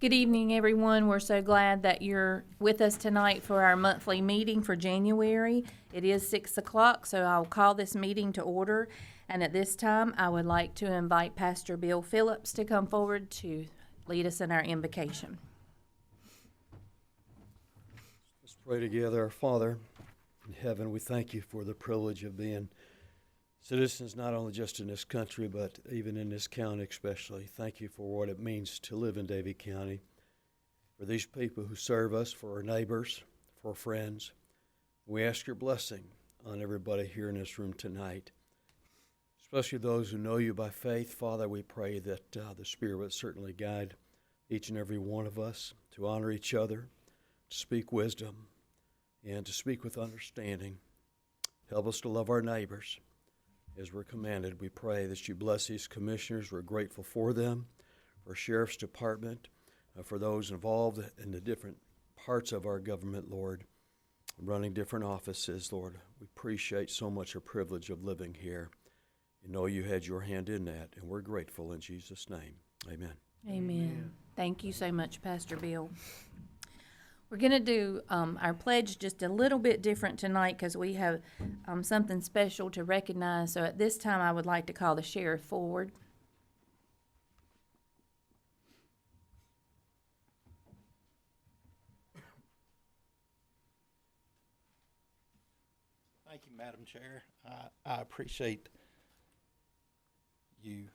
Good evening, everyone. We're so glad that you're with us tonight for our monthly meeting for January. It is 6 o'clock, so I'll call this meeting to order. And at this time, I would like to invite Pastor Bill Phillips to come forward to lead us in our invocation. Let's pray together. Our Father in heaven, we thank you for the privilege of being citizens not only just in this country, but even in this county especially. Thank you for what it means to live in Davie County, for these people who serve us, for our neighbors, for our friends. We ask your blessing on everybody here in this room tonight, especially those who know you by faith. Father, we pray that the Spirit would certainly guide each and every one of us to honor each other, to speak wisdom, and to speak with understanding. Help us to love our neighbors as we're commanded. We pray that you bless these commissioners. We're grateful for them, for Sheriff's Department, for those involved in the different parts of our government, Lord, running different offices, Lord. We appreciate so much a privilege of living here. You know you had your hand in that, and we're grateful in Jesus' name. Amen. Amen. Thank you so much, Pastor Bill. We're going to do our pledge just a little bit different tonight because we have something special to recognize. So at this time, I would like to call the sheriff forward. Thank you, Madam Chair. I appreciate you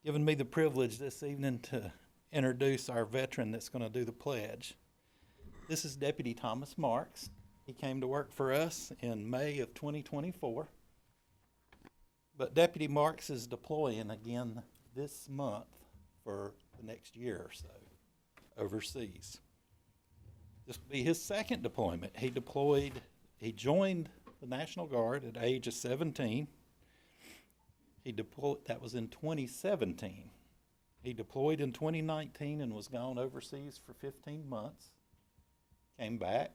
giving me the privilege this evening to introduce our veteran that's going to do the pledge. This is Deputy Thomas Marks. He came to work for us in May of 2024. But Deputy Marks is deploying again this month for the next year or so overseas. This will be his second deployment. He joined the National Guard at the age of 17. That was in 2017. He deployed in 2019 and was gone overseas for 15 months. Came back.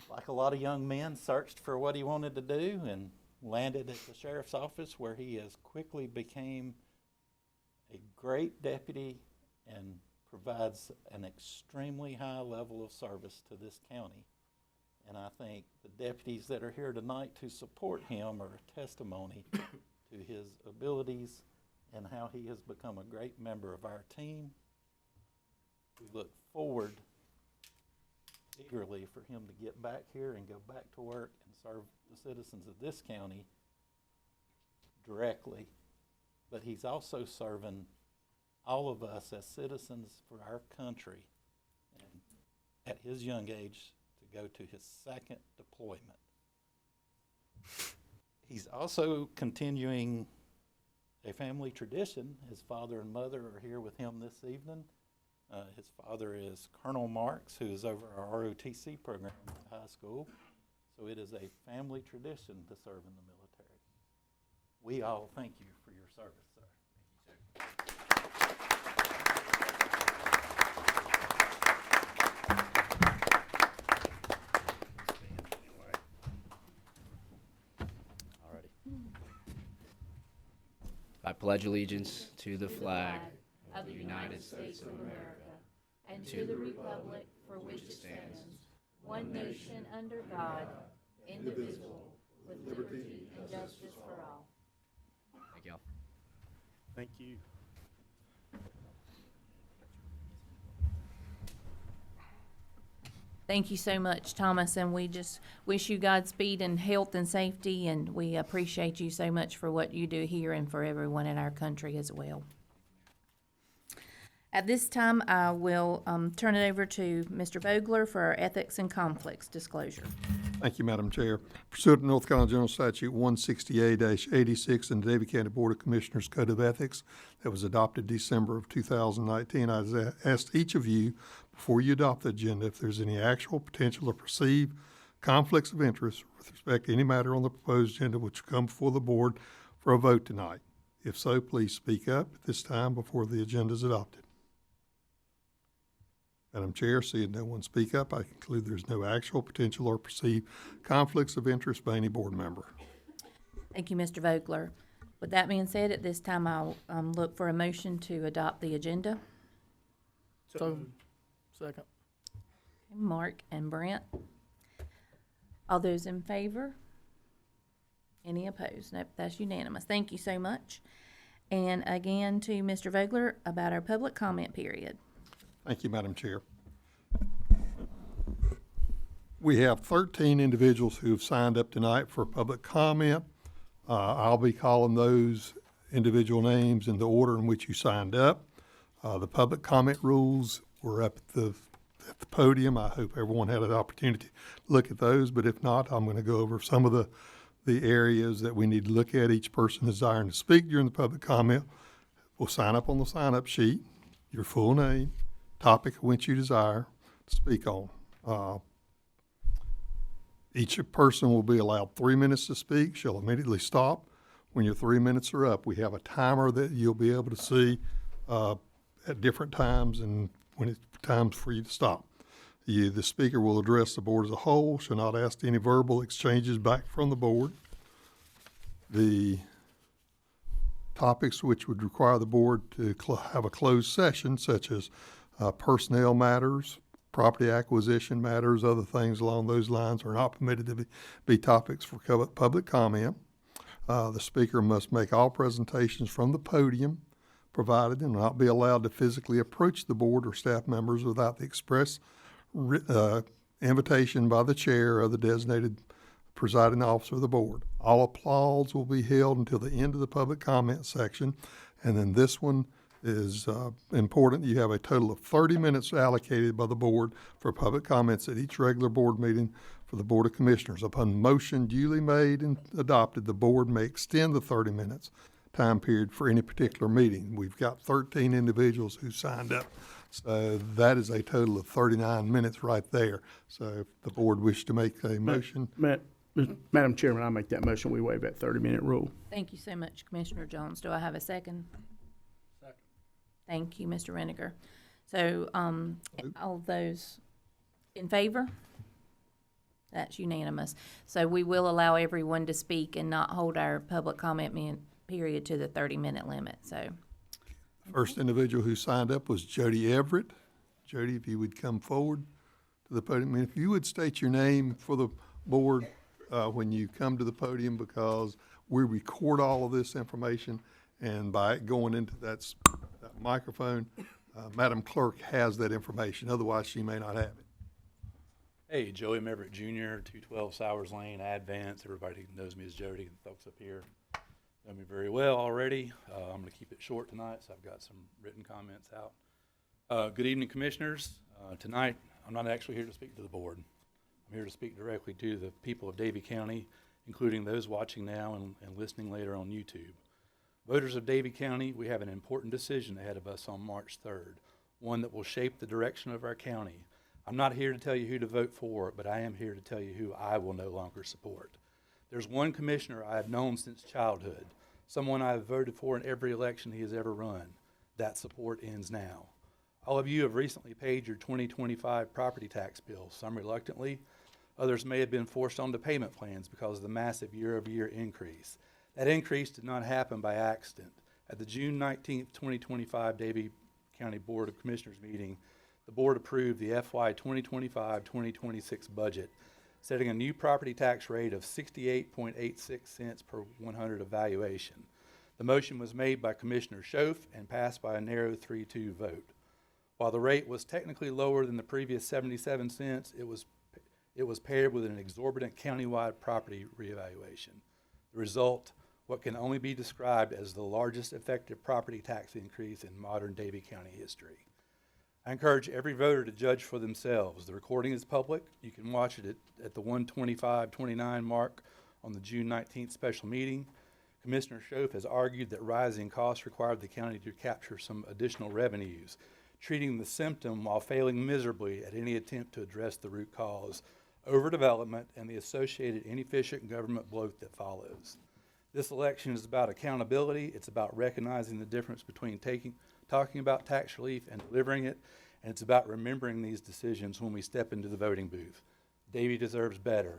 Like a lot of young men, searched for what he wanted to do and landed at the sheriff's office, where he has quickly became a great deputy and provides an extremely high level of service to this county. And I think the deputies that are here tonight to support him are a testimony to his abilities and how he has become a great member of our team. We look forward eagerly for him to get back here and go back to work and serve the citizens of this county directly. But he's also serving all of us as citizens for our country, and at his young age to go to his second deployment. He's also continuing a family tradition. His father and mother are here with him this evening. His father is Colonel Marks, who is over our ROTC program at the high school. So it is a family tradition to serve in the military. We all thank you for your service, sir. I pledge allegiance to the flag of the United States of America and to the republic for which it stands, one nation under God, indivisible, with liberty and justice for all. Thank you all. Thank you. Thank you so much, Thomas, and we just wish you Godspeed and health and safety, and we appreciate you so much for what you do here and for everyone in our country as well. At this time, I will turn it over to Mr. Vogler for our ethics and conflicts disclosure. Thank you, Madam Chair. Pursuant to North Carolina General Statute 168-86 and the Davie County Board of Commissioners Code of Ethics that was adopted December of 2019, I asked each of you before you adopt the agenda if there's any actual, potential, or perceived conflicts of interest with respect to any matter on the proposed agenda which will come before the board for a vote tonight. If so, please speak up at this time before the agenda is adopted. Madam Chair, seeing no one speak up, I conclude there's no actual, potential, or perceived conflicts of interest by any board member. Thank you, Mr. Vogler. With that being said, at this time, I'll look for a motion to adopt the agenda. So, second. Mark and Brent. All those in favor? Any opposed? Nope, that's unanimous. Thank you so much. And again, to Mr. Vogler about our public comment period. Thank you, Madam Chair. We have 13 individuals who have signed up tonight for public comment. I'll be calling those individual names in the order in which you signed up. The public comment rules were up at the podium. I hope everyone had an opportunity to look at those, but if not, I'm going to go over some of the areas that we need to look at. Each person desiring to speak during the public comment will sign up on the sign-up sheet, your full name, topic which you desire to speak on. Each person will be allowed 3 minutes to speak. She'll immediately stop. When your 3 minutes are up, we have a timer that you'll be able to see at different times and when it's time for you to stop. The speaker will address the board as a whole, shall not ask any verbal exchanges back from the board. The topics which would require the board to have a closed session, such as personnel matters, property acquisition matters, other things along those lines, are not permitted to be topics for public comment. The speaker must make all presentations from the podium provided and will not be allowed to physically approach the board or staff members without the express invitation by the chair or the designated presiding officer of the board. All applause will be held until the end of the public comment section. And then this one is important. You have a total of 30 minutes allocated by the board for public comments at each regular board meeting for the Board of Commissioners. Upon motion duly made and adopted, the board may extend the 30 minutes time period for any particular meeting. We've got 13 individuals who signed up. So that is a total of 39 minutes right there. So if the board wishes to make a motion. Madam Chairman, I make that motion. We waive that 30-minute rule. Thank you so much, Commissioner Jones. Do I have a second? Second. Thank you, Mr. Reniger. So, all those in favor? That's unanimous. So we will allow everyone to speak and not hold our public comment period to the 30-minute limit, so. First individual who signed up was Jody Everett. Jody, if you would come forward to the podium. And if you would state your name for the board when you come to the podium, because we record all of this information, and by it going into that microphone, Madam Clerk has that information. Otherwise, she may not have it. Hey, Joey Everett Jr., 212 Sowers Lane, Advance. Everybody knows me as Jody, and folks up here know me very well already. I'm going to keep it short tonight, so I've got some written comments out. Good evening, Commissioners. Tonight, I'm not actually here to speak to the board. I'm here to speak directly to the people of Davie County, including those watching now and listening later on YouTube. Voters of Davie County, we have an important decision ahead of us on March 3rd, one that will shape the direction of our county. I'm not here to tell you who to vote for, but I am here to tell you who I will no longer support. There's one commissioner I have known since childhood, someone I have voted for in every election he has ever run. That support ends now. All of you have recently paid your 2025 property tax bill, some reluctantly. Others may have been forced onto payment plans because of the massive year-over-year increase. That increase did not happen by accident. At the June 19th, 2025 Davie County Board of Commissioners meeting, the board approved the FY 2025-2026 budget, setting a new property tax rate of 68.86 cents per 100 of valuation. The motion was made by Commissioner Schoaf and passed by a narrow 3-2 vote. While the rate was technically lower than the previous 77 cents, it was paired with an exorbitant countywide property reevaluation. The result, what can only be described as the largest effective property tax increase in modern Davie County history. I encourage every voter to judge for themselves. The recording is public. You can watch it at the 1:25:29 mark on the June 19th special meeting. Commissioner Schoaf has argued that rising costs required the county to capture some additional revenues, treating the symptom while failing miserably at any attempt to address the root cause, overdevelopment, and the associated inefficient government bloat that follows. This election is about accountability. It's about recognizing the difference between talking about tax relief and delivering it, and it's about remembering these decisions when we step into the voting booth. Davie deserves better.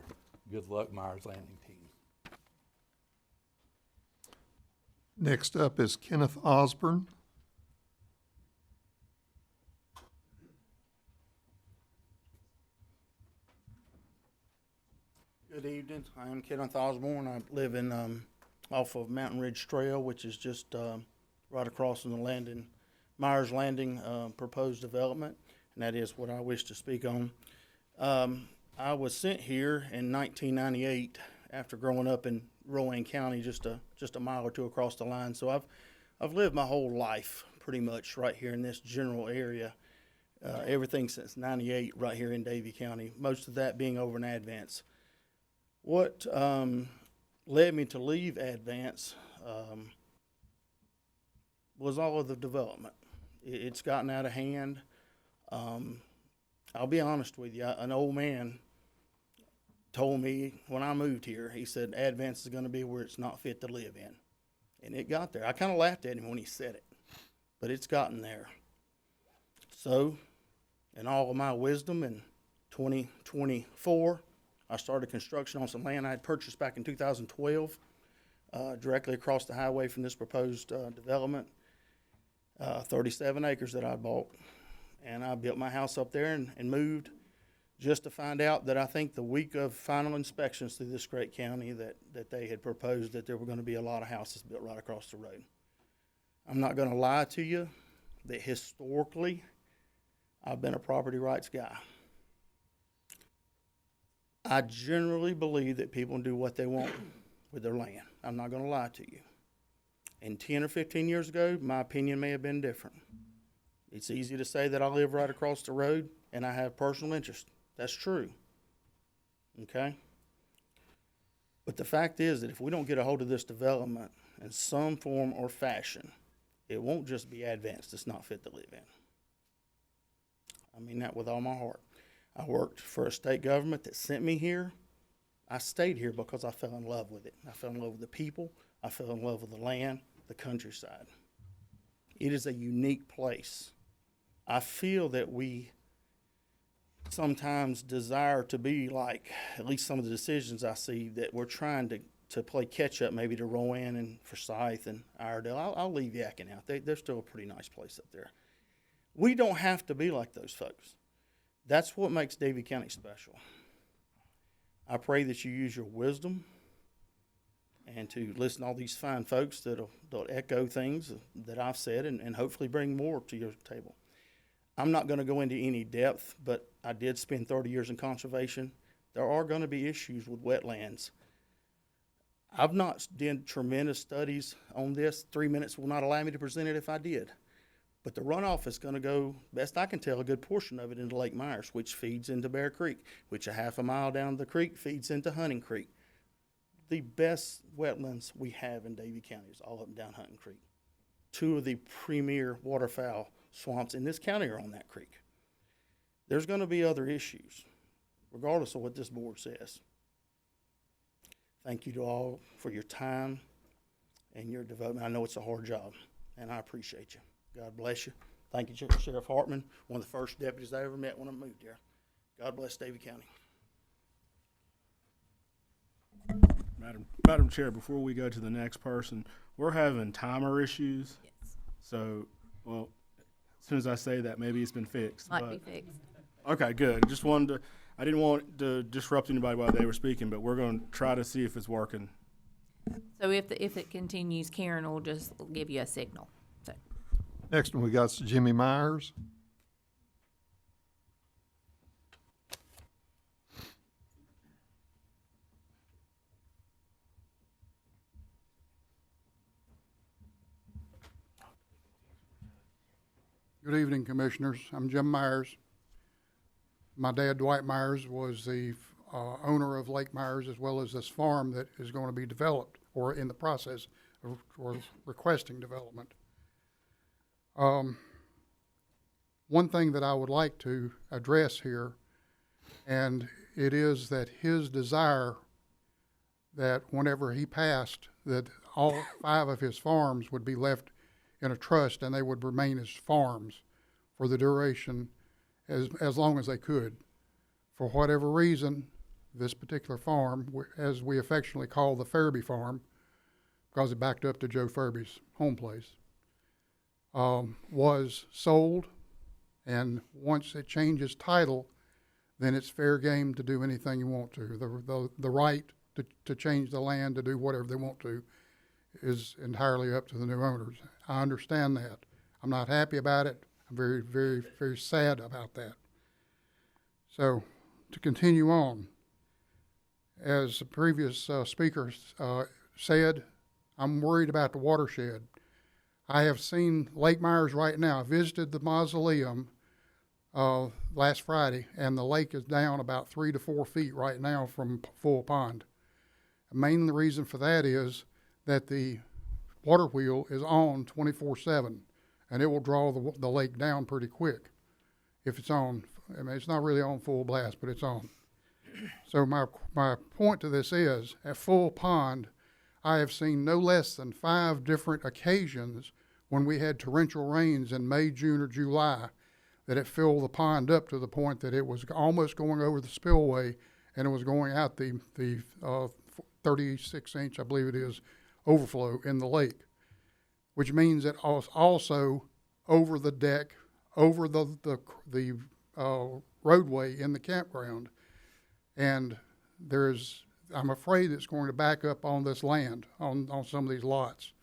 Good luck, Myers Landing team. Next up is Kenneth Osborne. Good evening. I am Kenneth Osborne. I live in, off of Mountain Ridge Trail, which is just, right across from the Landing, Myers Landing, proposed development, and that is what I wish to speak on. I was sent here in 1998 after growing up in Rowan County, just a mile or two across the line. So I've lived my whole life pretty much right here in this general area. Everything since '98 right here in Davie County. Most of that being over in Advance. What led me to leave Advance was all of the development. It's gotten out of hand. I'll be honest with you. An old man told me when I moved here, he said, Advance is going to be where it's not fit to live in. And it got there. I kind of laughed at him when he said it, but it's gotten there. So, in all of my wisdom, in 2024, I started construction on some land I had purchased back in 2012, directly across the highway from this proposed development, 37 acres that I bought. And I built my house up there and moved just to find out that I think the week of final inspections through this great county that they had proposed that there were going to be a lot of houses built right across the road. I'm not going to lie to you that historically I've been a property rights guy. I generally believe that people do what they want with their land. I'm not going to lie to you. And 10 or 15 years ago, my opinion may have been different. It's easy to say that I live right across the road and I have personal interest. That's true. Okay? But the fact is that if we don't get a hold of this development in some form or fashion, it won't just be Advanced. It's not fit to live in. I mean that with all my heart. I worked for a state government that sent me here. I stayed here because I fell in love with it. I fell in love with the people. I fell in love with the land, the countryside. It is a unique place. I feel that we sometimes desire to be like, at least some of the decisions I see, that we're trying to play catch up maybe to Rowan and Forsyth and Iredell. I'll leave Yakin out. They're still a pretty nice place up there. We don't have to be like those folks. That's what makes Davie County special. I pray that you use your wisdom and to listen to all these fine folks that'll echo things that I've said and hopefully bring more to your table. I'm not going to go into any depth, but I did spend 30 years in conservation. There are going to be issues with wetlands. I've not done tremendous studies on this. 3 minutes will not allow me to present it if I did. But the runoff is going to go, best I can tell, a good portion of it into Lake Myers, which feeds into Bear Creek, which a half a mile down the creek feeds into Hunting Creek. The best wetlands we have in Davie County is all up and down Hunting Creek. Two of the premier waterfowl swamps in this county are on that creek. There's going to be other issues, regardless of what this board says. Thank you to all for your time and your devotion. I know it's a hard job, and I appreciate you. God bless you. Thank you, Sheriff Hartman, one of the first deputies I ever met when I moved here. God bless Davie County. Madam Chair, before we go to the next person, we're having timer issues. Yes, So, well, as soon as I say that, maybe it's been fixed. might be fixed. Okay, good. Just wanted to, I didn't want to disrupt anybody while they were speaking, but we're going to try to see if it's working. So if it continues, Karen will just give you a signal. So. Next one we got is Jimmy Myers. Good evening, Commissioners. I'm Jim Myers. My dad, Dwight Myers, was the owner of Lake Myers as well as this farm that is going to be developed or in the process of or requesting development. One thing that I would like to address here, and it is that his desire that whenever he passed, that all 5 of his farms would be left in a trust and they would remain as farms for the duration as long as they could. For whatever reason, this particular farm, as we affectionately call the Fairby farm, because it backed up to Joe Furby's home place, was sold. And once it changes title, then it's fair game to do anything you want to. The right to change the land, to do whatever they want to, is entirely up to the new owners. I understand that. I'm not happy about it. I'm very, very, very sad about that. So, to continue on, as the previous speaker said, I'm worried about the watershed. I have seen Lake Myers right now. I visited the mausoleum last Friday, and the lake is down about 3 to 4 feet right now from full pond. The main reason for that is that the water wheel is on 24/7, and it will draw the lake down pretty quick if it's on. I mean, it's not really on full blast, but it's on. So my point to this is, at full pond, I have seen no less than 5 different occasions when we had torrential rains in May, June, or July that it filled the pond up to the point that it was almost going over the spillway, and it was going out the 36-inch, I believe it is, overflow in the lake, which means it also over the deck, over the roadway in the campground, and I'm afraid it's going to back up on this land, on some of these lots.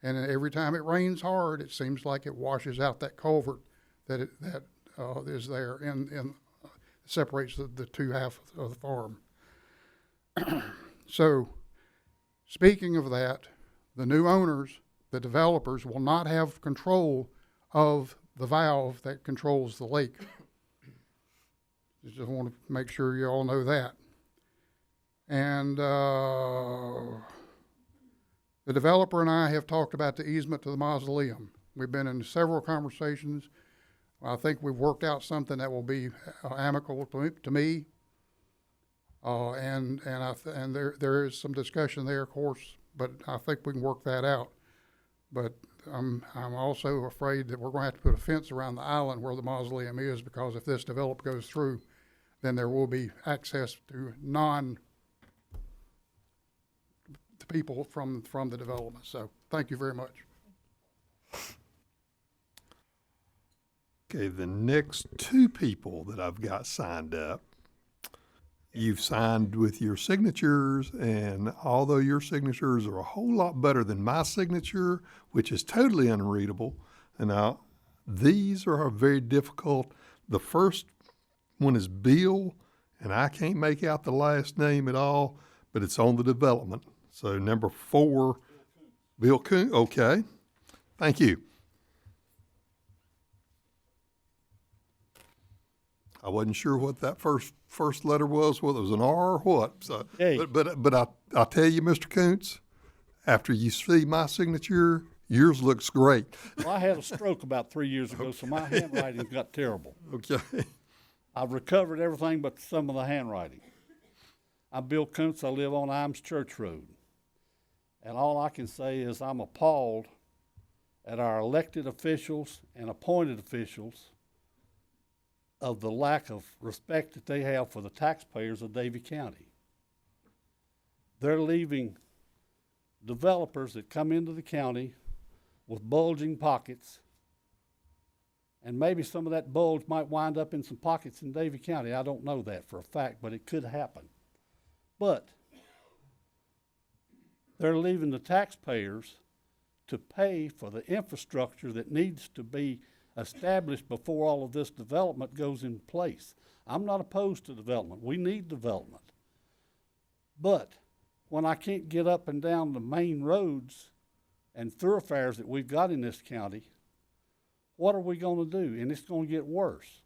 And every time it rains hard, it seems like it washes out that culvert that is there and separates the two halves of the farm. So, speaking of that, the new owners, the developers, will not have control of the valve that controls the lake. Just want to make sure you all know that. And the developer and I have talked about the easement to the mausoleum. We've been in several conversations. I think we've worked out something that will be amicable to me. And there is some discussion there, of course, but I think we can work that out. But I'm also afraid that we're going to have to put a fence around the island where the mausoleum is, because if this development goes through, then there will be access to people from the development. So thank you very much. Okay, the next 2 people that I've got signed up, you've signed with your signatures, and although your signatures are a whole lot better than my signature, which is totally unreadable, and now these are very difficult. The first one is Bill, and I can't make out the last name at all, but it's on the development. So number 4, Bill Coon. Okay, thank you. I wasn't sure what that first letter was, whether it was an R or what. So, Hey. but I'll tell you, Mr. Koontz, after you see my signature, yours looks great. Well, I had a stroke about 3 years ago, so my handwriting got terrible. Okay. I've recovered everything but some of the handwriting. I'm Bill Koontz. I live on Imes Church Road. And all I can say is I'm appalled at our elected officials and appointed officials of the lack of respect that they have for the taxpayers of Davie County. They're leaving developers that come into the county with bulging pockets, and maybe some of that bulge might wind up in some pockets in Davie County. I don't know that for a fact, but it could happen. But they're leaving the taxpayers to pay for the infrastructure that needs to be established before all of this development goes in place. I'm not opposed to development. We need development. But when I can't get up and down the main roads and thoroughfares that we've got in this county, what are we going to do? And it's going to get worse.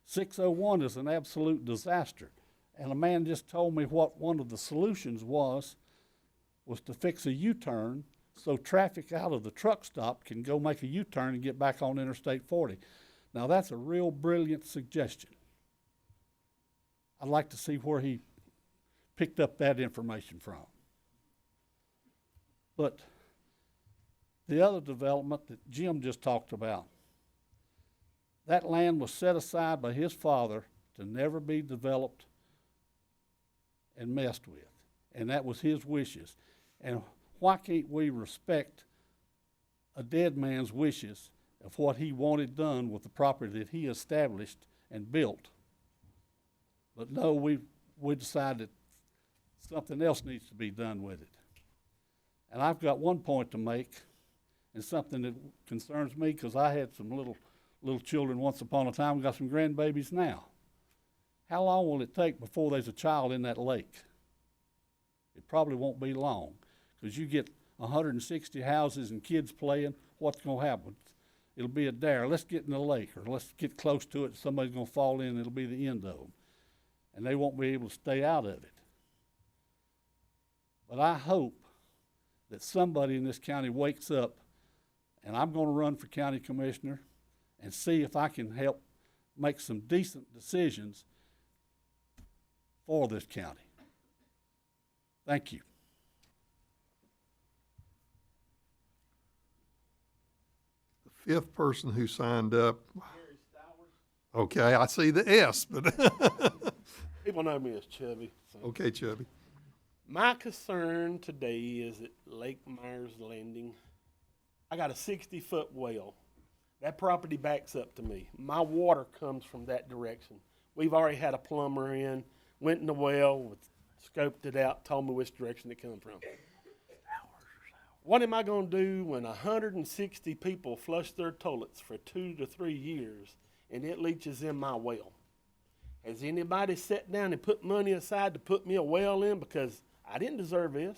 601 is an absolute disaster. And a man just told me what one of the solutions was to fix a U-turn so traffic out of the truck stop can go make a U-turn and get back on Interstate 40. Now, that's a real brilliant suggestion. I'd like to see where he picked up that information from. But the other development that Jim just talked about, that land was set aside by his father to never be developed and messed with. And that was his wishes. And why can't we respect a dead man's wishes of what he wanted done with the property that he established and built? But no, we decided something else needs to be done with it. And I've got one point to make, and something that concerns me, because I had some little children once upon a time. We've got some grandbabies now. How long will it take before there's a child in that lake? It probably won't be long, because you get 160 houses and kids playing. What's going to happen? It'll be a dare. Let's get in the lake, or let's get close to it. Somebody's going to fall in, and it'll be the end of them. And they won't be able to stay out of it. But I hope that somebody in this county wakes up, and I'm going to run for county commissioner and see if I can help make some decent decisions for this county. Thank you. The fifth person who signed up. Okay, I see the S, but People know me as Chubby. So. okay, Chubby. My concern today is at Lake Myers Landing. I got a 60-foot well. That property backs up to me. My water comes from that direction. We've already had a plumber in, went in the well, scoped it out, told me which direction it come from. What am I going to do when 160 people flush their toilets for 2 to 3 years and it leaches in my well? Has anybody sat down and put money aside to put me a well in, because I didn't deserve this?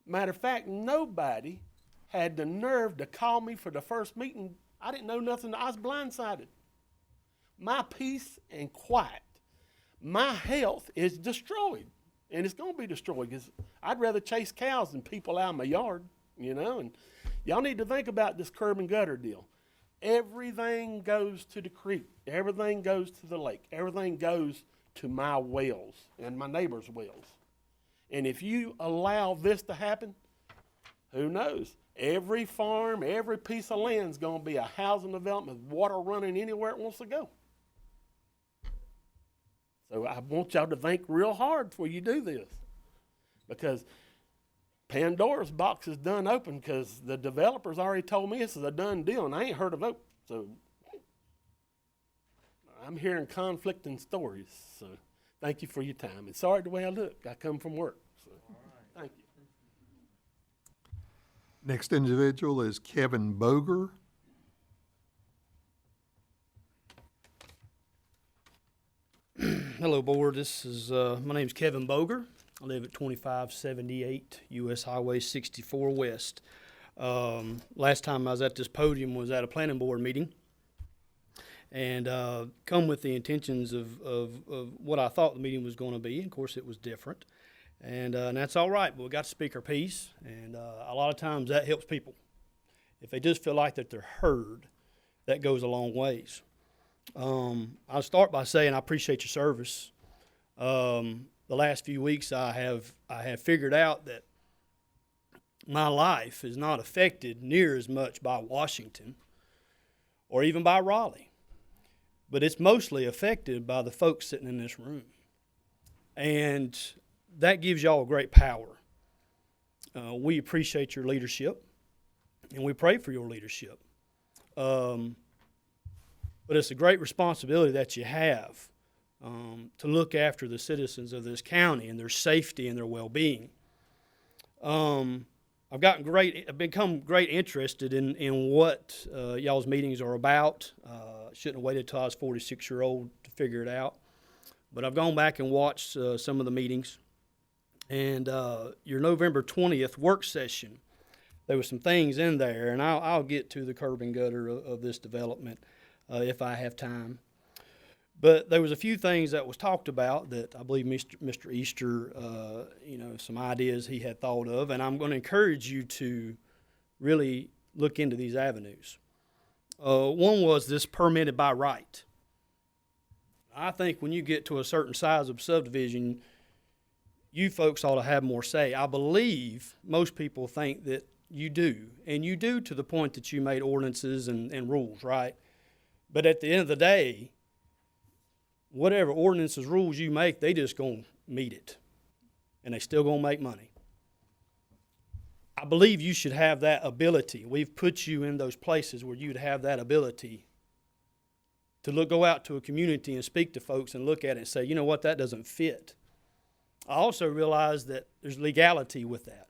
Matter of fact, nobody had the nerve to call me for the first meeting. I didn't know nothing. I was blindsided. My peace and quiet, my health is destroyed, and it's going to be destroyed, because I'd rather chase cows than people out of my yard, and y'all need to think about this curb and gutter deal. Everything goes to the creek. Everything goes to the lake. Everything goes to my wells and my neighbor's wells. And if you allow this to happen, who knows? Every farm, every piece of land is going to be a housing development with water running anywhere it wants to go. So I want y'all to think real hard before you do this, because Pandora's box is done open, because the developers already told me this is a done deal, and I ain't heard a vote. So I'm hearing conflicting stories. So thank you for your time. And sorry the way I look. I come from work. So thank you. Next individual is Kevin Boger. Hello, board. This is my name's Kevin Boger. I live at 2578 U.S. Highway 64 West. Last time I was at this podium was at a planning board meeting, and come with the intentions of what I thought the meeting was going to be. And of course, it was different, and that's all right. But we got to speak our piece, and a lot of times that helps people. If they just feel like that they're heard, that goes a long ways. I'll start by saying I appreciate your service. The last few weeks I have figured out that my life is not affected near as much by Washington or even by Raleigh, but it's mostly affected by the folks sitting in this room. And that gives y'all great power. We appreciate your leadership, and we pray for your leadership. But it's a great responsibility that you have to look after the citizens of this county and their safety and their well-being. I've become great interested in what y'all's meetings are about. Shouldn't have waited till I was 46-year-old to figure it out. But I've gone back and watched some of the meetings. And your November 20th work session, there were some things in there, and I'll get to the curb and gutter of this development if I have time. But there was a few things that was talked about that I believe Mr. Easter, some ideas he had thought of, and I'm going to encourage you to really look into these avenues. One was this permitted by right. I think when you get to a certain size of subdivision, you folks ought to have more say. I believe most people think that you do, and you do to the point that you made ordinances and rules, right? But at the end of the day, whatever ordinances, rules you make, they just going to meet it. And they still going to make money. I believe you should have that ability. We've put you in those places where you'd have that ability to go out to a community and speak to folks and look at it and say, you know what, that doesn't fit. I also realize that there's legality with that.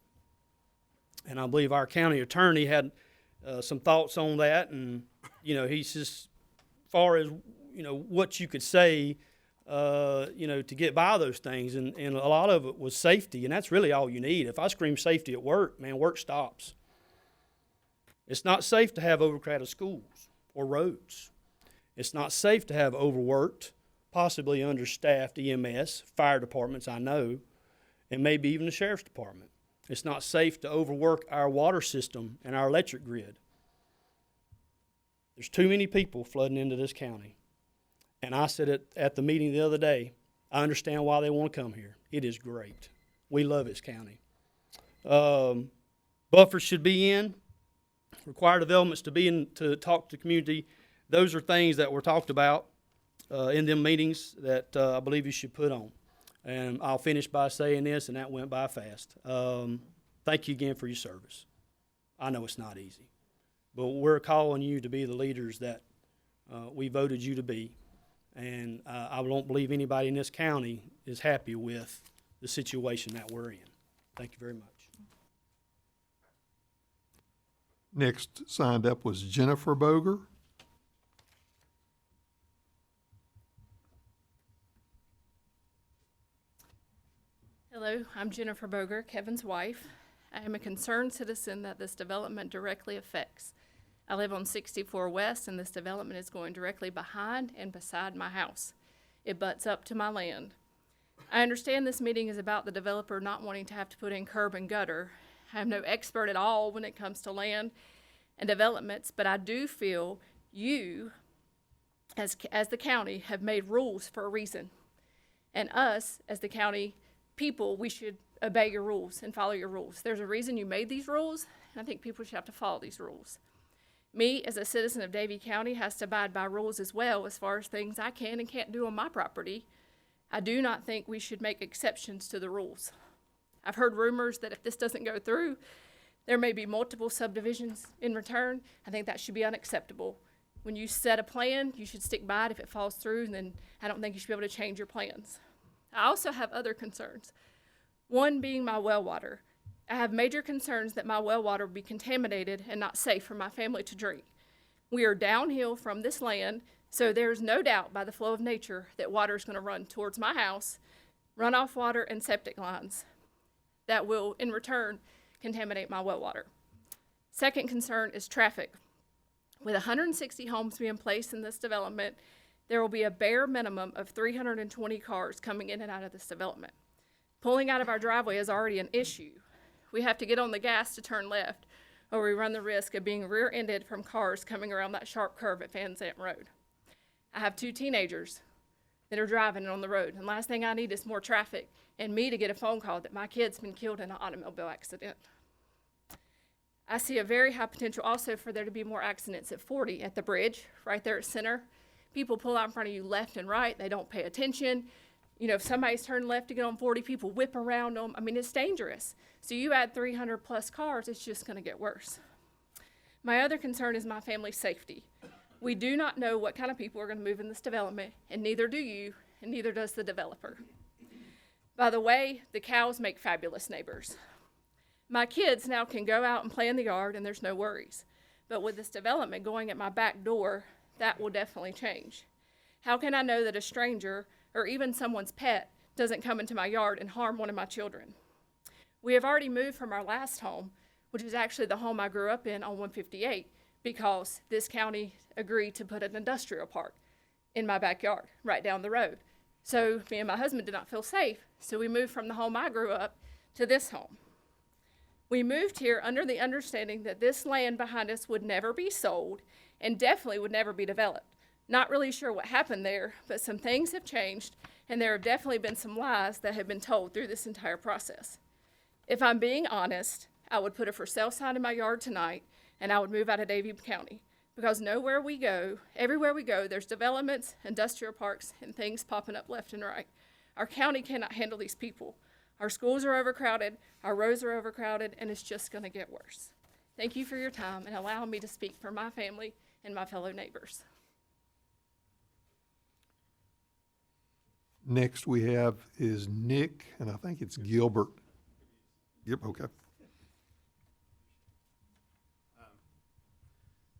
And I believe our county attorney had some thoughts on that. And, he's just, as far as, what you could say, to get by those things. And a lot of it was safety. And that's really all you need. If I scream safety at work, man, work stops. It's not safe to have overcrowded schools or roads. It's not safe to have overworked, possibly understaffed EMS, fire departments, I know, and maybe even the sheriff's department. It's not safe to overwork our water system and our electric grid. There's too many people flooding into this county. And I said it at the meeting the other day, I understand why they want to come here. It is great. We love this county. Buffers should be in, required developments to be in to talk to the community. Those are things that were talked about in them meetings that I believe you should put on. And I'll finish by saying this, and that went by fast. Thank you again for your service. I know it's not easy, but we're calling you to be the leaders that we voted you to be. And I don't believe anybody in this county is happy with the situation that we're in. Thank you very much. Next signed up was Jennifer Boger. Hello, I'm Jennifer Boger, Kevin's wife. I am a concerned citizen that this development directly affects. I live on 64 West, and this development is going directly behind and beside my house. It butts up to my land. I understand this meeting is about the developer not wanting to have to put in curb and gutter. I am no expert at all when it comes to land and developments, but I do feel you, as the county, have made rules for a reason. And us, as the county people, we should obey your rules and follow your rules. There's a reason you made these rules, and I think people should have to follow these rules. Me, as a citizen of Davie County, has to abide by rules as well as far as things I can and can't do on my property. I do not think we should make exceptions to the rules. I've heard rumors that if this doesn't go through, there may be multiple subdivisions in return. I think that should be unacceptable. When you set a plan, you should stick by it. If it falls through, then I don't think you should be able to change your plans. I also have other concerns. One being my well water. I have major concerns that my well water will be contaminated and not safe for my family to drink. We are downhill from this land, so there's no doubt by the flow of nature that water is going to run towards my house, runoff water and septic lines that will, in return, contaminate my well water. Second concern is traffic. With 160 homes being placed in this development, there will be a bare minimum of 320 cars coming in and out of this development. Pulling out of our driveway is already an issue. We have to get on the gas to turn left, or we run the risk of being rear-ended from cars coming around that sharp curve at Van Zant Road. I have 2 teenagers that are driving on the road, and last thing I need is more traffic and me to get a phone call that my kid's been killed in an automobile accident. I see a very high potential also for there to be more accidents at 40 at the bridge, right there at Center. People pull out in front of you left and right. They don't pay attention. You know, if somebody's turning left to get on 40, people whip around them. I mean, it's dangerous. So you add 300 plus cars, it's just going to get worse. My other concern is my family's safety. We do not know what kind of people are going to move in this development, and neither do you, and neither does the developer. By the way, the cows make fabulous neighbors. My kids now can go out and play in the yard, and there's no worries. But with this development going at my back door, that will definitely change. How can I know that a stranger or even someone's pet doesn't come into my yard and harm one of my children? We have already moved from our last home, which is actually the home I grew up in on 158, because this county agreed to put an industrial park in my backyard right down the road. So me and my husband did not feel safe, so we moved from the home I grew up to this home. We moved here under the understanding that this land behind us would never be sold and definitely would never be developed. Not really sure what happened there, but some things have changed, and there have definitely been some lies that have been told through this entire process. If I'm being honest, I would put a for sale sign in my yard tonight, and I would move out of Davie County, because everywhere we go, there's developments, industrial parks, and things popping up left and right. Our county cannot handle these people. Our schools are overcrowded, our roads are overcrowded, and it's just going to get worse. Thank you for your time and allowing me to speak for my family and my fellow neighbors. Next we have is Nick, and I think it's Gilbert. Yep, okay.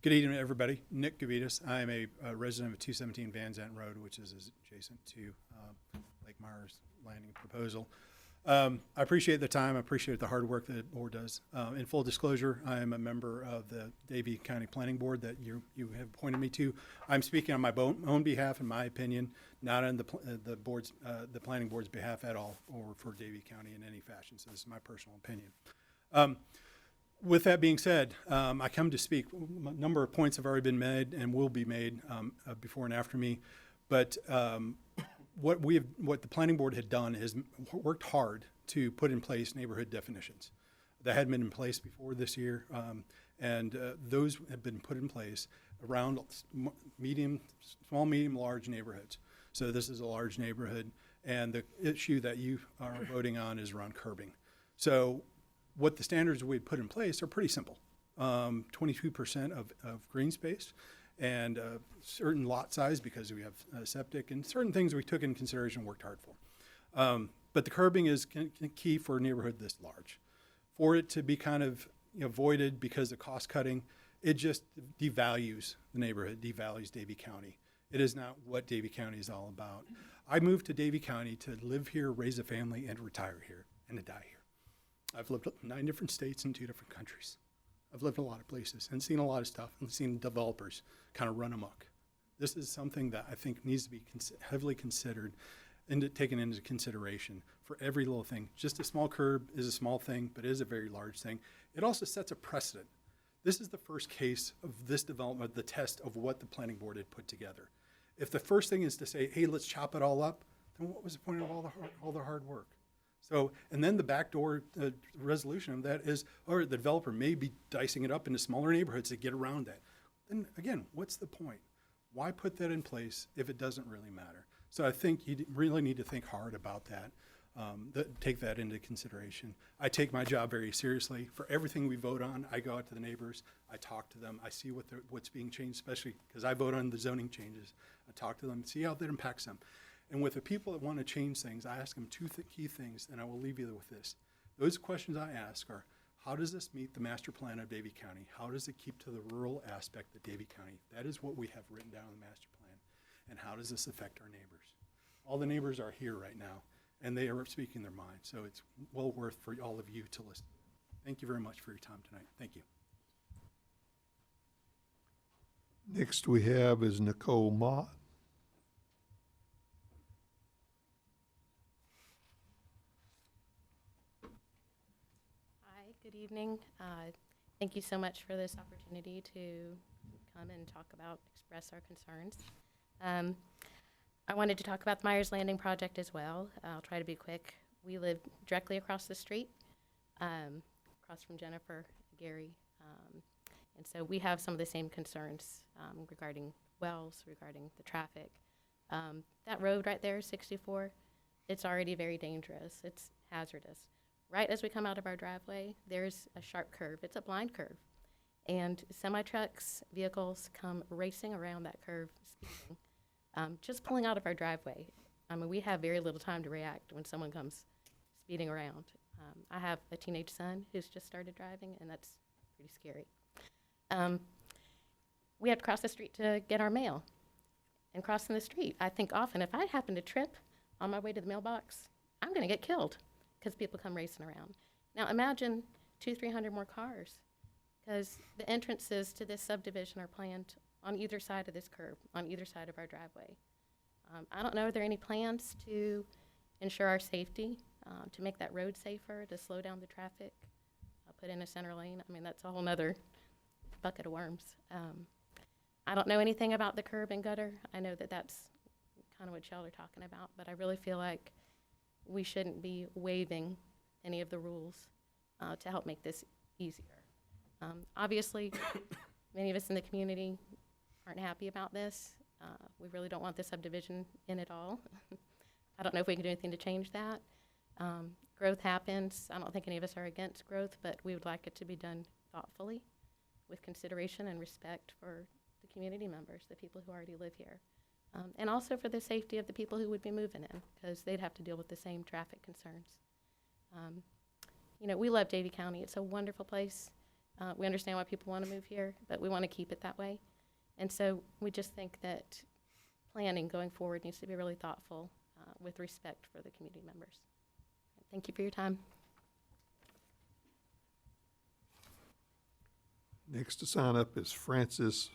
Good evening, everybody. Nick Gavitas. I am a resident of 217 Van Zandt Road, which is adjacent to Lake Myers Landing proposal. I appreciate the time. I appreciate the hard work that the board does. In full disclosure, I am a member of the Davie County Planning Board that you have appointed me to. I'm speaking on my own behalf, in my opinion, not on the planning board's behalf at all, or for Davie County in any fashion. So this is my personal opinion. With that being said, I come to speak. A number of points have already been made and will be made before and after me, but what the planning board had done is worked hard to put in place neighborhood definitions that had been in place before this year, and those have been put in place around small, medium, large neighborhoods. So this is a large neighborhood, and the issue that you are voting on is around curbing. So what the standards we put in place are pretty simple. 22% of green space, and certain lot size because we have septic, and certain things we took into consideration and worked hard for. But the curbing is key for a neighborhood this large. For it to be kind of voided because of cost cutting, it just devalues the neighborhood, devalues Davie County. It is not what Davie County is all about. I moved to Davie County to live here, raise a family, and retire here, and to die here. I've lived in 9 different states and 2 different countries. I've lived in a lot of places and seen a lot of stuff and seen developers kind of run amok. This is something that I think needs to be heavily considered and taken into consideration for every little thing. Just a small curb is a small thing, but it is a very large thing. It also sets a precedent. This is the first case of this development, the test of what the planning board had put together. If the first thing is to say, hey, let's chop it all up, then what was the point of all the hard work? So, and then the backdoor resolution of that is, or the developer may be dicing it up into smaller neighborhoods to get around that. Then again, what's the point? Why put that in place if it doesn't really matter? So I think you really need to think hard about that, take that into consideration. I take my job very seriously. For everything we vote on, I go out to the neighbors, I talk to them, I see what's being changed, especially because I vote on the zoning changes. I talk to them, see how that impacts them. And with the people that want to change things, I ask them 2 key things, and I will leave you with this. Those questions I ask are, how does this meet the master plan of Davie County? How does it keep to the rural aspect of Davie County? That is what we have written down in the master plan. And how does this affect our neighbors? All the neighbors are here right now, and they are speaking their mind, so it's well worth for all of you to listen. Thank you very much for your time tonight. Thank you. Next we have is Nicole Mott. Good evening. Thank you so much for this opportunity to come and express our concerns. I wanted to talk about the Myers Landing project as well. I'll try to be quick. We live directly across the street, across from Jennifer, Gary, and so we have some of the same concerns regarding wells, regarding the traffic. That road right there, 64, it's already very dangerous. It's hazardous. Right as we come out of our driveway, there's a sharp curve. It's a blind curve. And semi-trucks, vehicles come racing around that curve, speeding, just pulling out of our driveway. I mean, we have very little time to react when someone comes speeding around. I have a teenage son who's just started driving, and that's pretty scary. We have to cross the street to get our mail. And crossing the street, I think often if I happen to trip on my way to the mailbox, I'm going to get killed, because people come racing around. Now imagine 200-300 more cars, because the entrances to this subdivision are planned on either side of this curb, on either side of our driveway. I don't know, are there any plans to ensure our safety, to make that road safer, to slow down the traffic, put in a center lane? I mean, that's a whole nother bucket of worms. I don't know anything about the curb and gutter. I know that that's kind of what y'all are talking about, but I really feel like we shouldn't be waiving any of the rules to help make this easier. Obviously, many of us in the community aren't happy about this. We really don't want this subdivision in at all. I don't know if we can do anything to change that, Growth happens. I don't think any of us are against growth, but we would like it to be done thoughtfully with consideration and respect for the community members, the people who already live here. And also for the safety of the people who would be moving in, because they'd have to deal with the same traffic concerns. You know, we love Davie County. It's a wonderful place. We understand why people want to move here, but we want to keep it that way. And so we just think that planning going forward needs to be really thoughtful with respect for the community members. Thank you for your time. Next to sign up is Francis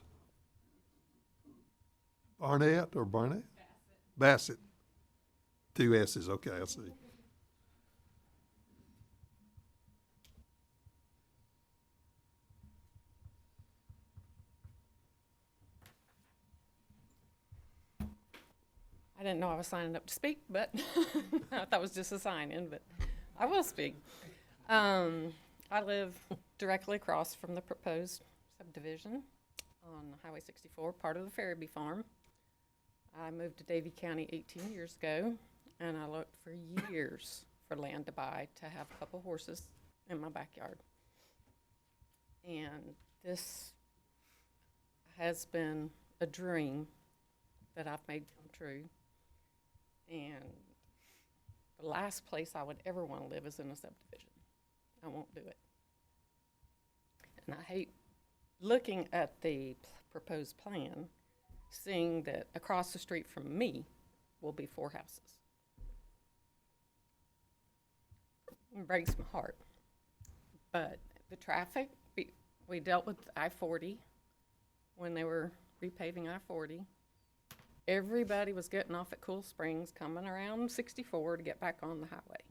Barnett or Barnett? Bassett. Two S's, okay, I see. I didn't know I was signing up to speak, but I thought it was just a sign-in, but I will speak. I live directly across from the proposed subdivision on Highway 64, part of the Farabee Farm. I moved to Davie County 18 years ago, and I looked for years for land to buy to have a couple horses in my backyard. And this has been a dream that I've made come true. And the last place I would ever want to live is in a subdivision. I won't do it. And I hate looking at the proposed plan, seeing that across the street from me will be 4 houses. It breaks my heart. But the traffic, we dealt with I-40 when they were repaving I-40. Everybody was getting off at Cool Springs, coming around 64 to get back on the highway.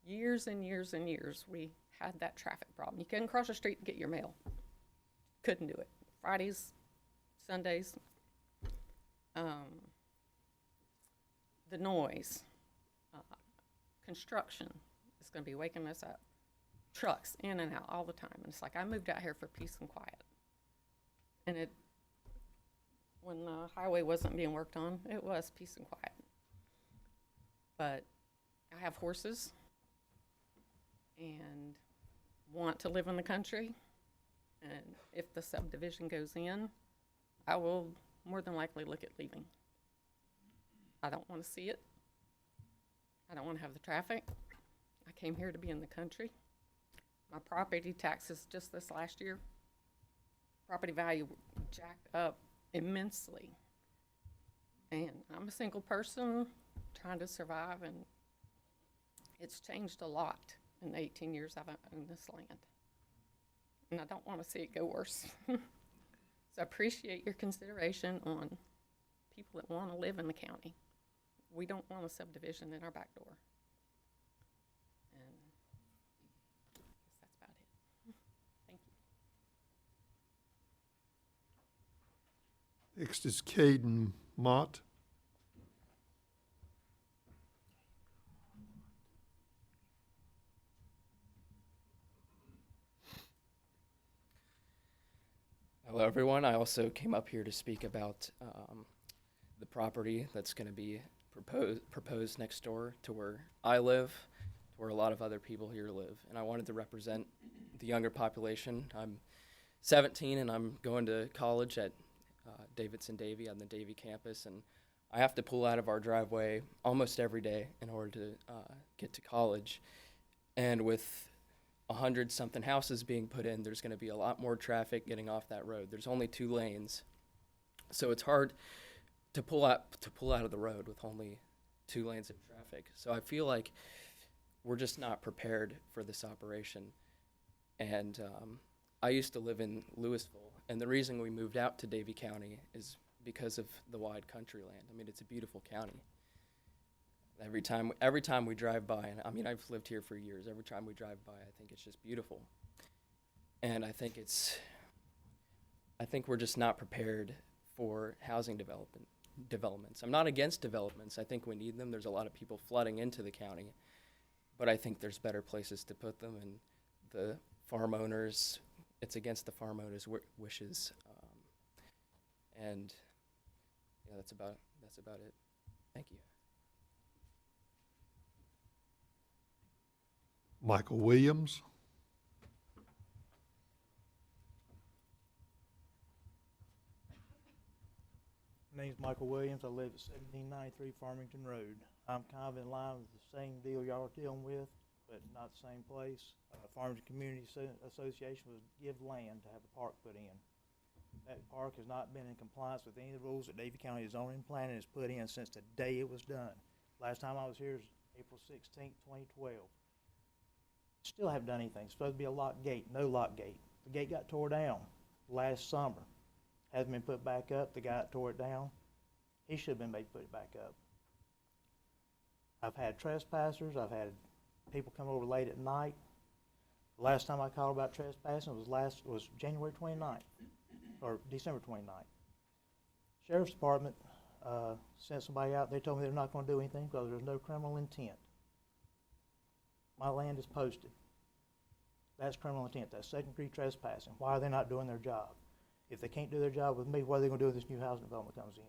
Years and years and years, we had that traffic problem. You couldn't cross the street to get your mail. Couldn't do it. Fridays, Sundays. The noise. Construction is going to be waking us up. Trucks in and out all the time. And it's like I moved out here for peace and quiet. And when the highway wasn't being worked on, it was peace and quiet. But I have horses and want to live in the country. And if the subdivision goes in, I will more than likely look at leaving. I don't want to see it. I don't want to have the traffic. I came here to be in the country. My property taxes just this last year, property value jacked up immensely. And I'm a single person trying to survive, and it's changed a lot in the 18 years I've owned this land. And I don't want to see it go worse. So I appreciate your consideration on people that want to live in the county. We don't want a subdivision in our back door. And I guess that's about it. Thank you. Next is Caden Mott. Hello, everyone. I also came up here to speak about the property that's going to be proposed next door to where I live, to where a lot of other people here live. And I wanted to represent the younger population. I'm 17 and I'm going to college at Davidson Davie on the Davie campus, and I have to pull out of our driveway almost every day in order to get to college. And with 100-something houses being put in, there's going to be a lot more traffic getting off that road. There's only 2 lanes, so it's hard to pull out of the road with only 2 lanes of traffic. So I feel like we're just not prepared for this operation. And I used to live in Louisville, and the reason we moved out to Davie County is because of the wide country land. I mean, it's a beautiful county. Every time we drive by, and I mean, I've lived here for years, every time we drive by, I think it's just beautiful. And I think we're just not prepared for housing developments. I'm not against developments. I think we need them. There's a lot of people flooding into the county, but I think there's better places to put them, and the farm owners, it's against the farm owners' wishes. And yeah, that's about it. Thank you. Michael Williams. My name's Michael Williams. I live at 1793 Farmington Road. I'm kind of in line with the same deal y'all are dealing with, but not the same place. Farmington Community Association was give land to have a park put in. That park has not been in compliance with any of the rules that Davie County Zoning and Planning has put in since the day it was done. Last time I was here was April 16th, 2012. Still haven't done anything. It's supposed to be a lock gate, no lock gate. The gate got tore down last summer. Hasn't been put back up. The guy that tore it down, he should have been made to put it back up. I've had trespassers. I've had people come over late at night. The last time I called about trespassing was January 29th or December 29th. Sheriff's Department sent somebody out. They told me they're not going to do anything because there's no criminal intent. My land is posted. That's criminal intent. That's second-degree trespassing. Why are they not doing their job? If they can't do their job with me, what are they going to do when this new housing development comes in?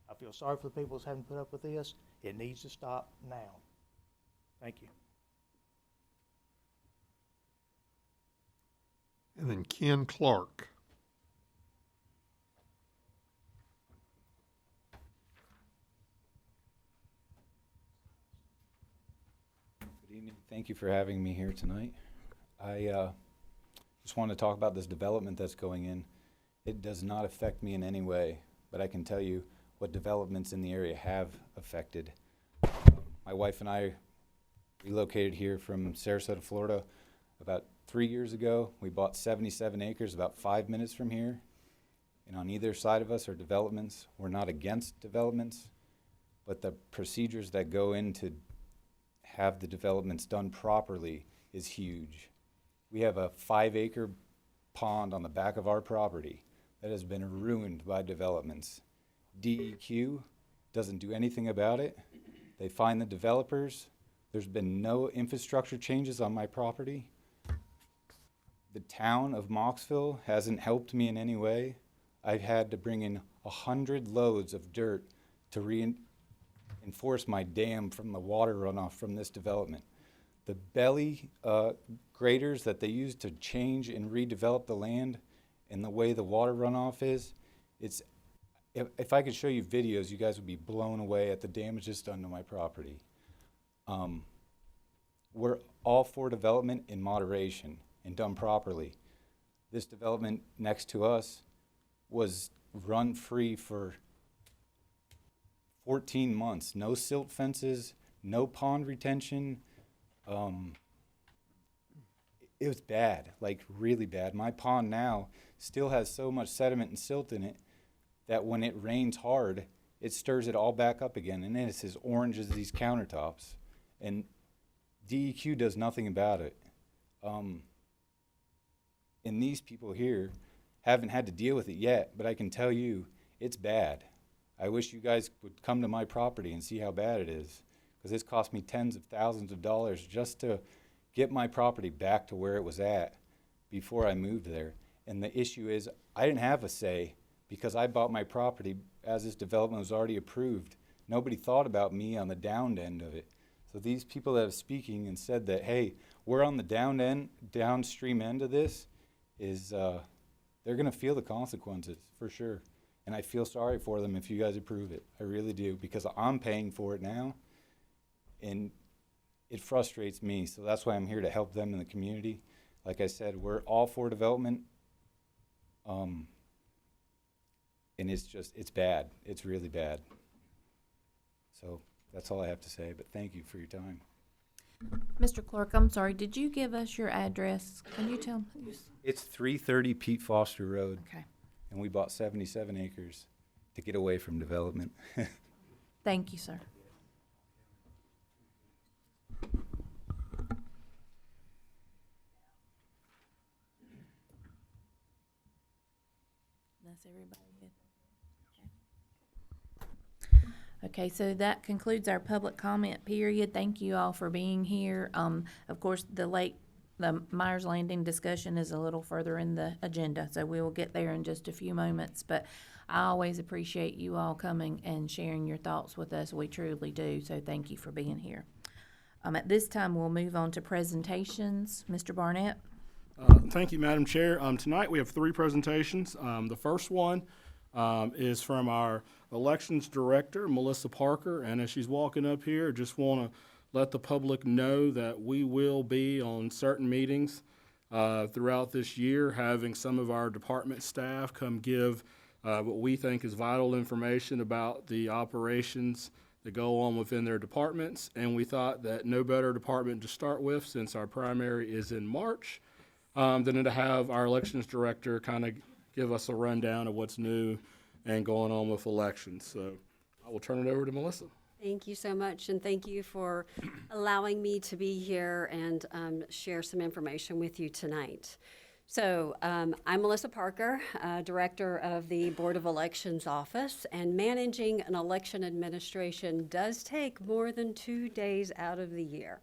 I feel sorry for the people that's having to put up with this. It needs to stop now. Thank you. And then Ken Clark. Good evening. Thank you for having me here tonight. I just want to talk about this development that's going in. It does not affect me in any way, but I can tell you what developments in the area have affected. My wife and I relocated here from Sarasota, Florida about 3 years ago. We bought 77 acres about 5 minutes from here. And on either side of us are developments. We're not against developments, but the procedures that go into have the developments done properly is huge. We have a 5-acre pond on the back of our property that has been ruined by developments. DEQ doesn't do anything about it. They find the developers. There's been no infrastructure changes on my property. The town of Moxville hasn't helped me in any way. I've had to bring in 100 loads of dirt to reinforce my dam from the water runoff from this development. The belly graders that they use to change and redevelop the land and the way the water runoff is, if I could show you videos, you guys would be blown away at the damages done to my property. We're all for development in moderation and done properly. This development next to us was run free for 14 months. No silt fences, no pond retention. It was bad, like really bad. My pond now still has so much sediment and silt in it that when it rains hard, it stirs it all back up again, and it's as orange as these countertops. And DEQ does nothing about it. And these people here haven't had to deal with it yet, but I can tell you, it's bad. I wish you guys would come to my property and see how bad it is, because it's cost me tens of thousands of dollars just to get my property back to where it was at before I moved there. And the issue is, I didn't have a say because I bought my property as this development was already approved. Nobody thought about me on the down end of it. So these people that are speaking and said that, hey, we're on the downstream end of this, is they're gonna feel the consequences for sure. And I feel sorry for them if you guys approve it. I really do, because I'm paying for it now, and it frustrates me. So that's why I'm here to help them in the community. Like I said, we're all for development. And it's bad. It's really bad. So that's all I have to say, but thank you for your time. Mr. Clark, I'm sorry, did you give us your address? Can you tell me? It's 330 Pete Foster Road. Okay. And we bought 77 acres to get away from development. Thank you, sir. That's everybody good. Okay, so that concludes our public comment period. Thank you all for being here. Of course, the Myers Landing discussion is a little further in the agenda, so we will get there in just a few moments. But I always appreciate you all coming and sharing your thoughts with us. We truly do, so thank you for being here. At this time, we'll move on to presentations. Mr. Barnett? Thank you, Madam Chair. Tonight we have 3 presentations. The first one is from our Elections Director, Melissa Parker, and as she's walking up here, just want to let the public know that we will be on certain meetings throughout this year, having some of our department staff come give what we think is vital information about the operations that go on within their departments. And we thought that no better department to start with, since our primary is in March, than to have our elections director kind of give us a rundown of what's new and going on with elections. So I will turn it over to Melissa. Thank you so much, and thank you for allowing me to be here and share some information with you tonight. So I'm Melissa Parker, Director of the Board of Elections Office, and managing an election administration does take more than 2 days out of the year.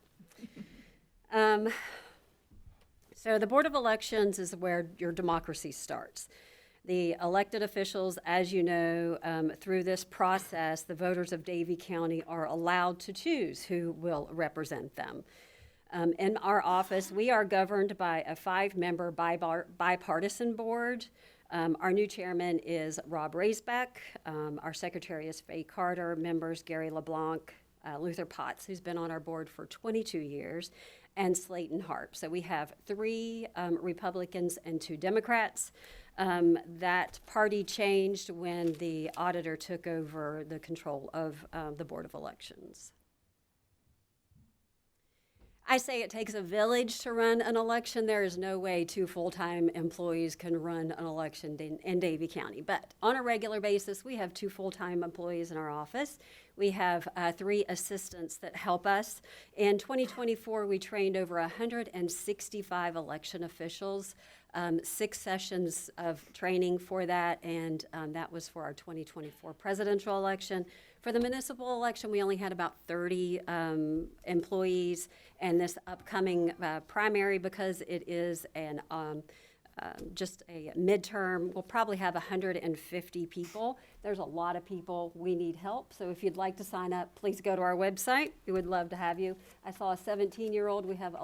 So the Board of Elections is where your democracy starts. The elected officials, as you know, through this process, the voters of Davie County are allowed to choose who will represent them. In our office, we are governed by a 5-member bipartisan board. Our new chairman is Rob Raisbeck. Our secretary is Faye Carter. Members Gary LeBlanc, Luther Potts, who's been on our board for 22 years, and Slayton Harp. So we have 3 Republicans and 2 Democrats. That party changed when the auditor took over the control of the Board of Elections. I say it takes a village to run an election. There is no way 2 full-time employees can run an election in Davie County. But on a regular basis, we have 2 full-time employees in our office. We have 3 assistants that help us. In 2024, we trained over 165 election officials, 6 sessions of training for that, and that was for our 2024 presidential election. For the municipal election, we only had about 30 employees, and this upcoming primary, because it is an just a midterm, we'll probably have 150 people. There's a lot of people. We need help. So if you'd like to sign up, please go to our website. We would love to have you. I saw a 17-year-old. We have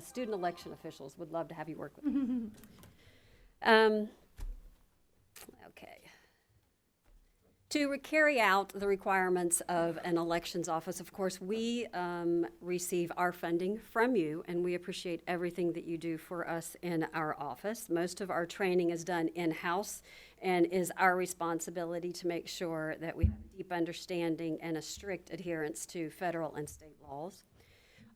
student election officials. Would love to have you work with them. Okay. To carry out the requirements of an elections office, of course, we receive our funding from you, and we appreciate everything that you do for us in our office. Most of our training is done in-house and is our responsibility to make sure that we have a deep understanding and a strict adherence to federal and state laws.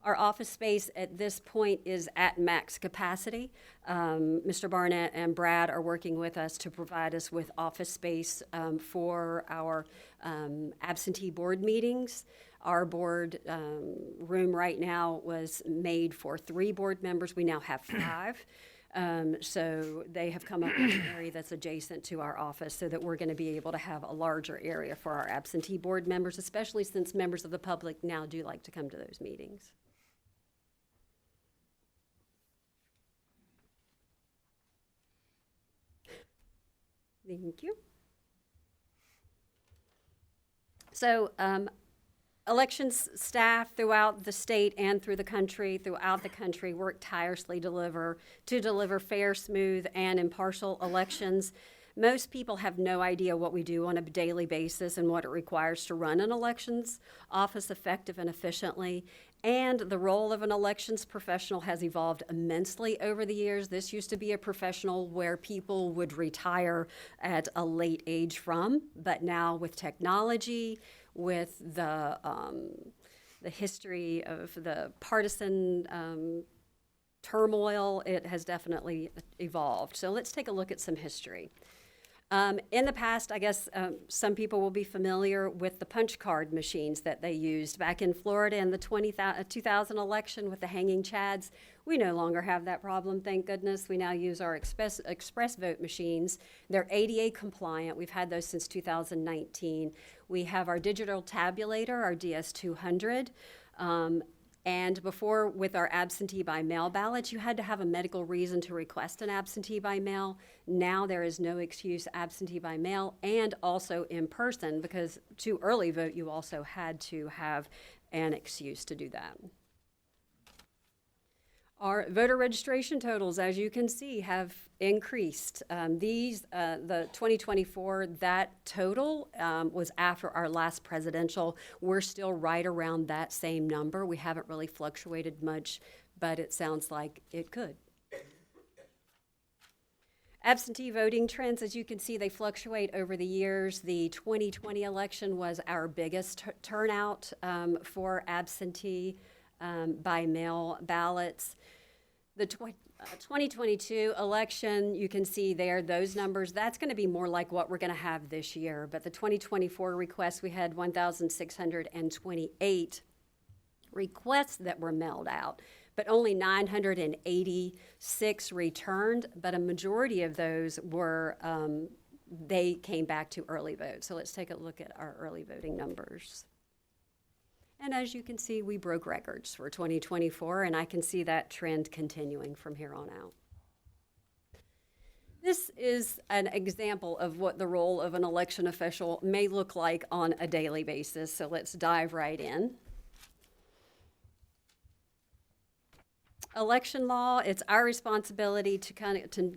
Our office space at this point is at max capacity. Mr. Barnett and Brad are working with us to provide us with office space for our absentee board meetings. Our board room right now was made for 3 board members. We now have 5. So they have come up with an area that's adjacent to our office so that we're going to be able to have a larger area for our absentee board members, especially since members of the public now do like to come to those meetings. Thank you. So elections staff throughout the state and throughout the country work tirelessly to deliver fair, smooth, and impartial elections. Most people have no idea what we do on a daily basis and what it requires to run an elections office effective and efficiently. And the role of an elections professional has evolved immensely over the years. This used to be a professional where people would retire at a late age from, but now with technology, with the history of the partisan turmoil, it has definitely evolved. So let's take a look at some history. In the past, I guess some people will be familiar with the punch card machines that they used back in Florida in the 2000 election with the hanging chads. We no longer have that problem, thank goodness. We now use our express vote machines. They're ADA compliant. We've had those since 2019. We have our digital tabulator, our DS200. And before, with our absentee by mail ballots, you had to have a medical reason to request an absentee by mail. Now there is no excuse absentee by mail and also in person, because to early vote, you also had to have an excuse to do that. Our voter registration totals, as you can see, have increased. The 2024, that total was after our last presidential. We're still right around that same number. We haven't really fluctuated much, but it sounds like it could. Absentee voting trends, as you can see, they fluctuate over the years. The 2020 election was our biggest turnout for absentee by mail ballots. The 2022 election, you can see there those numbers. That's going to be more like what we're going to have this year. But the 2024 requests, we had 1,628 requests that were mailed out, but only 986 returned. But a majority of those were, they came back to early vote. So let's take a look at our early voting numbers. And as you can see, we broke records for 2024, and I can see that trend continuing from here on out. This is an example of what the role of an election official may look like on a daily basis. So let's dive right in. Election law, it's our responsibility to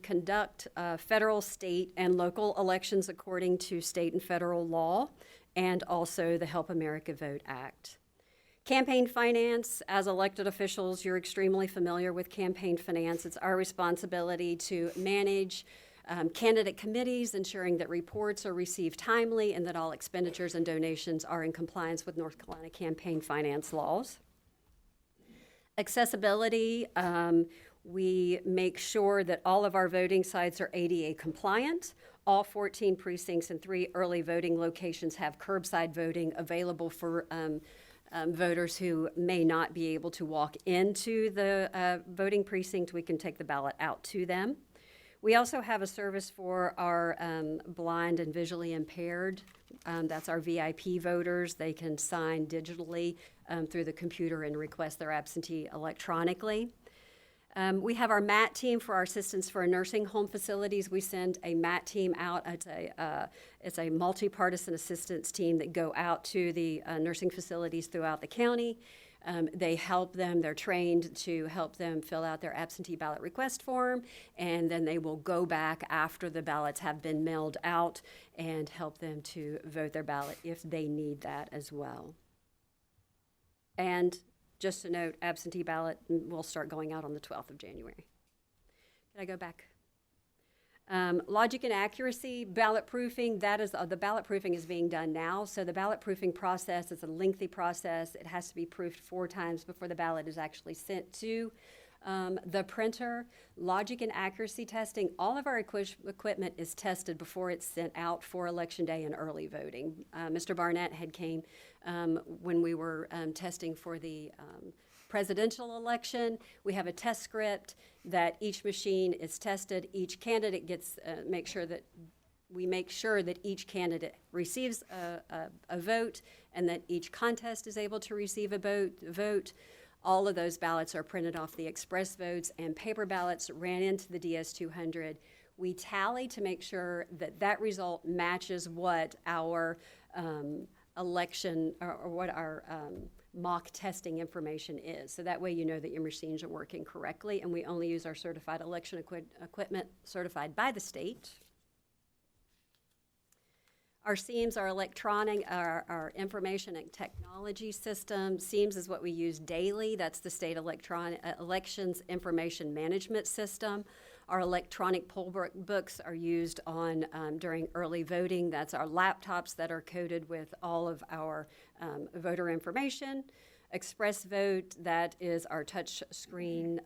conduct federal, state, and local elections according to state and federal law, and also the Help America Vote Act. Campaign finance, as elected officials, you're extremely familiar with campaign finance. It's our responsibility to manage candidate committees, ensuring that reports are received timely and that all expenditures and donations are in compliance with North Carolina campaign finance laws. Accessibility, we make sure that all of our voting sites are ADA compliant. All 14 precincts and 3 early voting locations have curbside voting available for voters who may not be able to walk into the voting precinct. We can take the ballot out to them. We also have a service for our blind and visually impaired. That's our VIP voters. They can sign digitally through the computer and request their absentee electronically. We have our MAT team for our assistance for our nursing home facilities. We send a MAT team out. It's a multi-partisan assistance team that go out to the nursing facilities throughout the county. They help them. They're trained to help them fill out their absentee ballot request form, and then they will go back after the ballots have been mailed out and help them to vote their ballot if they need that as well. And just to note, absentee ballot will start going out on the 12th of January. Can I go back? Logic and accuracy, ballot proofing, that is, the ballot proofing is being done now. So the ballot proofing process is a lengthy process. It has to be proofed 4 times before the ballot is actually sent to the printer. Logic and accuracy testing, all of our equipment is tested before it's sent out for Election Day and early voting. Mr. Barnett had came when we were testing for the presidential election. We have a test script that each machine is tested. Each candidate gets, make sure that each candidate receives a vote and that each contest is able to receive a vote. All of those ballots are printed off the express votes, and paper ballots ran into the DS200. We tally to make sure that that result matches what our election or what our mock testing information is. So that way you know that your machines are working correctly, and we only use our certified election equipment certified by the state. Our SEAMS, our electronic, our information and technology system. SEAMS is what we use daily. That's the state elections information management system. Our electronic poll books are used on during early voting. That's our laptops that are coded with all of our voter information. Express Vote, that is our touch screen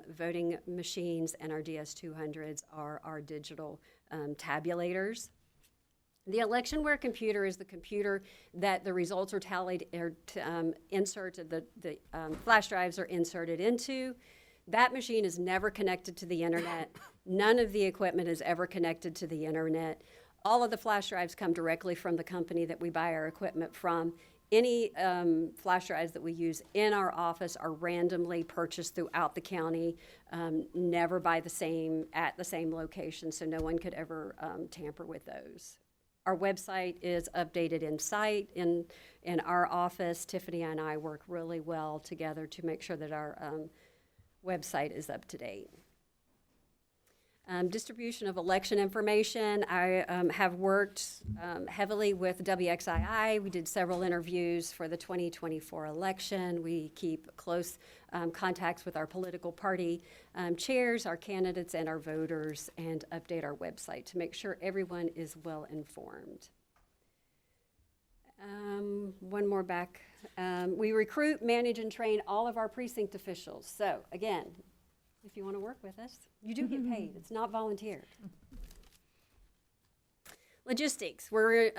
voting machines, and our DS200s are our digital tabulators. The electionware computer is the computer that the results are tallied or inserted, the flash drives are inserted into. That machine is never connected to the internet. None of the equipment is ever connected to the internet. All of the flash drives come directly from the company that we buy our equipment from. Any flash drives that we use in our office are randomly purchased throughout the county, never at the same location, so no one could ever tamper with those. Our website is updated in our office. Tiffany and I work really well together to make sure that our website is up to date. Distribution of election information. I have worked heavily with WXII. We did several interviews for the 2024 election. We keep close contacts with our political party chairs, our candidates, and our voters, and update our website to make sure everyone is well informed. One more back. We recruit, manage, and train all of our precinct officials. So again, if you want to work with us, you do get paid. It's not volunteered. Logistics. We're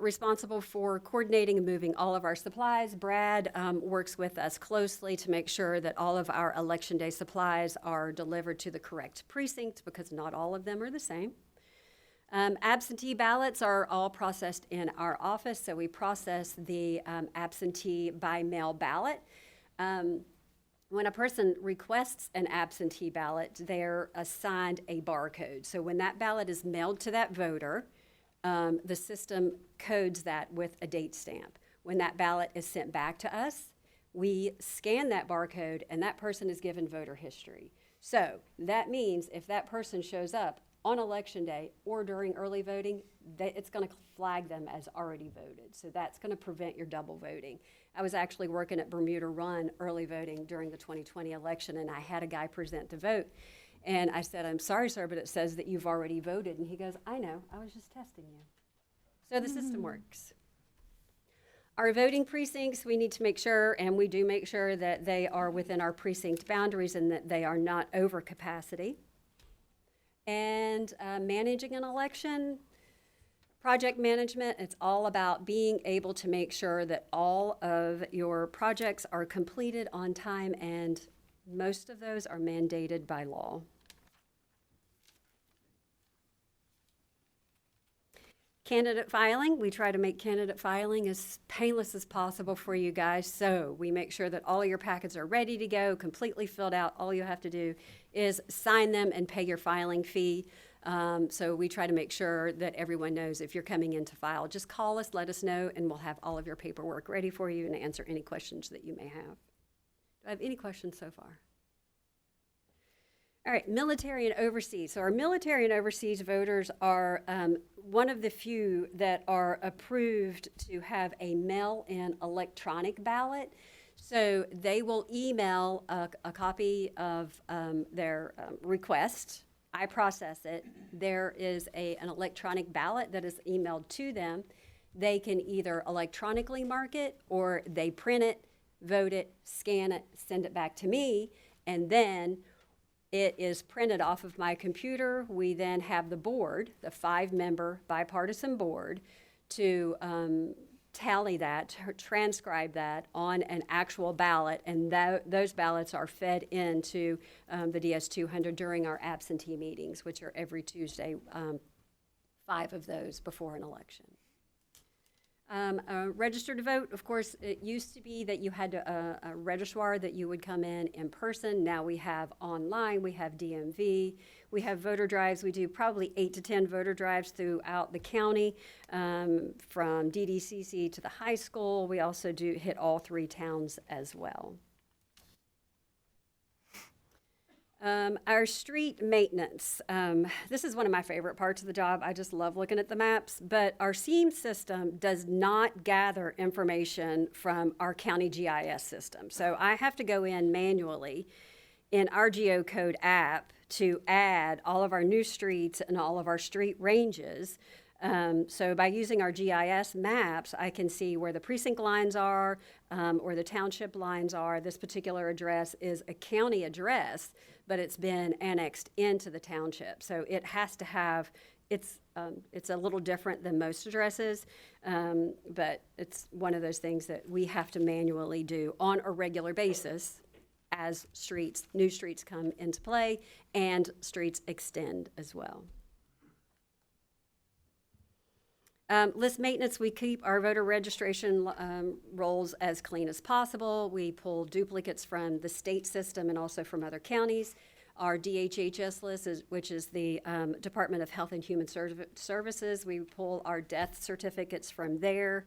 responsible for coordinating and moving all of our supplies. Brad works with us closely to make sure that all of our Election Day supplies are delivered to the correct precinct, because not all of them are the same. Absentee ballots are all processed in our office, so we process the absentee by mail ballot. When a person requests an absentee ballot, they're assigned a barcode. So when that ballot is mailed to that voter, the system codes that with a date stamp. When that ballot is sent back to us, we scan that barcode, and that person is given voter history. So that means if that person shows up on Election Day or during early voting, it's going to flag them as already voted. So that's going to prevent your double voting. I was actually working at Bermuda Run early voting during the 2020 election, and I had a guy present to vote. And I said, "I'm sorry, sir, but it says that you've already voted." And he goes, "I know, I was just testing you." So the system works. Our voting precincts, we need to make sure, and we do make sure, that they are within our precinct boundaries and that they are not over capacity. And managing an election, project management, it's all about being able to make sure that all of your projects are completed on time, and most of those are mandated by law. Candidate filing, we try to make candidate filing as painless as possible for you guys. So we make sure that all your packets are ready to go, completely filled out. All you have to do is sign them and pay your filing fee. So we try to make sure that everyone knows if you're coming in to file. Just call us, let us know, and we'll have all of your paperwork ready for you and answer any questions that you may have. Do I have any questions so far? All right, military and overseas. So our military and overseas voters are one of the few that are approved to have a mail-in electronic ballot. So they will email a copy of their request. I process it. There is an electronic ballot that is emailed to them. They can either electronically mark it, or they print it, vote it, scan it, send it back to me, and then it is printed off of my computer. We then have the board, the 5-member bipartisan board, to tally that, transcribe that on an actual ballot, and those ballots are fed into the DS200 during our absentee meetings, which are every Tuesday, 5 of those before an election. Register to vote, of course, it used to be that you had a registrar that you would come in person. Now we have online, we have DMV, we have voter drives. We do probably 8 to 10 voter drives throughout the county, from DDCC to the high school. We also do hit all 3 towns as well. Our street maintenance. This is one of my favorite parts of the job. I just love looking at the maps, but our SEAM system does not gather information from our county GIS system. So I have to go in manually in our geocode app to add all of our new streets and all of our street ranges. So by using our GIS maps, I can see where the precinct lines are, or the township lines are. This particular address is a county address, but it's been annexed into the township. So it has to have, it's a little different than most addresses, but it's one of those things that we have to manually do on a regular basis as new streets come into play and streets extend as well. List maintenance, we keep our voter registration rolls as clean as possible. We pull duplicates from the state system and also from other counties. Our DHHS list, which is the Department of Health and Human Services, we pull our death certificates from there.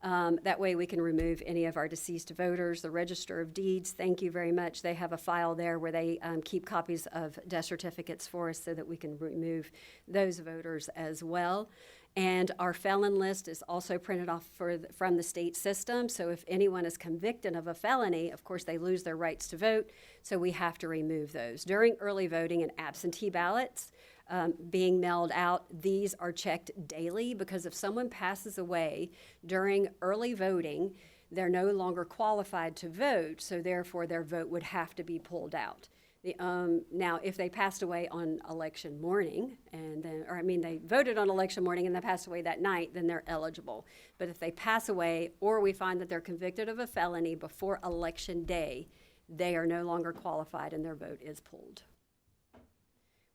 That way we can remove any of our deceased voters. The Register of Deeds, thank you very much. They have a file there where they keep copies of death certificates for us so that we can remove those voters as well. And our felon list is also printed off from the state system. So if anyone is convicted of a felony, of course, they lose their rights to vote. So we have to remove those. During early voting and absentee ballots being mailed out, these are checked daily because if someone passes away during early voting, they're no longer qualified to vote. So therefore, their vote would have to be pulled out. Now, if they passed away on election morning, they voted on election morning and they passed away that night, then they're eligible. But if they pass away or we find that they're convicted of a felony before election day, they are no longer qualified and their vote is pulled.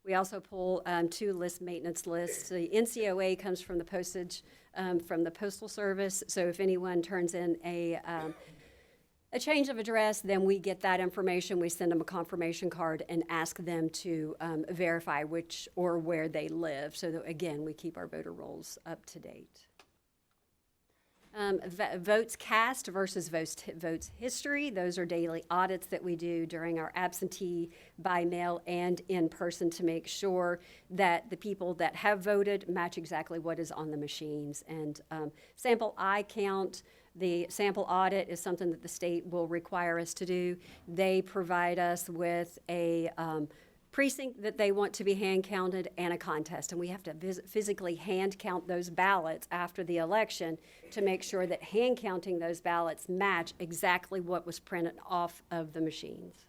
We also pull 2 list maintenance lists. The NCOA comes from the postage from the Postal Service. So if anyone turns in a change of address, then we get that information. We send them a confirmation card and ask them to verify which or where they live. So that, again, we keep our voter rolls up to date. Votes cast versus votes history. Those are daily audits that we do during our absentee, by mail, and in person to make sure that the people that have voted match exactly what is on the machines. And sample eye count. The sample audit is something that the state will require us to do. They provide us with a precinct that they want to be hand counted and a contest. And we have to physically hand count those ballots after the election to make sure that hand counting those ballots match exactly what was printed off of the machines.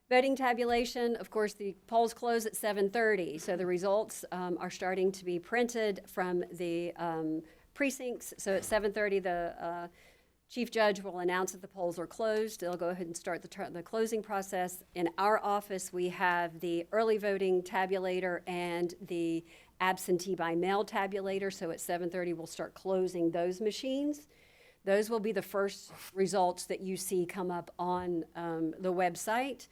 Voting tabulation, of course, the polls close at 7:30, so the results are starting to be printed from the precincts. So at 7:30, the chief judge will announce that the polls are closed. They'll go ahead and start the closing process. In our office, we have the early voting tabulator and the absentee by mail tabulator. So at 7:30, we'll start closing those machines. Those will be the first results that you see come up on the website.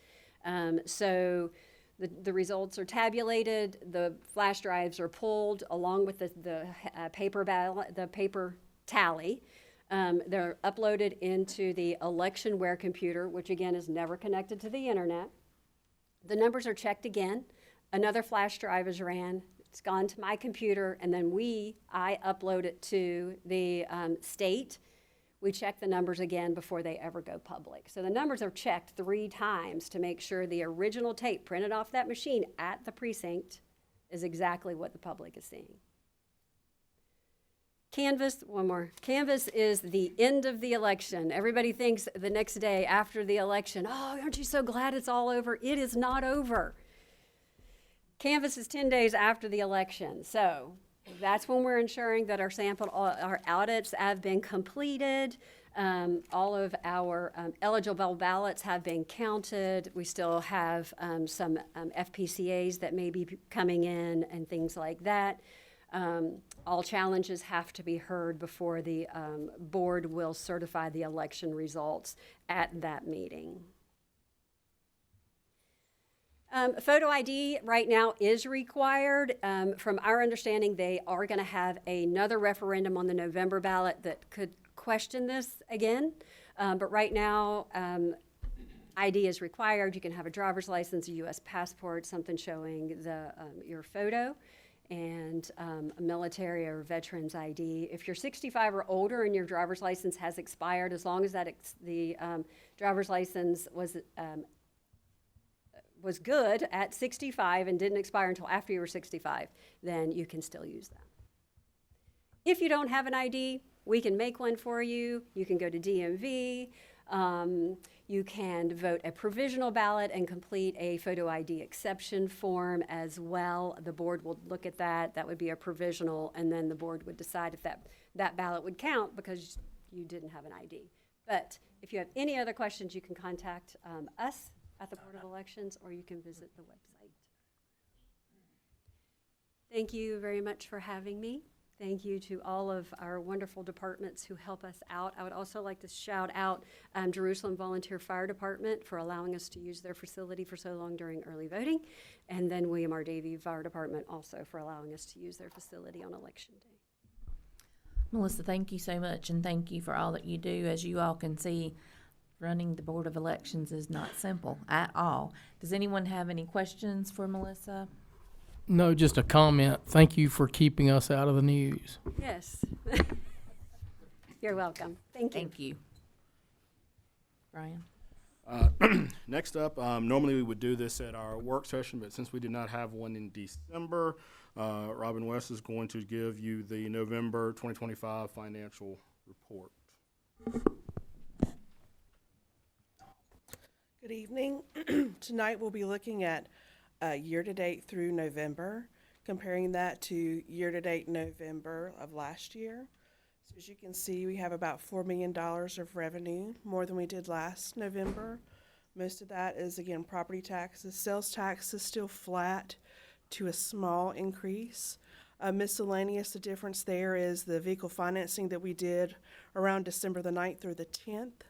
So the results are tabulated, the flash drives are pulled along with the paper ballot, the paper tally. They're uploaded into the electionware computer, which again is never connected to the internet. The numbers are checked again. Another flash drive is ran. It's gone to my computer, and then I upload it to the state. We check the numbers again before they ever go public. So the numbers are checked 3 times to make sure the original tape printed off that machine at the precinct is exactly what the public is seeing. Canvass, one more. Canvass is the end of the election. Everybody thinks the next day after the election, oh, aren't you so glad it's all over? It is not over. Canvass is 10 days after the election. So that's when we're ensuring that our audits have been completed. All of our eligible ballots have been counted. We still have some FPCAs that may be coming in and things like that. All challenges have to be heard before the board will certify the election results at that meeting. Photo ID right now is required. From our understanding, they are going to have another referendum on the November ballot that could question this again. But right now, ID is required. You can have a driver's license, a U.S. passport, something showing your photo, and a military or veteran's ID. If you're 65 or older and your driver's license has expired, as long as the driver's license was good at 65 and didn't expire until after you were 65, then you can still use that. If you don't have an ID, we can make one for you. You can go to DMV. You can vote a provisional ballot and complete a photo ID exception form as well. The board will look at that. That would be a provisional, and then the board would decide if that ballot would count because you didn't have an ID. But if you have any other questions, you can contact us at the Board of Elections, or you can visit the website. Thank you very much for having me. Thank you to all of our wonderful departments who help us out. I would also like to shout out Jerusalem Volunteer Fire Department for allowing us to use their facility for so long during early voting, and then William R. Davie Fire Department also for allowing us to use their facility on Election Day. Melissa, thank you so much, and thank you for all that you do. As you all can see, running the Board of Elections is not simple at all. Does anyone have any questions for Melissa? No, just a comment. Thank you for keeping us out of the news. Yes. You're welcome. Thank you. Thank you. Brian? Next up, normally we would do this at our work session, but since we did not have one in December, Robin West is going to give you the November 2025 financial report. Good evening. Tonight we'll be looking at year-to-date through November, comparing that to year-to-date November of last year. So as you can see, we have about $4 million of revenue, more than we did last November. Most of that is, again, property taxes. Sales tax is still flat to a small increase. Miscellaneous, the difference there is the vehicle financing that we did around December the 9th through the 10th.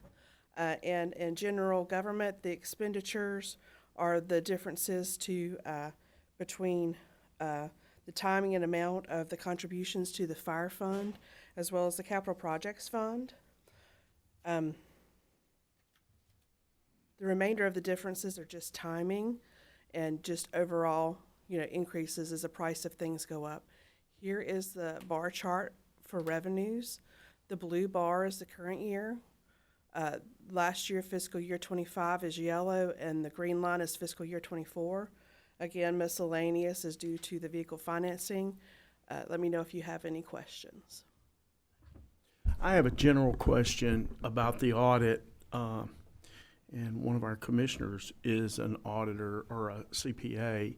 And in general government, the expenditures are the differences between the timing and amount of the contributions to the fire fund as well as the capital projects fund. The remainder of the differences are just timing and just overall, increases as the price of things go up. Here is the bar chart for revenues. The blue bar is the current year. Last year, fiscal year 25 is yellow, and the green line is fiscal year 24. Again, miscellaneous is due to the vehicle financing. Let me know if you have any questions. I have a general question about the audit, and one of our commissioners is an auditor or a CPA.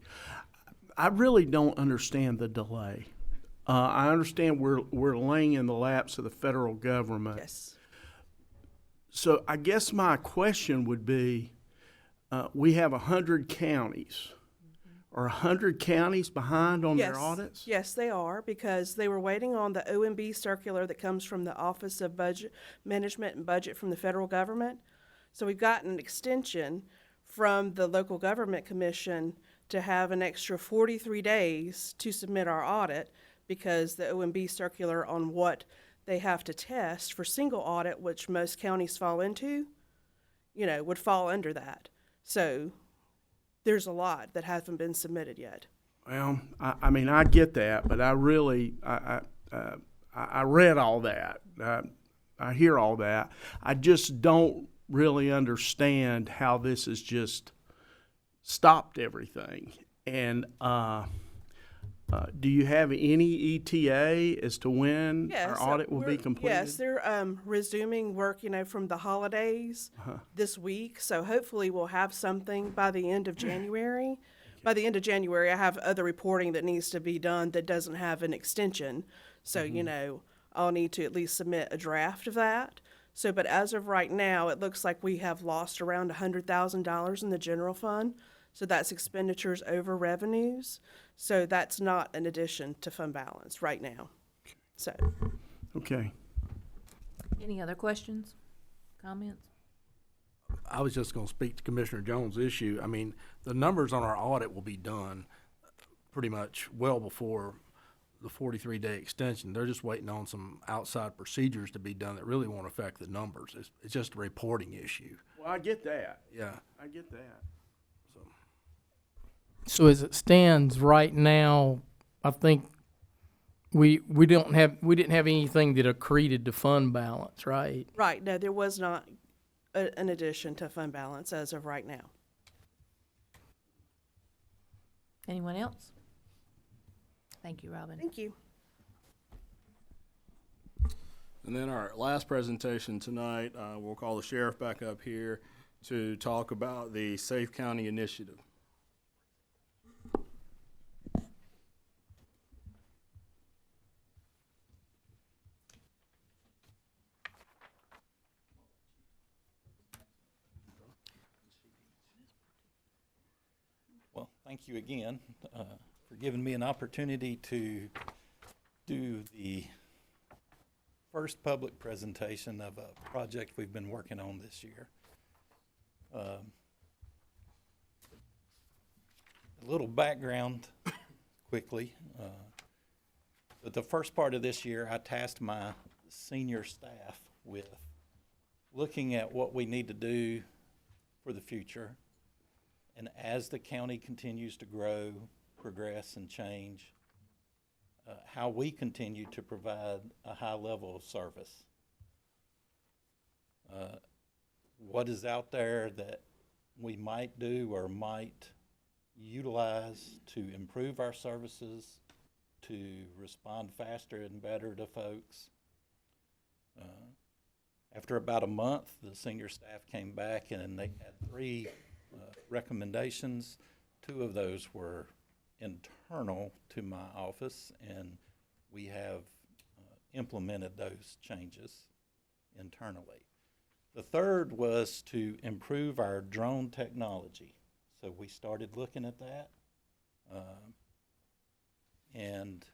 I really don't understand the delay. I understand we're laying in the laps of the federal government. Yes. So I guess my question would be, we have 100 counties. Are 100 counties behind on their audits? Yes, they are, because they were waiting on the OMB circular that comes from the Office of Budget Management and Budget from the federal government. So we've gotten an extension from the local government commission to have an extra 43 days to submit our audit, because the OMB circular on what they have to test for single audit, which most counties fall into, would fall under that. So there's a lot that hasn't been submitted yet. Well, I mean, I get that, but I really, I read all that. I hear all that. I just don't really understand how this has just stopped everything. And do you have any ETA as to when our audit will be completed? Yes, they're resuming work, from the holidays this week. So hopefully we'll have something by the end of January. Okay. By the end of January, I have other reporting that needs to be done that doesn't have an extension. So, I'll need to at least submit a draft of that. So, but as of right now, it looks like we have lost around $100,000 in the general fund. So that's expenditures over revenues. So that's not an addition to fund balance right now. So. Okay. Any other questions, comments? I was just going to speak to Commissioner Jones' issue. I mean, the numbers on our audit will be done pretty much well before the 43-day extension. They're just waiting on some outside procedures to be done that really won't affect the numbers. It's just a reporting issue. Well, I get that. Yeah. I get that. So as it stands right now, I think we didn't have anything that accreted to fund balance, right? Right. No, there was not an addition to fund balance as of right now. Anyone else? Thank you, Robin. Thank you. And then our last presentation tonight, we'll call the sheriff back up here to talk about the Safe County Initiative. Well, thank you again for giving me an opportunity to do the first public presentation of a project we've been working on this year. A little background quickly. But the first part of this year, I tasked my senior staff with looking at what we need to do for the future. And as the county continues to grow, progress, and change, how we continue to provide a high level of service. What is out there that we might do or might utilize to improve our services, to respond faster and better to folks. After about a month, the senior staff came back and they had 3 recommendations. 2 of those were internal to my office, and we have implemented those changes internally. The third was to improve our drone technology. So we started looking at that. And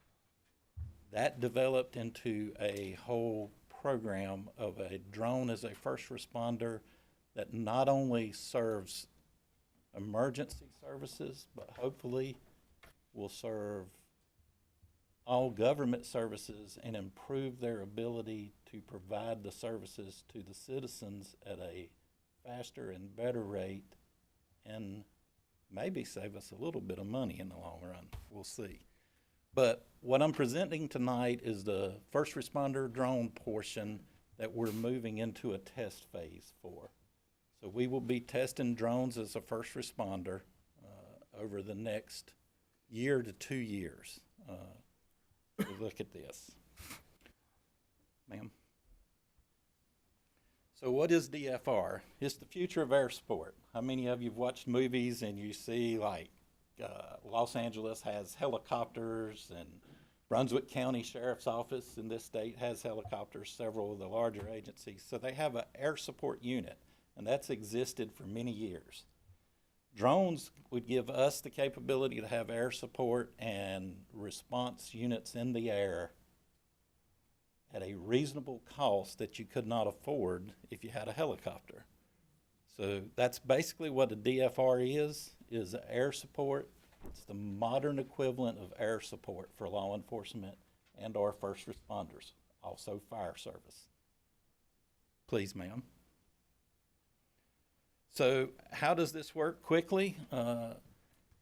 that developed into a whole program of a drone as a first responder that not only serves emergency services, but hopefully will serve all government services and improve their ability to provide the services to the citizens at a faster and better rate, and maybe save us a little bit of money in the long run. We'll see. But what I'm presenting tonight is the first responder drone portion that we're moving into a test phase for. So we will be testing drones as a first responder over the next year to 2 years. Look at this. Ma'am. So what is DFR? It's the future of air sport. How many of you have watched movies and you see like Los Angeles has helicopters, and Brunswick County Sheriff's Office in this state has helicopters, several of the larger agencies. So they have an air support unit, and that's existed for many years. Drones would give us the capability to have air support and response units in the air at a reasonable cost that you could not afford if you had a helicopter. So that's basically what a DFR is air support. It's the modern equivalent of air support for law enforcement and or first responders, also fire service. Please, ma'am. So how does this work quickly?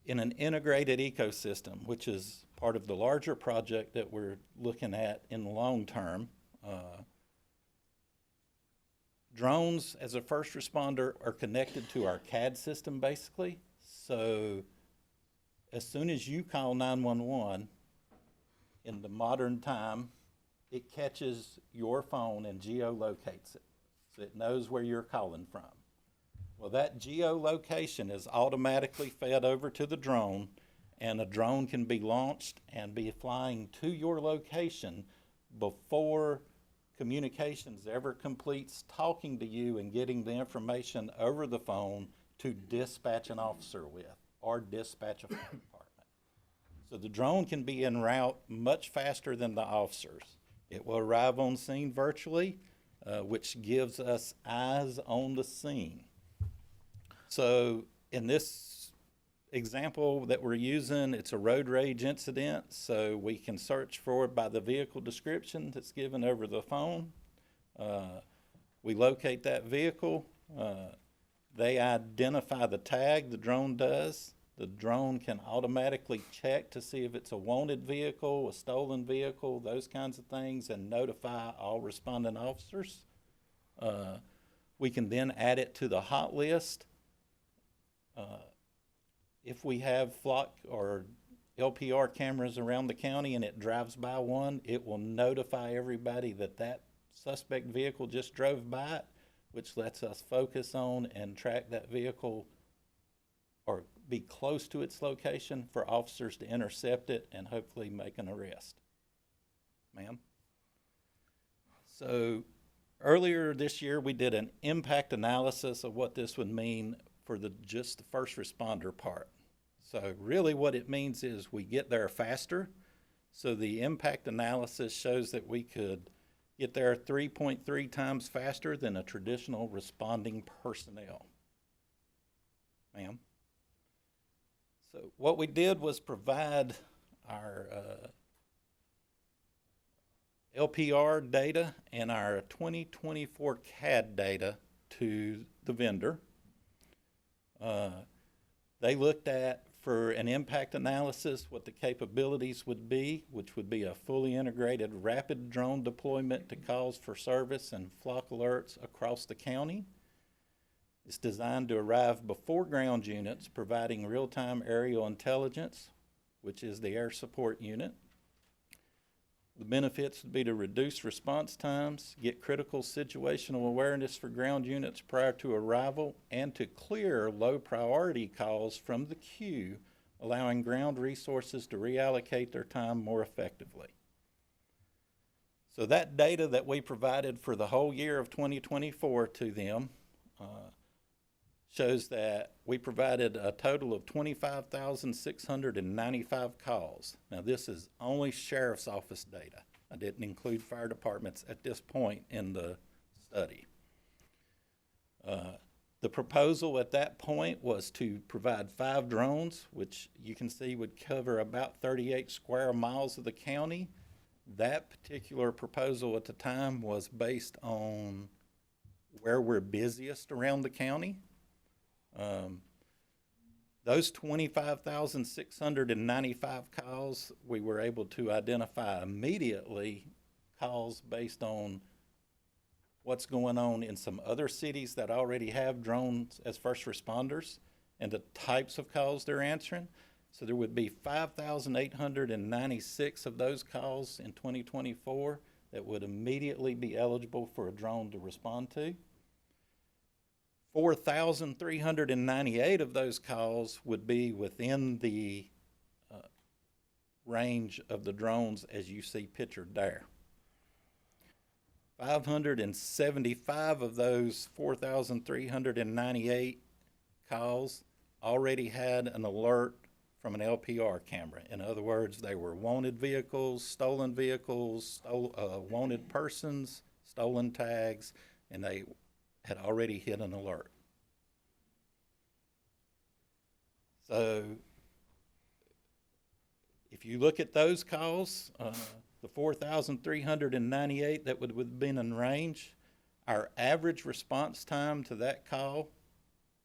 In an integrated ecosystem, which is part of the larger project that we're looking at in the long term. Drones as a first responder are connected to our CAD system basically. So as soon as you call 911 in the modern time, it catches your phone and geolocates it. So it knows where you're calling from. Well, that geolocation is automatically fed over to the drone, and a drone can be launched and be flying to your location before communications ever completes talking to you and getting the information over the phone to dispatch an officer with or dispatch a fire department. So the drone can be en route much faster than the officers. It will arrive on scene virtually, which gives us eyes on the scene. So in this example that we're using, it's a road rage incident, so we can search for it by the vehicle description that's given over the phone. We locate that vehicle. They identify the tag, the drone does. The drone can automatically check to see if it's a wanted vehicle, a stolen vehicle, those kinds of things, and notify all responding officers. We can then add it to the hot list. If we have flock or LPR cameras around the county and it drives by one, it will notify everybody that that suspect vehicle just drove by it, which lets us focus on and track that vehicle or be close to its location for officers to intercept it and hopefully make an arrest. Ma'am? So earlier this year, we did an impact analysis of what this would mean for just the first responder part. So really what it means is we get there faster. So the impact analysis shows that we could get there 3.3 times faster than a traditional responding personnel. Ma'am? So what we did was provide our LPR data and our 2024 CAD data to the vendor. They looked at, for an impact analysis, what the capabilities would be, which would be a fully integrated rapid drone deployment to calls for service and flock alerts across the county. It's designed to arrive before ground units, providing real-time aerial intelligence, which is the air support unit. The benefits would be to reduce response times, get critical situational awareness for ground units prior to arrival, and to clear low priority calls from the queue, allowing ground resources to reallocate their time more effectively. So that data that we provided for the whole year of 2024 to them shows that we provided a total of 25,695 calls. Now, this is only sheriff's office data. I didn't include fire departments at this point in the study. The proposal at that point was to provide 5 drones, which you can see would cover about 38 square miles of the county. That particular proposal at the time was based on where we're busiest around the county. Those 25,695 calls, we were able to identify immediately calls based on what's going on in some other cities that already have drones as first responders and the types of calls they're answering. So there would be 5,896 of those calls in 2024 that would immediately be eligible for a drone to respond to. 4,398 of those calls would be within the range of the drones as you see pictured there. 575 of those 4,398 calls already had an alert from an LPR camera. In other words, they were wanted vehicles, wanted persons, stolen tags, and they had already hit an alert. So if you look at those calls, the 4,398 that would have been in range, our average response time to that call,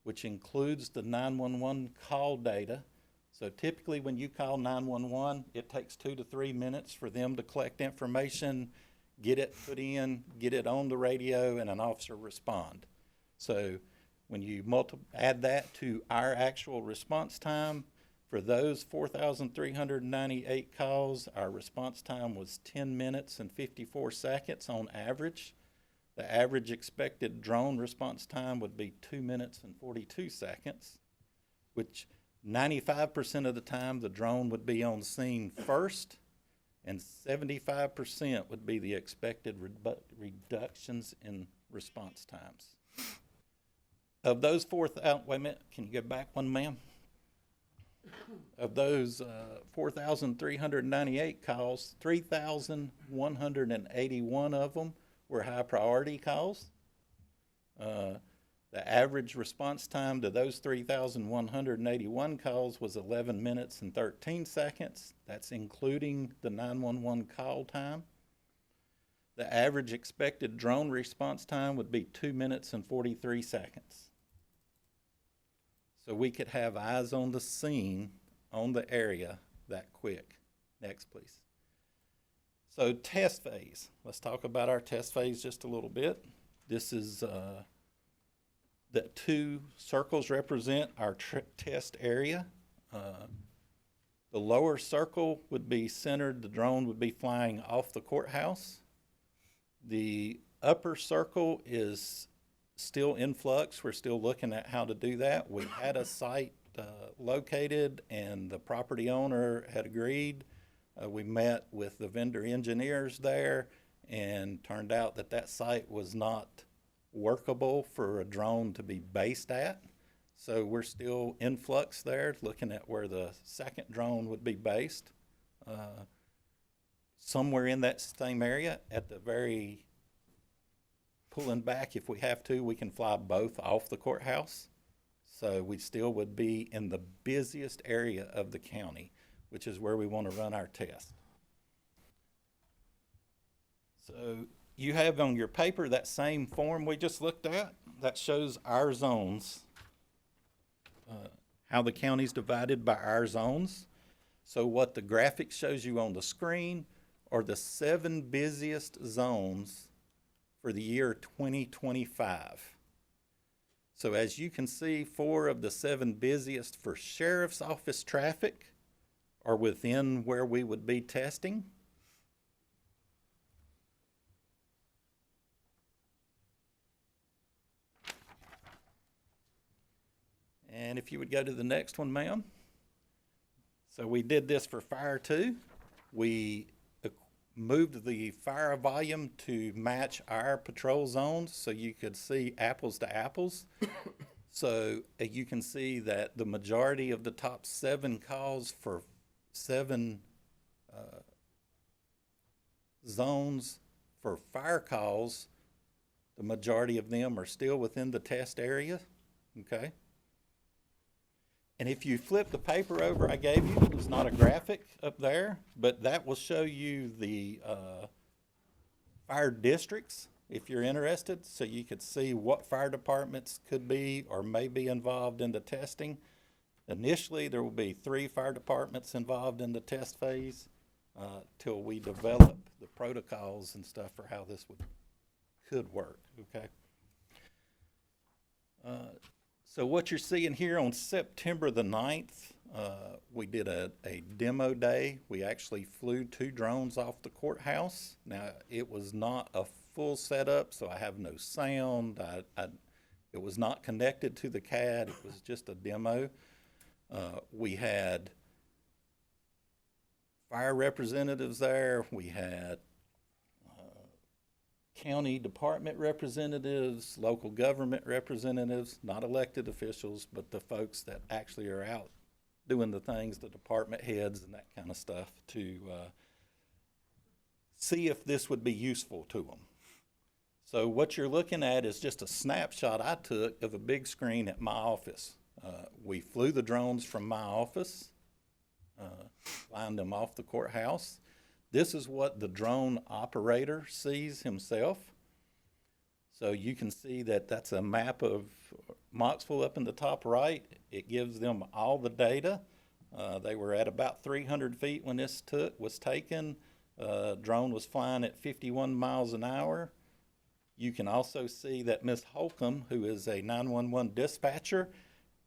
which includes the 911 call data. So typically when you call 911, it takes 2 to 3 minutes for them to collect information, get it put in, get it on the radio, and an officer respond. So when you add that to our actual response time, for those 4,398 calls, our response time was 10 minutes and 54 seconds on average. The average expected drone response time would be 2 minutes and 42 seconds, which 95% of the time the drone would be on scene first, and 75% would be the expected reductions in response times. Of those 4,000, wait a minute, can you go back one, ma'am? Of those 4,398 calls, 3,181 of them were high priority calls. The average response time to those 3,181 calls was 11 minutes and 13 seconds. That's including the 911 call time. The average expected drone response time would be 2 minutes and 43 seconds. So we could have eyes on the scene, on the area that quick. Next, please. So test phase. Let's talk about our test phase just a little bit. This is the 2 circles represent our test area. The lower circle would be centered, the drone would be flying off the courthouse. The upper circle is still in flux. We're still looking at how to do that. We had a site located and the property owner had agreed. We met with the vendor engineers there and turned out that that site was not workable for a drone to be based at. So we're still in flux there, looking at where the second drone would be based. Somewhere in that same area at the very pulling back, if we have to, we can fly both off the courthouse. So we still would be in the busiest area of the county, which is where we want to run our test. So you have on your paper that same form we just looked at that shows our zones, how the county's divided by our zones. So what the graphic shows you on the screen are the 7 busiest zones for the year 2025. So as you can see, 4 of the 7 busiest for sheriff's office traffic are within where we would be testing. And if you would go to the next one, ma'am. So we did this for fire too. We moved the fire volume to match our patrol zones so you could see apples to apples. So you can see that the majority of the top 7 calls for 7 zones for fire calls, the majority of them are still within the test area, okay? And if you flip the paper over I gave you, it's not a graphic up there, but that will show you the fire districts if you're interested, so you could see what fire departments could be or may be involved in the testing. Initially, there will be 3 fire departments involved in the test phase till we develop the protocols and stuff for how this could work, okay? So what you're seeing here on September the 9th, we did a demo day. We actually flew 2 drones off the courthouse. Now, it was not a full setup, so I have no sound. It was not connected to the CAD. It was just a demo. We had fire representatives there. We had county department representatives, local government representatives, not elected officials, but the folks that actually are out doing the things, the department heads and that kind of stuff, to see if this would be useful to them. So what you're looking at is just a snapshot I took of a big screen at my office. We flew the drones from my office, flying them off the courthouse. This is what the drone operator sees himself. So you can see that that's a map of Moxville up in the top right. It gives them all the data. They were at about 300 feet when this was taken. Drone was flying at 51 miles an hour. You can also see that Ms. Holcomb, who is a 911 dispatcher,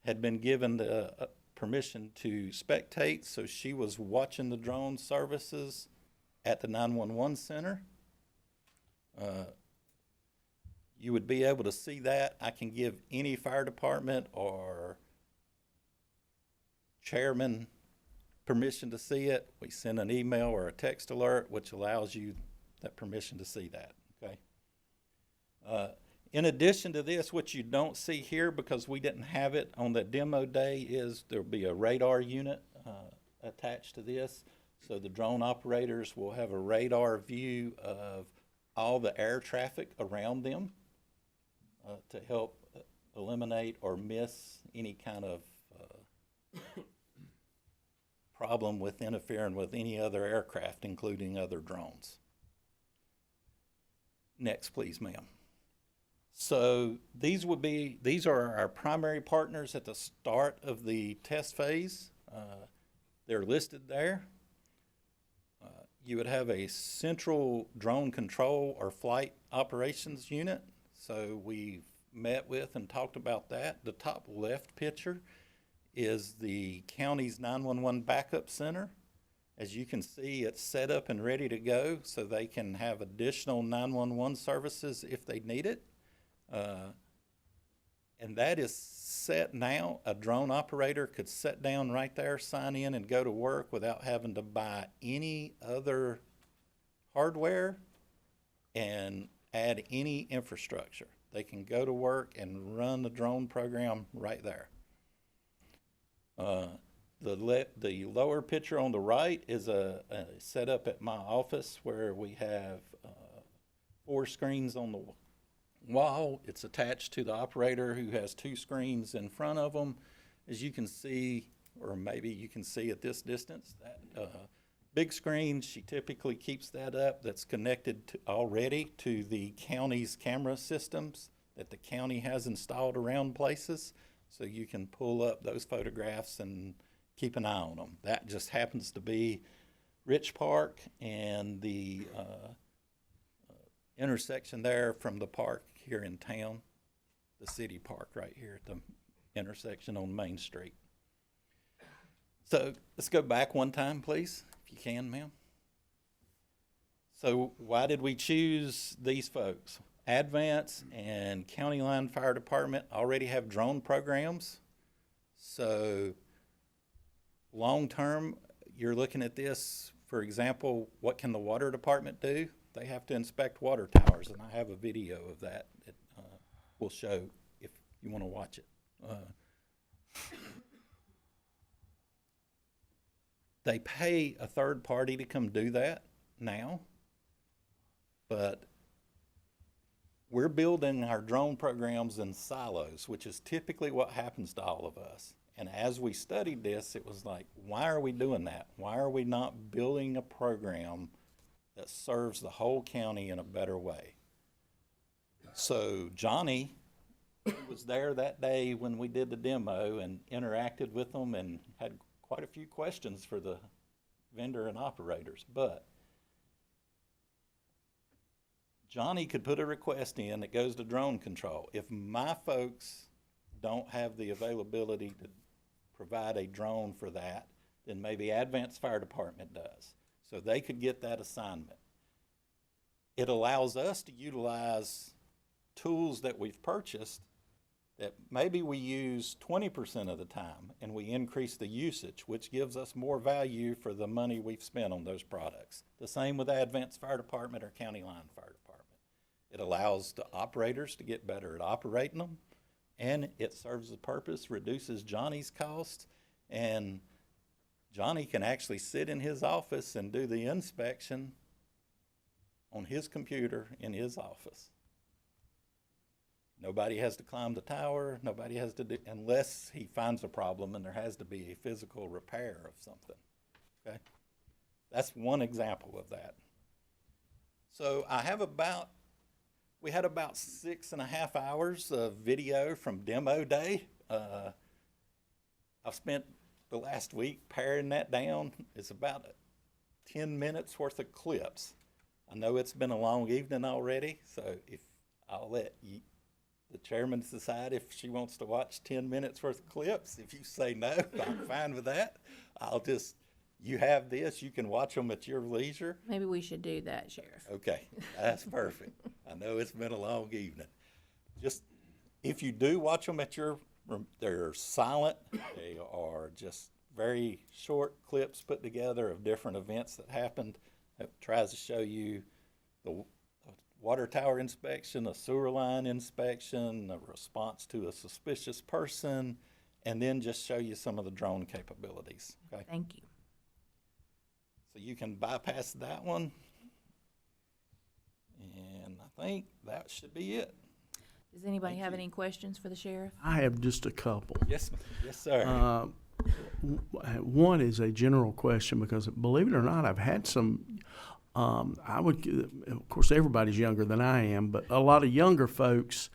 had been given the permission to spectate, so she was watching the drone services at the 911 center. You would be able to see that. I can give any fire department or chairman permission to see it. We send an email or a text alert, which allows you that permission to see that, okay? In addition to this, what you don't see here, because we didn't have it on the demo day, is there'll be a radar unit attached to this. So the drone operators will have a radar view of all the air traffic around them to help eliminate or miss any kind of problem with interfering with any other aircraft, including other drones. Next, please, ma'am. So these are our primary partners at the start of the test phase. They're listed there. You would have a central drone control or flight operations unit. So we've met with and talked about that. The top left picture is the county's 911 backup center. As you can see, it's set up and ready to go so they can have additional 911 services if they need it. And that is set now. A drone operator could sit down right there, sign in, and go to work without having to buy any other hardware and add any infrastructure. They can go to work and run the drone program right there. The lower picture on the right is a setup at my office where we have 4 screens on the wall. It's attached to the operator who has 2 screens in front of them. As you can see, or maybe you can see at this distance, that big screen, she typically keeps that up, that's connected to, already to the county's camera systems that the county has installed around places. So you can pull up those photographs and keep an eye on them. That just happens to be Rich Park and the intersection there from the park here in town, the city park right here at the intersection on Main Street. So let's go back one time, please, if you can, ma'am. So why did we choose these folks? Advance and County Line Fire Department already have drone programs. So long-term, you're looking at this, for example, what can the water department do? They have to inspect water towers, and I have a video of that that we'll show if you want to watch it. They pay a third party to come do that now, but we're building our drone programs in silos, which is typically what happens to all of us. And as we studied this, it was like, why are we doing that? Why are we not building a program that serves the whole county in a better way? So Johnny was there that day when we did the demo and interacted with them and had quite a few questions for the vendor and operators. But Johnny could put a request in that goes to drone control. If my folks don't have the availability to provide a drone for that, then maybe Advanced Fire Department does. So they could get that assignment. It allows us to utilize tools that we've purchased that maybe we use 20% of the time and we increase the usage, which gives us more value for the money we've spent on those products. The same with Advanced Fire Department or County Line Fire Department. It allows the operators to get better at operating them, and it serves the purpose, reduces Johnny's costs, and Johnny can actually sit in his office and do the inspection on his computer in his office. Nobody has to climb the tower, nobody has to do, unless he finds a problem and there has to be a physical repair of something, okay? That's one example of that. So we had about 6.5 hours of video from demo day. I've spent the last week paring that down. It's about 10 minutes worth of clips. I know it's been a long evening already, so if I'll let the chairman decide if she wants to watch 10 minutes worth of clips. If you say no, I'm fine with that. You have this, you can watch them at your leisure. Maybe we should do that, Sheriff. Okay, that's perfect. I know it's been a long evening. Just, if you do watch them at your, they're silent. They are just very short clips put together of different events that happened. It tries to show you the water tower inspection, a sewer line inspection, a response to a suspicious person, and then just show you some of the drone capabilities. Okay? Thank you. So you can bypass that one. And I think that should be it. Does anybody have any questions for the sheriff? I have just a couple. Yes, sir. One is a general question because, believe it or not, I've had some. Of course, everybody's younger than I am, but a lot of younger folks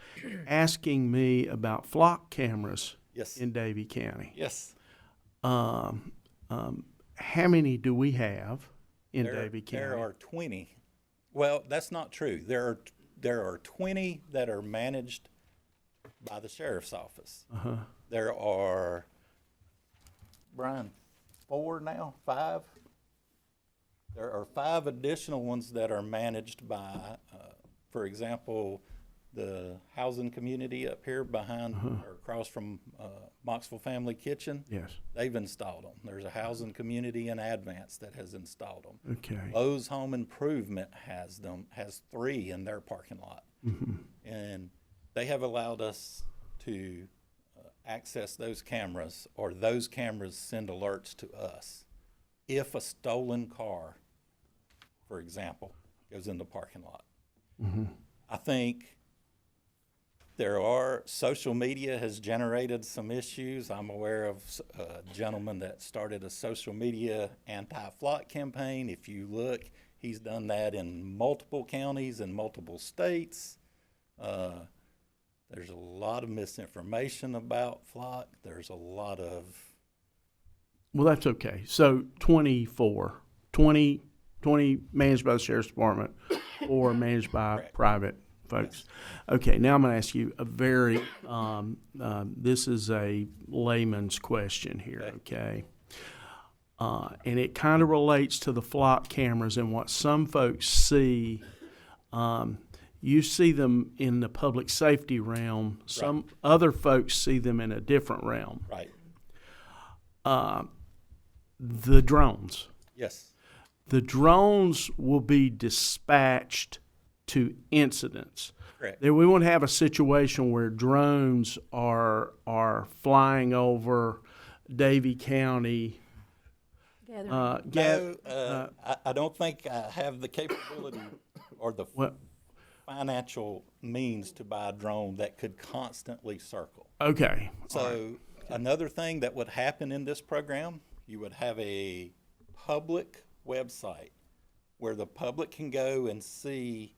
asking me about flock cameras in Davie County. Yes. How many do we have in Davie County? There are 20. Well, that's not true. There are 20 that are managed by the sheriff's office. There are, Brian, 4 now? 5? There are 5 additional ones that are managed by, for example, the housing community up here behind or across from Moxville Family Kitchen. Yes. They've installed them. There's a housing community in Advance that has installed them. Okay. Lowe's Home Improvement has 3 in their parking lot. And they have allowed us to access those cameras, or those cameras send alerts to us if a stolen car, for example, goes in the parking lot. I think Social media has generated some issues. I'm aware of a gentleman that started a social media anti-flock campaign. If you look, he's done that in multiple counties and multiple states. There's a lot of misinformation about flock. There's a lot of... Well, that's okay. So 20 managed by the Sheriff's Department or managed by Correct. private folks. Okay, now I'm going to ask you a very, this is a layman's question here, okay? And it kind of relates to the flock cameras and what some folks see. You see them in the public safety realm. Some other folks see them in a different realm. Right. The drones. Yes. The drones will be dispatched to incidents. Correct. There, we won't have a situation where drones are flying over Davie County. I don't think I have the capability or the financial means to buy a drone that could constantly circle. Okay. So another thing that would happen in this program, you would have a public website where the public can go and see,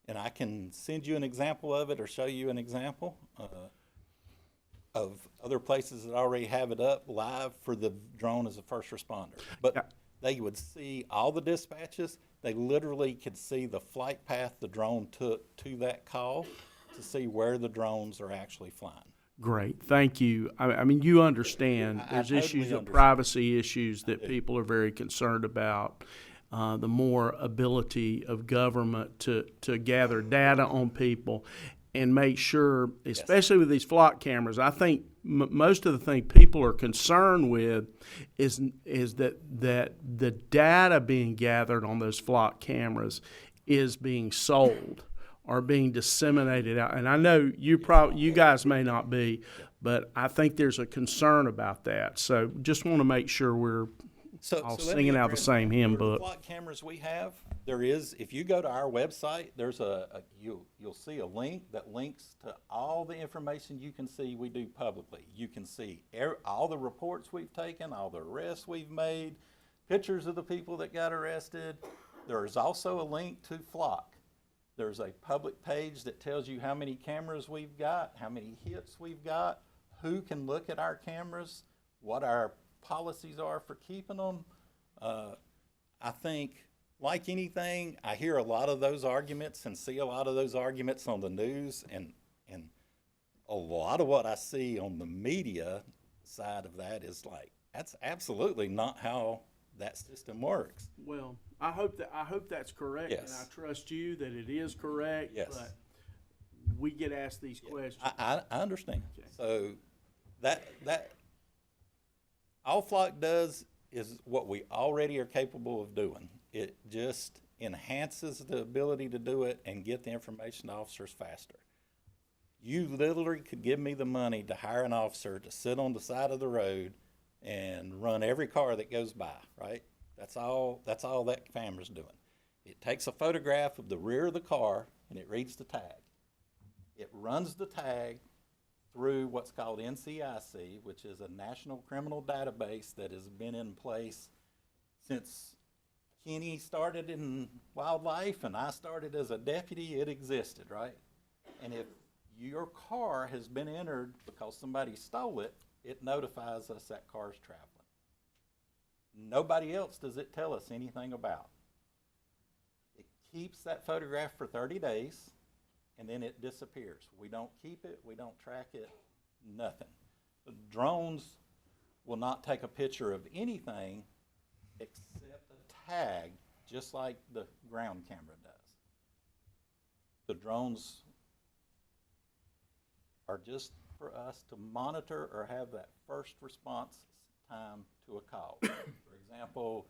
and I can send you an example of it or show you an example of other places that already have it up live for the drone as a first responder. But they would see all the dispatches. They literally could see the flight path the drone took to that call to see where the drones are actually flying. Great, thank you. I mean, you understand there's totally issues of understand. privacy issues that people are very concerned about. The more ability of government to gather data on people and make sure, especially with these flock cameras, I think most of the thing people are concerned with is that the data being gathered on those flock cameras is being sold or being disseminated out. And I know you guys may not be, but I think there's a concern about that. So just want to make sure we're all singing out the same hymn book. The flock cameras we have, there is, if you go to our website, there's you'll see a link that links to all the information you can see we do publicly. You can see all the reports we've taken, all the arrests we've made, pictures of the people that got arrested. There is also a link to Flock. There's a public page that tells you how many cameras we've got, how many hits we've got, who can look at our cameras, what our policies are for keeping them. I think, like anything, I hear a lot of those arguments and see a lot of those arguments on the news, and a lot of what I see on the media side of that is like, that's absolutely not how that system works. Well, I hope that's correct, Yes. and I trust you that it is correct. Yes. But we get asked these questions. I understand. Okay. So that all Flock does is what we already are capable of doing. It just enhances the ability to do it and get the information to officers faster. You literally could give me the money to hire an officer to sit on the side of the road and run every car that goes by, right? That's all that camera's doing. It takes a photograph of the rear of the car and it reads the tag. It runs the tag through what's called NCIC, which is a national criminal database that has been in place since Kenny started in wildlife and I started as a deputy. It existed, right? And if your car has been entered because somebody stole it, it notifies us that car's traveling. Nobody else does it tell us anything about. It keeps that photograph for 30 days, and then it disappears. We don't keep it, we don't track it, nothing. The drones will not take a picture of anything except a tag, just like the ground camera does. The drones are just for us to monitor or have that first response time to a call. For example,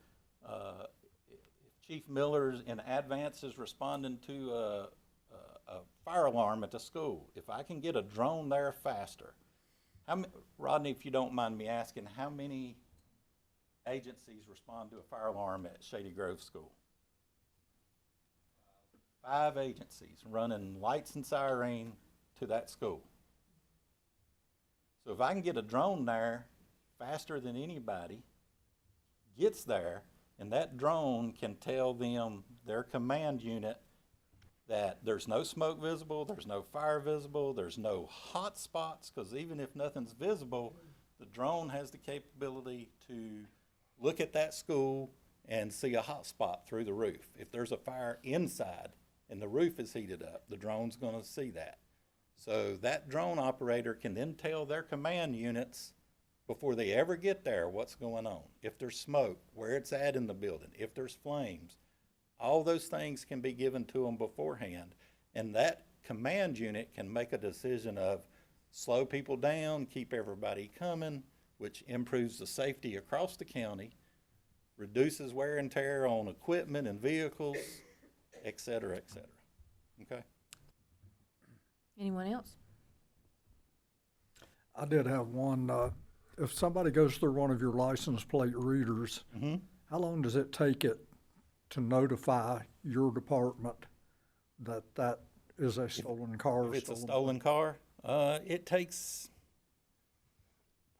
if Chief Miller's in advance is responding to a fire alarm at the school, if I can get a drone there faster, Rodney, if you don't mind me asking, how many agencies respond to a fire alarm at Shady Grove School? 5 agencies running lights and siren to that school. So if I can get a drone there faster than anybody gets there, and that drone can tell them, their command unit, that there's no smoke visible, there's no fire visible, there's no hot spots, because even if nothing's visible, the drone has the capability to look at that school and see a hot spot through the roof. If there's a fire inside and the roof is heated up, the drone's going to see that. So that drone operator can then tell their command units before they ever get there what's going on. If there's smoke, where it's at in the building, if there's flames, all those things can be given to them beforehand. And that command unit can make a decision of slow people down, keep everybody coming, which improves the safety across the county, reduces wear and tear on equipment and vehicles, et cetera, et cetera. Okay? Anyone else? I did have one. If somebody goes through one of your license plate readers, how long does it take it to notify your department that that is a stolen car? If it's a stolen car, it takes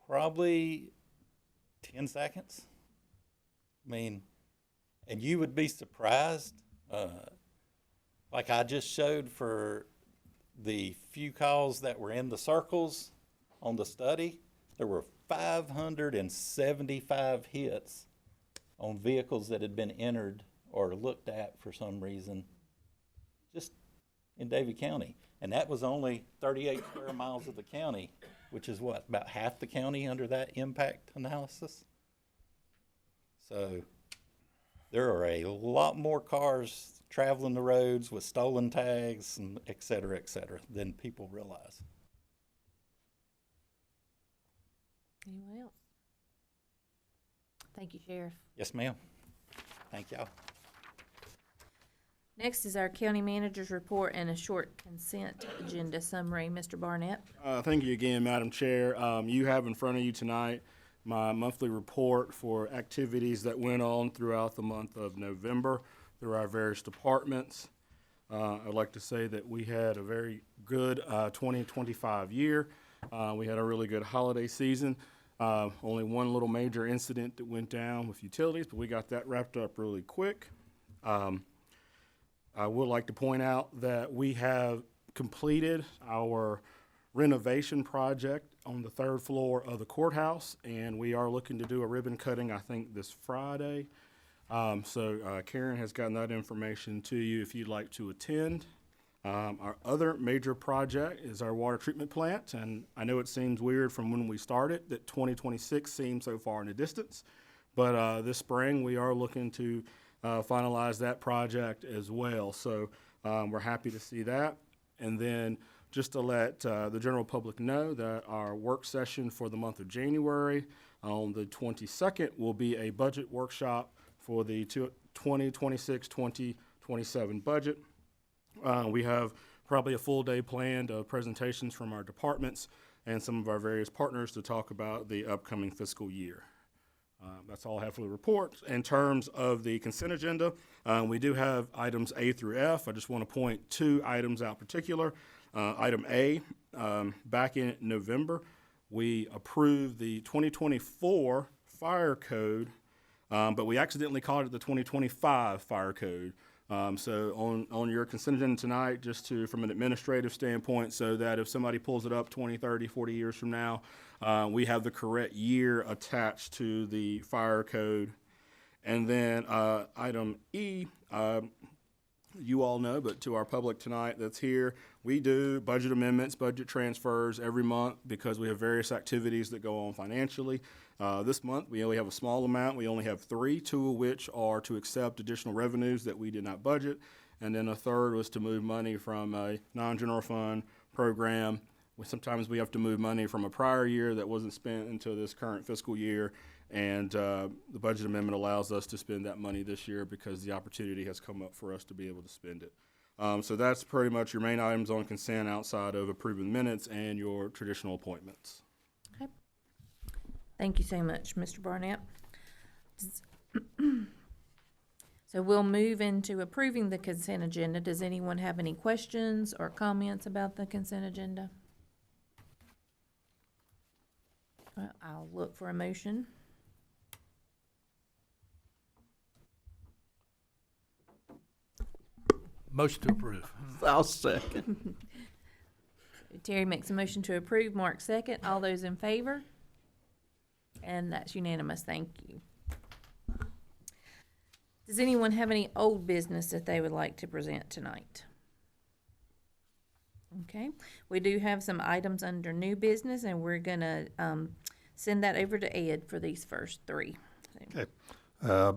probably 10 seconds. I mean, and you would be surprised, like I just showed for the few calls that were in the circles on the study, there were 575 hits on vehicles that had been entered or looked at for some reason just in Davie County. And that was only 38 square miles of the county, which is what, about half the county under that impact analysis? So there are a lot more cars traveling the roads with stolen tags and et cetera, than people realize. Anyone else? Thank you, Sheriff. Yes, ma'am. Thank y'all. Next is our county manager's report and a short consent agenda summary. Mr. Barnett. Thank you again, Madam Chair. You have in front of you tonight my monthly report for activities that went on throughout the month of November through our various departments. I'd like to say that we had a very good 2025 year. We had a really good holiday season. Only one little major incident that went down with utilities, but we got that wrapped up really quick. I would like to point out that we have completed our renovation project on the 3rd floor of the courthouse, and we are looking to do a ribbon cutting, I think, this Friday. So Karen has gotten that information to you if you'd like to attend. Our other major project is our water treatment plant, and I know it seems weird from when we started that 2026 seems so far in the distance, but this spring we are looking to finalize that project as well. So we're happy to see that. And then just to let the general public know that our work session for the month of January on the 22nd will be a budget workshop for the 2026-2027 budget. We have probably a full day planned of presentations from our departments and some of our various partners to talk about the upcoming fiscal year. That's all I have for the report. In terms of the consent agenda, we do have items A through F. I just want to point 2 items out particular. Item A, back in November, we approved the 2024 fire code, but we accidentally called it the 2025 fire code. So on your consent agenda tonight, just to, from an administrative standpoint, so that if somebody pulls it up 20, 30, 40 years from now, we have the correct year attached to the fire code. And then item E, you all know, but to our public tonight that's here, we do budget amendments, budget transfers every month because we have various activities that go on financially. This month, we only have a small amount. We only have 3, 2 of which are to accept additional revenues that we did not budget. And then a third was to move money from a non-general fund program. Sometimes we have to move money from a prior year that wasn't spent until this current fiscal year. And the budget amendment allows us to spend that money this year because the opportunity has come up for us to be able to spend it. So that's pretty much your main items on consent outside of approving minutes and your traditional appointments. Okay. Thank you so much, Mr. Barnett. So So we'll move into approving the consent agenda. Does anyone have any questions or comments about the consent agenda? I'll look for a motion. Motion to approve. I'll second. Terry makes a motion to approve, Mark second. All those in favor? And that's unanimous, thank you. Does anyone have any old business that they would like to present tonight? Okay, we do have some items under new business, and we're gonna send that over to Ed for these first three. Okay.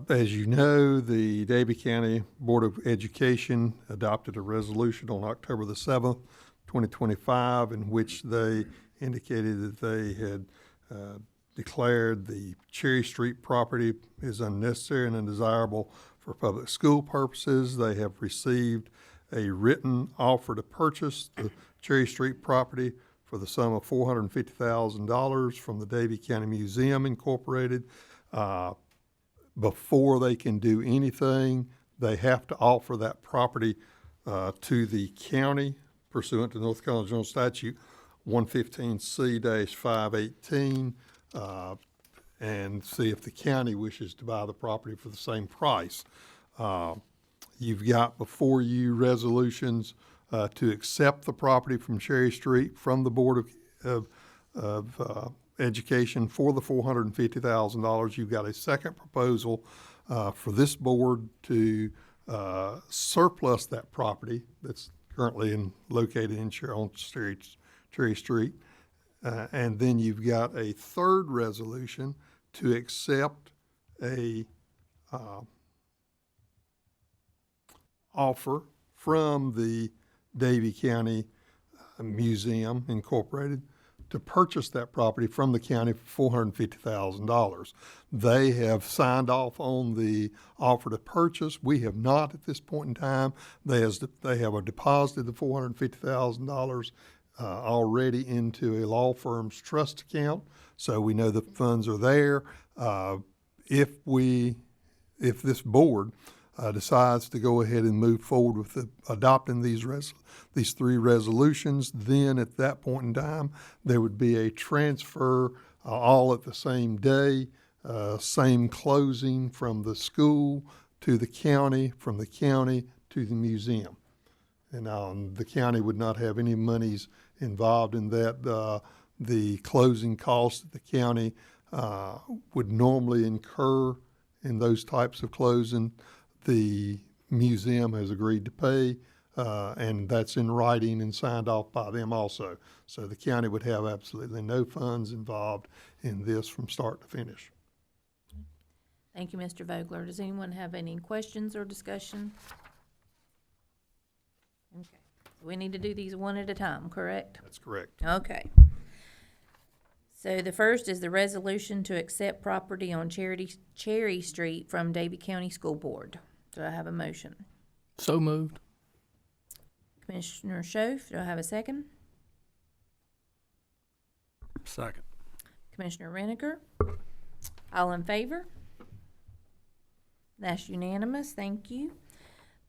As you know, the Davie County Board of Education adopted a resolution on October the 7th, 2025, in which they indicated that they had declared the Cherry Street property is unnecessary and undesirable for public school purposes. They have received a written offer to purchase the Cherry Street property for the sum of $450,000 from the Davie County Museum Incorporated. Before they can do anything, they have to offer that property to the county pursuant to North Carolina General Statute 115C-518 and see if the county wishes to buy the property for the same price. You've got before you resolutions to accept the property from Cherry Street from the Board of Education for the $450,000. You've got a second proposal for this board to surplus that property that's currently located in Cherry Street. And then you've got a third resolution to accept a offer from the Davie County Museum Incorporated to purchase that property from the county for $450,000. They have signed off on the offer to purchase. We have not at this point in time. They have deposited the $450,000 already into a law firm's trust account, so we know the funds are there. If this board decides to go ahead and move forward with adopting these three resolutions, then at that point in time, there would be a transfer all at the same day, same closing from the school to the county, from the county to the museum. And the county would not have any monies involved in that. The closing costs that the county would normally incur in those types of closing, the museum has agreed to pay, and that's in writing and signed off by them also. So the county would have absolutely no funds involved in this from start to finish. Thank you, Mr. Vogler. Does anyone have any questions or discussion? Okay, we need to do these one at a time, correct? That's correct. Okay. So the first is the resolution to accept property on Cherry Street from Davie County School Board. Do I have a motion? So moved. Commissioner Schoaf, do I have a second? Second. Commissioner Reniger? All in favor? That's unanimous, thank you.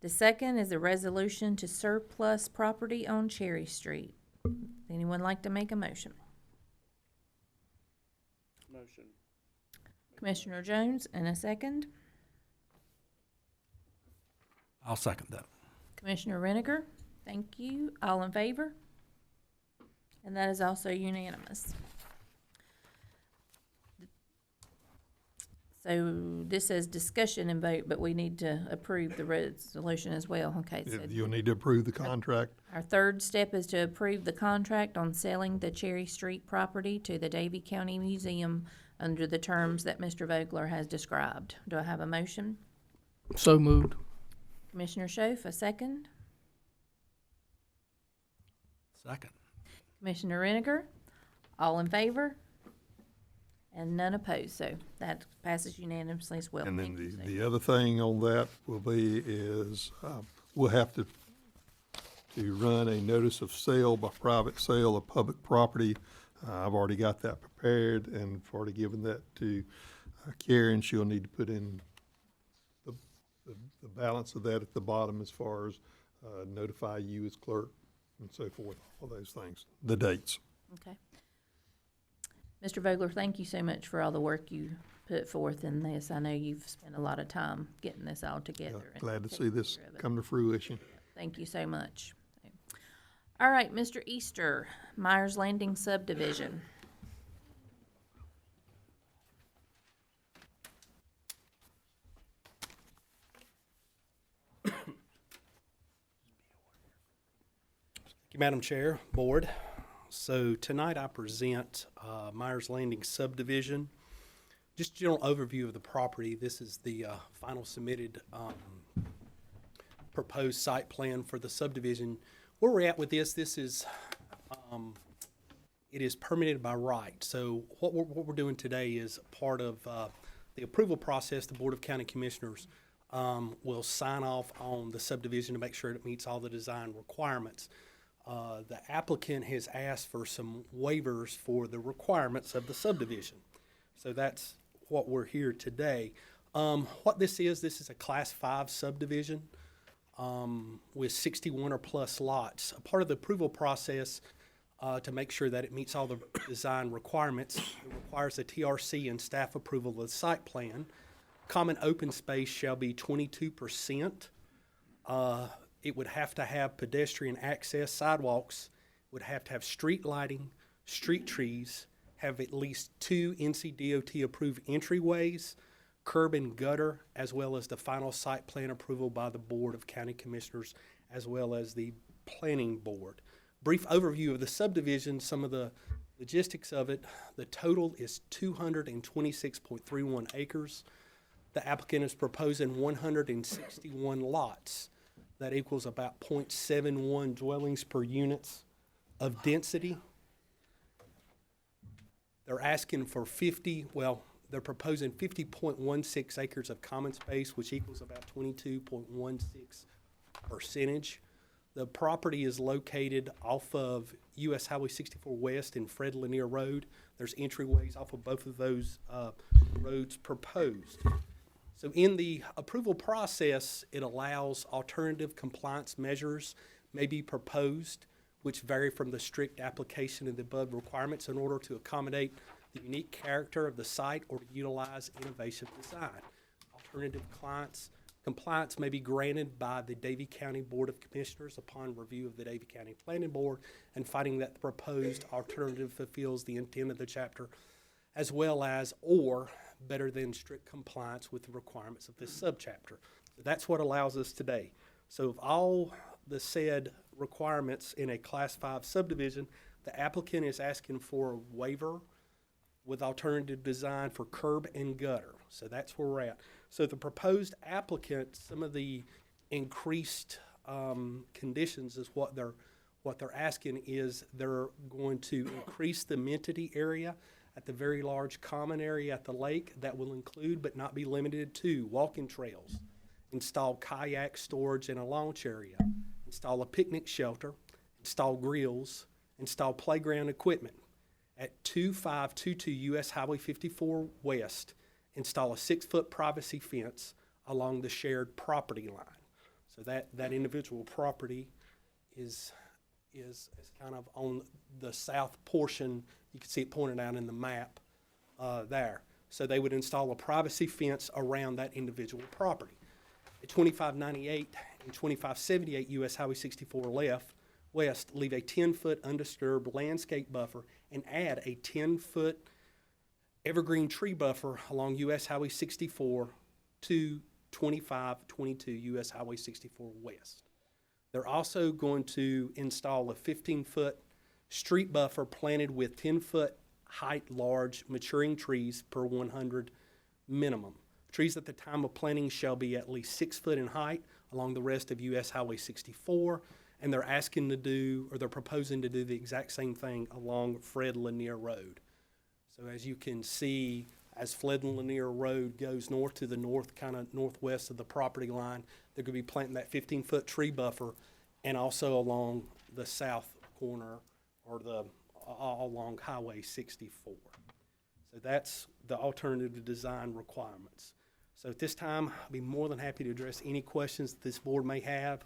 The second is a resolution to surplus property on Cherry Street. Anyone like to make a motion? Motion. Commissioner Jones, and a second. I'll second that. Commissioner Reniger, thank you. All in favor? And that is also unanimous. So this says discussion and vote, but we need to approve the resolution as well. Okay. So You'll need to approve the contract. our third step is to approve the contract on selling the Cherry Street property to the Davie County Museum under the terms that Mr. Vogler has described. Do I have a motion? So moved. Commissioner Schoaf, a second. Second. Commissioner Reniger, all in favor? And none opposed, so that passes unanimously as well. And Thank you, then sir. the other thing on that will be is we'll have to run a notice of sale by private sale of public property. I've already got that prepared and I've already given that to Karen. She'll need to put in the balance of that at the bottom as far as notify you as clerk and so forth, all those things, the dates. Okay. Mr. Vogler, thank you so much for all the work you put forth in this. I know you've spent a lot of time getting this all together. Yeah, and glad to see taking this care of it. come to fruition. Thank you so much. All right, Mr. Easter, Myers Landing subdivision. Thank you, Madam Chair, Board. So tonight I present Myers Landing subdivision. Just a general overview of the property. This is the final submitted proposed site plan for the subdivision. Where we're at with this is it is permitted by right. So what we're doing today is part of the approval process. The Board of County Commissioners will sign off on the subdivision to make sure it meets all the design requirements. The applicant has asked for some waivers for the requirements of the subdivision. So that's what we're here today. What this is a Class 5 subdivision with 61 or plus lots. A part of the approval process to make sure that it meets all the design requirements, it requires a TRC and staff approval of the site plan. Common open space shall be 22%. It would have to have pedestrian access, sidewalks, would have to have street lighting, street trees, have at least 2 NCDOT approved entryways, curb and gutter, as well as the final site plan approval by the Board of County Commissioners, as well as the Planning Board. Brief overview of the subdivision, some of the logistics of it. The total is 226.31 acres. The applicant is proposing 161 lots. That equals about 0.71 dwellings per units of density. They're asking for they're proposing 50.16 acres of common space, which equals about 22.16%. The property is located off of US Highway 64 West and Fred Lanier Road. There's entryways off of both of those roads proposed. So in the approval process, it allows alternative compliance measures may be proposed, which vary from the strict application of the above requirements in order to accommodate the unique character of the site or to utilize innovative design. Alternative compliance may be granted by the Davie County Board of Commissioners upon review of the Davie County Planning Board and finding that the proposed alternative fulfills the intent of the chapter, as well as or better than strict compliance with the requirements of this subchapter. So that's what allows us today. So of all the said requirements in a Class 5 subdivision, the applicant is asking for a waiver with alternative design for curb and gutter. So that's where we're at. So the proposed applicant, some of the increased conditions is what they're asking is they're going to increase the amenity area at the very large common area at the lake that will include but not be limited to walking trails, install kayak storage and a launch area, install a picnic shelter, install grills, install playground equipment. At 2522 US Highway 54 West, install a 6-foot privacy fence along the shared property line. So that individual property is kind of on the south portion. You can see it pointed out in the map there. So they would install a privacy fence around that individual property. At 2598 and 2578 US Highway 64 West, leave a 10-foot undisturbed landscape buffer and add a 10-foot evergreen tree buffer along US Highway 64 to 2522 US Highway 64 West. They're also going to install a 15-foot street buffer planted with 10-foot height large maturing trees per 100 minimum. Trees at the time of planting shall be at least 6 foot in height along the rest of US Highway 64, and they're asking to do, or they're proposing to do the exact same thing along Fred Lanier Road. So as you can see, as Fred Lanier Road goes north to the north, kind of northwest of the property line, they're going to be planting that 15-foot tree buffer, and also along the south corner or along Highway 64. So that's the alternative design requirements. So at this time, I'll be more than happy to address any questions that this board may have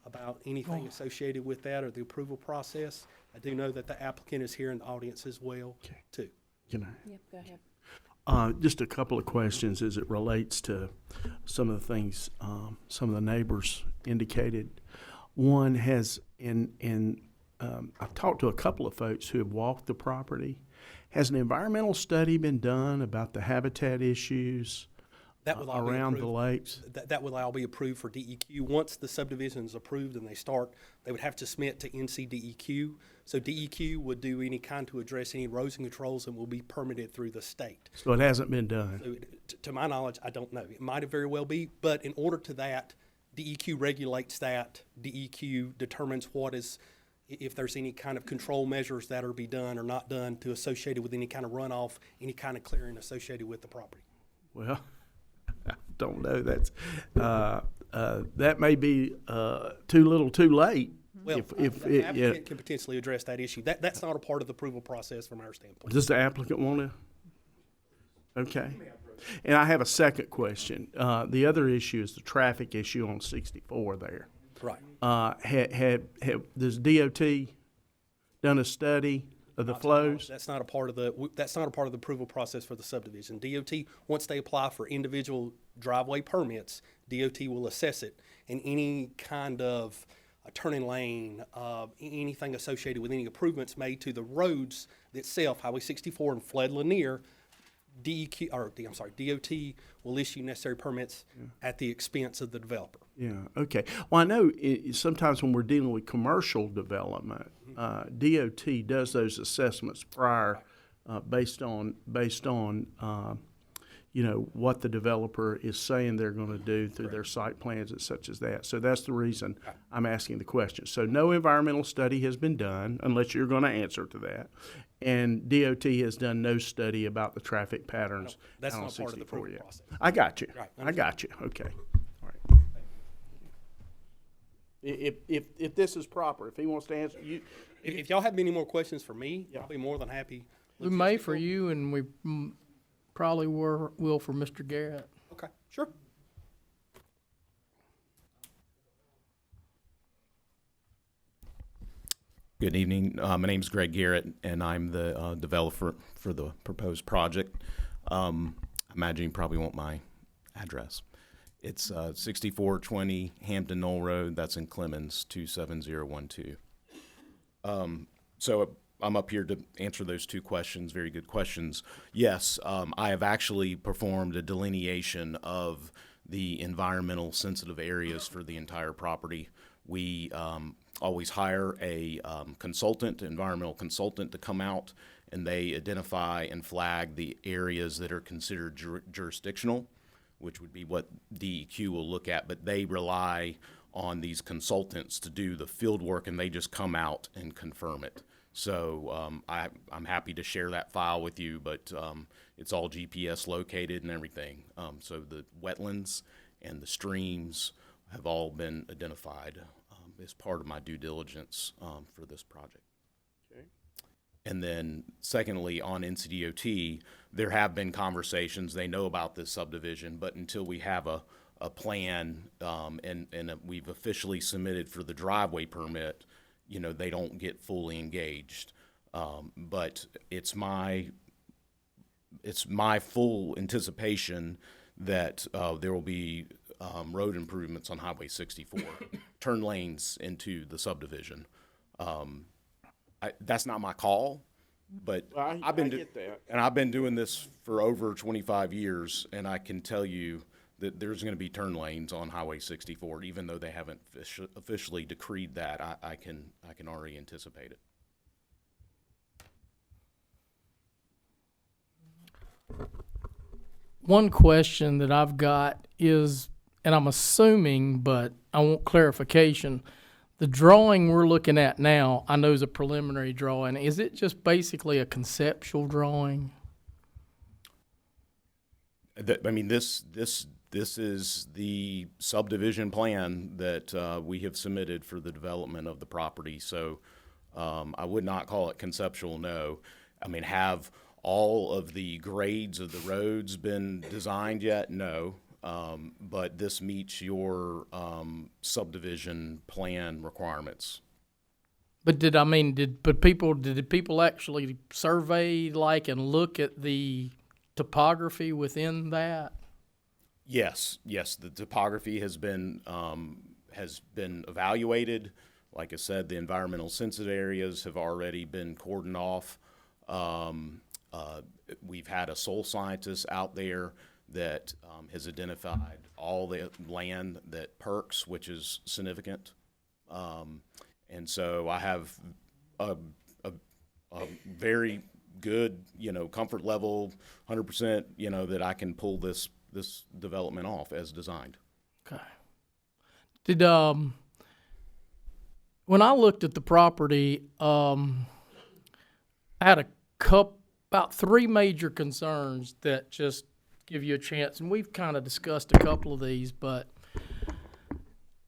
about anything associated with that or the approval process. I do know that the applicant is here in the audience as well, too. Can I? Yep, go ahead. Just a couple of questions as it relates to some of the things some of the neighbors indicated. One has, I've talked to a couple of folks who have walked the property. Has an environmental study been done about the habitat issues That will all be around the approved. lakes? That will all be approved for DEQ. Once the subdivision is approved and they start, they would have to submit to NCDEQ. So DEQ would do any kind to address any erosion controls and will be permitted through the state. So it hasn't been done? So to my knowledge, I don't know. It might have very well be, but in order to that, DEQ regulates that. DEQ determines what is, if there's any kind of control measures that are be done or not done to associated with any kind of runoff, any kind of clearing associated with the property. Well, I don't know. That's that may be too little, too late. Well, the applicant can potentially address that issue. That's not a part of the approval process from our standpoint. Does the applicant want to? Okay. And I have a second question. The other issue is the traffic issue on 64 there. Right. Does DOT done a study of the flows? That's not a part of the approval process for the subdivision. DOT, once they apply for individual driveway permits, DOT will assess it, and any kind of a turning lane, anything associated with any improvements made to the roads itself, Highway 64 and Flood Lanier, DOT will issue necessary permits at the expense of the developer. Yeah, okay. Well, I know sometimes when we're dealing with commercial development, DOT does those assessments prior, based on what the developer is saying they're going to do through their site plans and such as that. So that's the reason I'm asking the question. So no environmental study has been done, unless you're going to answer to that. And DOT has done no study about the traffic patterns. That's on not part of the 64 approval yet. process. I got you. Right. I got you. Okay. All right. If this is proper, if he wants to answer you. If y'all have any more questions for me, I'll be more than happy. We may for you, and we probably will for Mr. Garrett. Okay, sure. Good evening. My name's Greg Garrett, and I'm the developer for the proposed project. I imagine you probably want my address. It's 6420 Hampton Knoll Road. That's in Clemens, 27012. So I'm up here to answer those two questions, very good questions. Yes, I have actually performed a delineation of the environmental sensitive areas for the entire property. We always hire a environmental consultant to come out, and they identify and flag the areas that are considered jurisdictional, which would be what DEQ will look at, but they rely on these consultants to do the field work, and they just come out and confirm it. So I'm happy to share that file with you, but it's all GPS located and everything. So the wetlands and the streams have all been identified as part of my due diligence for this project. Okay. And then secondly, on NCDOT, there have been conversations. They know about this subdivision, but until we have a plan and we've officially submitted for the driveway permit, they don't get fully engaged. But it's my full anticipation that there will be road improvements on Highway 64, turn lanes into the subdivision. That's not my call, but I've been doing this for over 25 years, and I can tell you that there's going to be turn lanes on Highway 64, even though they haven't officially decreed that. I can already anticipate it. One question that I've got is, and I'm assuming, but I want clarification. The drawing we're looking at now, I know is a preliminary drawing. Is it just basically a conceptual drawing? This is the subdivision plan that we have submitted for the development of the property. So I would not call it conceptual, no. Have all of the grades of the roads been designed yet? No. but this meets your subdivision plan requirements. But did people actually survey like and look at the topography within that? Yes, the topography has been evaluated. Like I said, the environmental sensitive areas have already been cordoned off. We've had a soil scientist out there that has identified all the land that perks, which is significant. And so I have a very good, comfort level, 100%, that I can pull this development off as designed. Okay. Did when I looked at the property, I had about 3 major concerns that just give you a chance, and we've kind of discussed a couple of these, but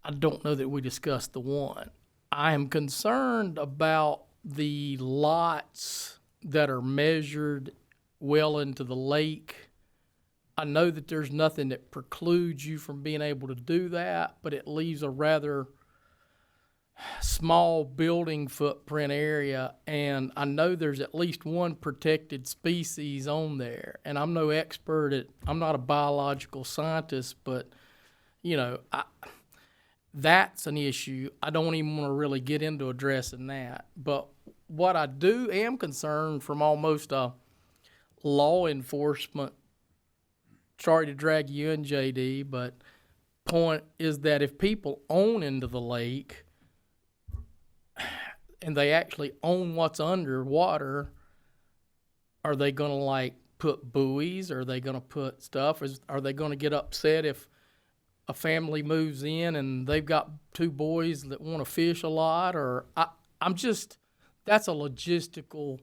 I don't know that we discussed the one. I am concerned about the lots that are measured well into the lake. I know that there's nothing that precludes you from being able to do that, but it leaves a rather small building footprint area, and I know there's at least one protected species on there. And I'm no expert I'm not a biological scientist, but that's an issue. I don't even want to really get into addressing that. But what I am concerned from almost a law enforcement, sorry to drag you in, JD, but point is that if people own into the lake and they actually own what's underwater, are they going to put buoys? Are they going to put stuff? Are they going to get upset if a family moves in and they've got 2 boys that want to fish a lot? Or that's a logistical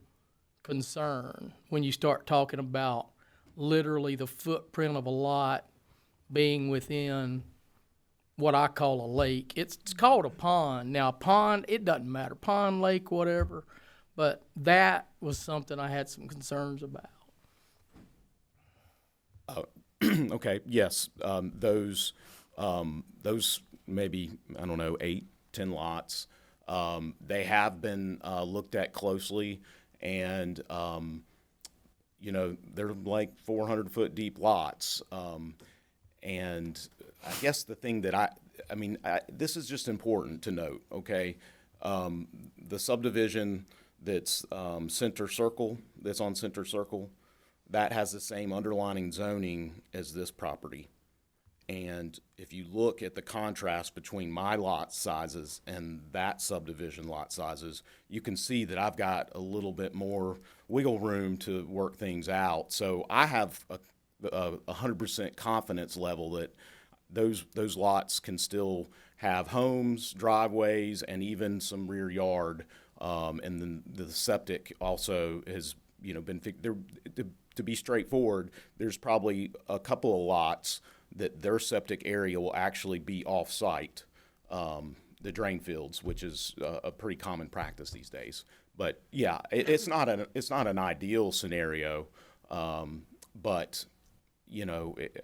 concern when you start talking about literally the footprint of a lot being within what I call a lake. It's called a pond. Now, a pond, it doesn't matter. Pond, lake, whatever. But that was something I had some concerns about. Okay, yes. Those maybe, 8, 10 lots. They have been looked at closely, and they're like 400-foot deep lots. And I guess the thing that this is just important to note, okay? The subdivision that's Center Circle, that's on Center Circle, that has the same underlining zoning as this property. And if you look at the contrast between my lot sizes and that subdivision lot sizes, you can see that I've got a little bit more wiggle room to work things out. So I have a 100% confidence level that those lots can still have homes, driveways, and even some rear yard. And then the septic also has, been to be straightforward. There's probably a couple of lots that their septic area will actually be off-site, the drain fields, which is a pretty common practice these days. But yeah, it's not an ideal scenario, but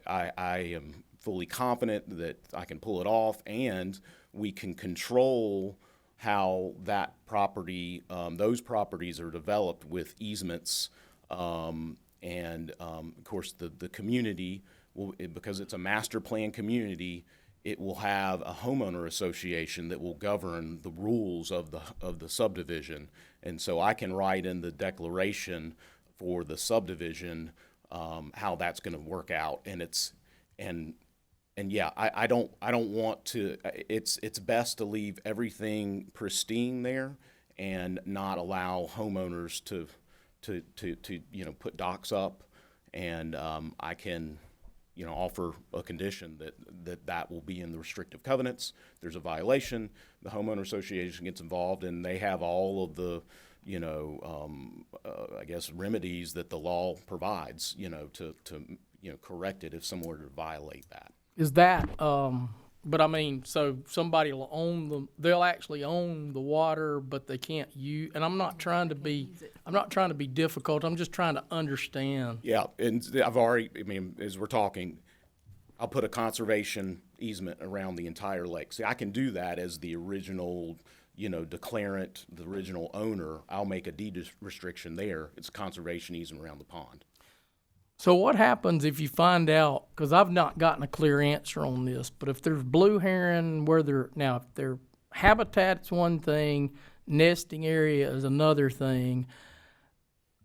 I am fully confident that I can pull it off, and we can control how that property, those properties are developed with easements, and of course the community will, because it's a master plan community, it will have a homeowner association that will govern the rules of the subdivision. And so I can write in the declaration for the subdivision how that's going to work out. And yeah, I don't want to. It's best to leave everything pristine there and not allow homeowners to put docks up. And I can offer a condition that will be in the restrictive covenants. There's a violation, the homeowner association gets involved, and they have all of the I guess remedies that the law provides to correct it if someone were to violate that. Is that but I mean, so somebody will they'll actually own the water, but they can't use, and I'm not trying to be difficult, I'm just trying to understand. Yeah, and as we're talking, I'll put a conservation easement around the entire lake. See, I can do that as the original, declarant, the original owner. I'll make a deed restriction there. It's a conservation easement around the pond. So what happens if you find out, because I've not gotten a clear answer on this, but if there's blue heron, if their habitat's one thing, nesting area is another thing.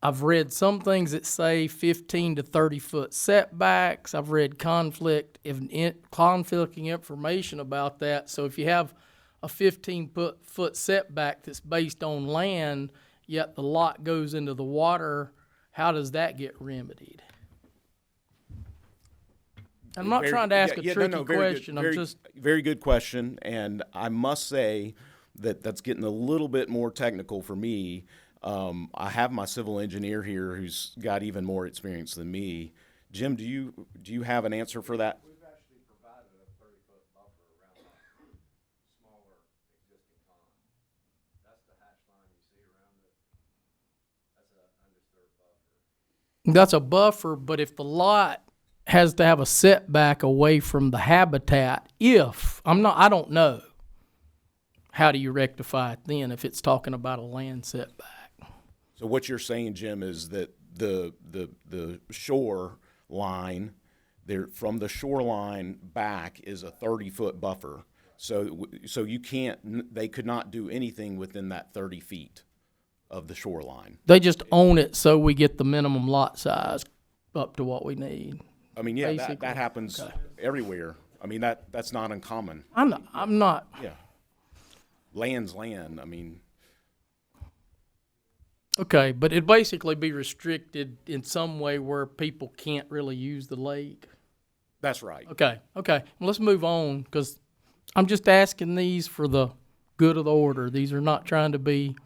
I've read some things that say 15 to 30 foot setbacks. I've read conflicting information about that. So if you have a 15-foot setback that's based on land, yet the lot goes into the water, how does that get remedied? I'm not trying to ask a tricky question. Very good question, and I must say that's getting a little bit more technical for me. I have my civil engineer here who's got even more experience than me. Jim, do you have an answer for that? We've actually provided a 30-foot buffer around a smaller existing pond. That's the hatch line you see around it. That's an undisturbed buffer. That's a buffer, but if the lot has to have a setback away from the habitat, I don't know, how do you rectify it then if it's talking about a land setback? So what you're saying, Jim, is that the shore line there, from the shoreline back, is a 30-foot buffer. So they could not do anything within that 30 feet of the shoreline. They just own it, so we get the minimum lot size up to what we need. I mean, yeah, that happens everywhere. I mean, that's not uncommon. I'm not. Yeah. Land's land. I mean. Okay, but it'd basically be restricted in some way where people can't really use the lake. That's right. Okay. Well, let's move on, because I'm just asking these for the good of the order. These are not trying to be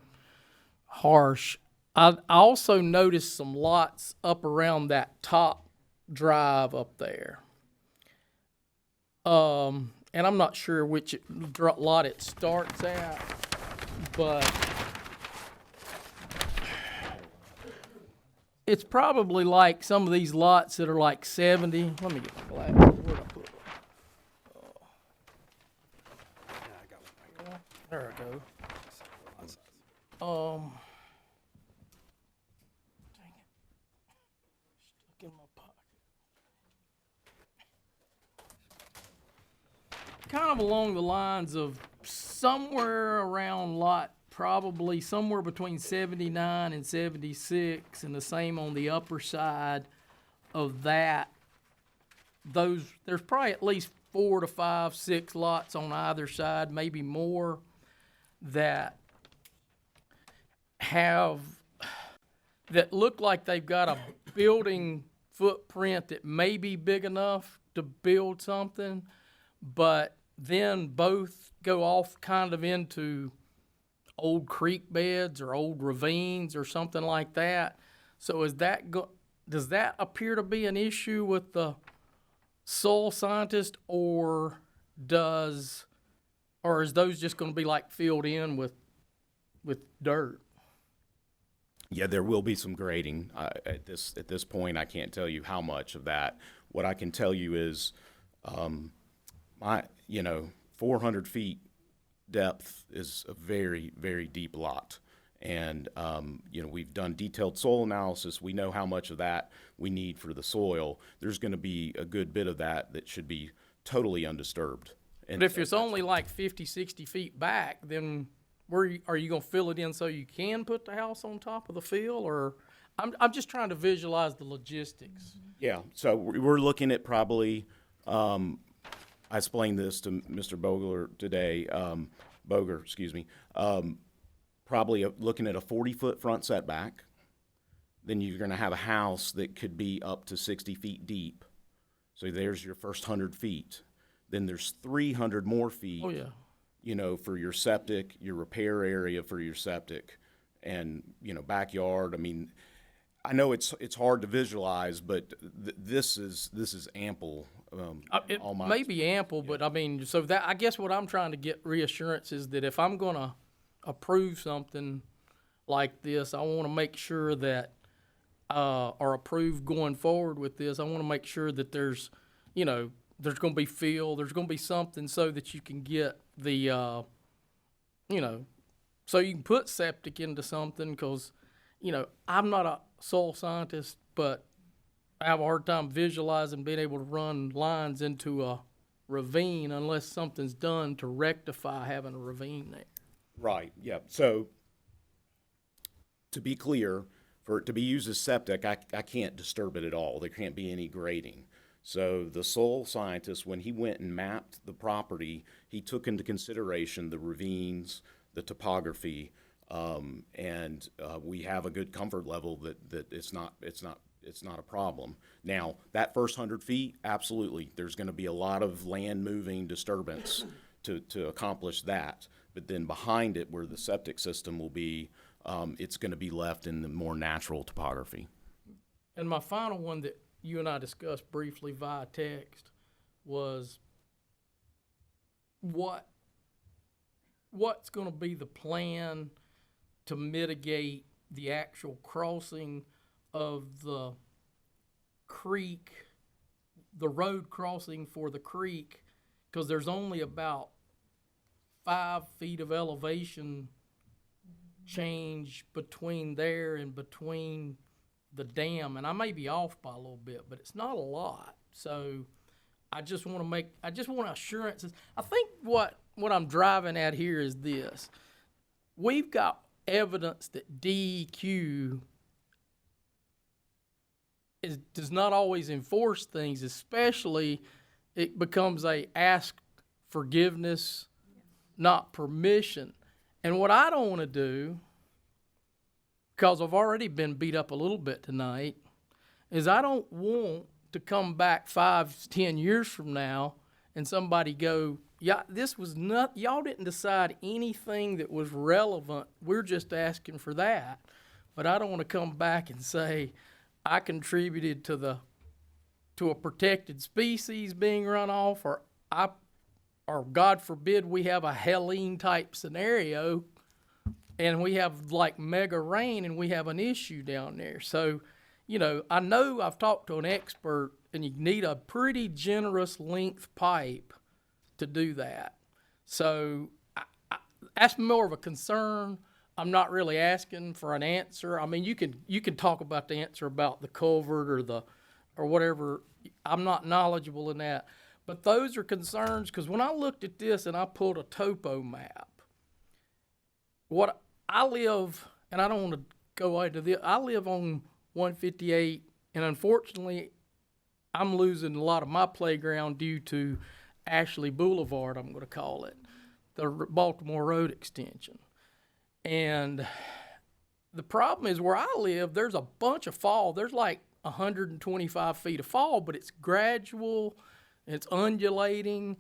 harsh. I also noticed some lots up around that top drive up there. And I'm not sure which lot it starts at, but it's probably like some of these lots that are like 70. Let me get my glasses. Where'd I put them? There I go. Dang it. Stuck in my pocket. Kind of along the lines of somewhere around lot, probably somewhere between 79 and 76, and the same on the upper side of that. There's probably at least 4 to 5, 6 lots on either side, maybe more, that look like they've got a building footprint that may be big enough to build something, but then both go off kind of into old creek beds or old ravines or something like that. So does that appear to be an issue with the soil scientist, or is those just going to be like filled in with dirt? Yeah, there will be some grading. At this point, I can't tell you how much of that. What I can tell you is, 400 feet depth is a very, very deep lot. And, we've done detailed soil analysis. We know how much of that we need for the soil. There's going to be a good bit of that should be totally undisturbed. And but if it's only like 50, 60 feet back, then are you going to fill it in so you can put the house on top of the field? Or I'm just trying to visualize the logistics. Yeah, so we're looking at probably, I explained this to Mr. Boger, excuse me. Probably looking at a 40-foot front setback. Then you're going to have a house that could be up to 60 feet deep. So there's your first 100 feet. Then there's 300 more feet. Oh, yeah. For your septic, your repair area for your septic, and, backyard. I mean, I know it's hard to visualize, but this is ample. It may be ample, but I mean, so that, I guess what I'm trying to get reassurance is that if I'm going to approve something like this, I want to make sure that, or approve going forward with this, I want to make sure that there's, there's going to be fill, there's going to be something so that you can get the, so you can put septic into something because, I'm not a soil scientist, but I have a hard time visualizing being able to run lines into a ravine unless something's done to rectify having a ravine there. Right, yeah. So, to be clear, for it to be used as septic, I can't disturb it at all. There can't be any grading. So the soil scientist, when he went and mapped the property, he took into consideration the ravines, the topography, and we have a good comfort level that it's not a problem. Now, that first 100 feet, absolutely, there's going to be a lot of land moving disturbance to accomplish that. But then behind it, where the septic system will be, it's going to be left in the more natural topography. And my final one that you and I discussed briefly via text was what's going to be the plan to mitigate the actual crossing of the creek, the road crossing for the creek, because there's only about 5 feet of elevation change between there and between the dam, and I may be off by a little bit, but it's not a lot. So I just want assurances. I think what I'm driving at here is this. We've got evidence that DEQ does not always enforce things, especially it becomes a ask forgiveness, not permission. And what I don't want to do, because I've already been beat up a little bit tonight, is I don't want to come back 5-10 years from now and somebody go, yeah, this was not, y'all didn't decide anything that was relevant. We're just asking for that. But I don't want to come back and say I contributed to a protected species being run off, or God forbid we have a Helene type scenario and we have like mega rain and we have an issue down there. So, I know I've talked to an expert and you need a pretty generous length pipe to do that. So that's more of a concern. I'm not really asking for an answer. I mean, you can talk about the answer about the culvert or whatever. I'm not knowledgeable in that. But those are concerns, because when I looked at this and I pulled a topo map, what I live, and I don't want to go into this, I live on 158, and unfortunately, I'm losing a lot of my playground due to Ashley Boulevard, I'm going to call it, the Baltimore Road extension. And the problem is where I live, there's a bunch of fall. There's like 125 feet of fall, but it's gradual, it's undulating,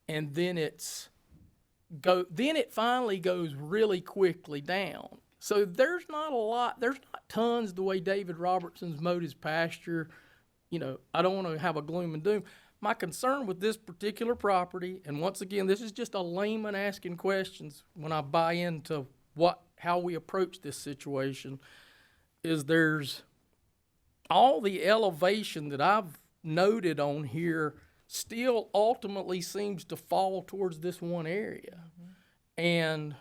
and then it finally goes really quickly down. So there's not tons the way David Robertson's mowed his pasture. I don't want to have a gloom and doom. My concern with this particular property, and once again, this is just a layman asking questions when I buy into how we approach this situation, is there's all the elevation that I've noted on here still ultimately seems to fall towards this one area. Mm-hmm. And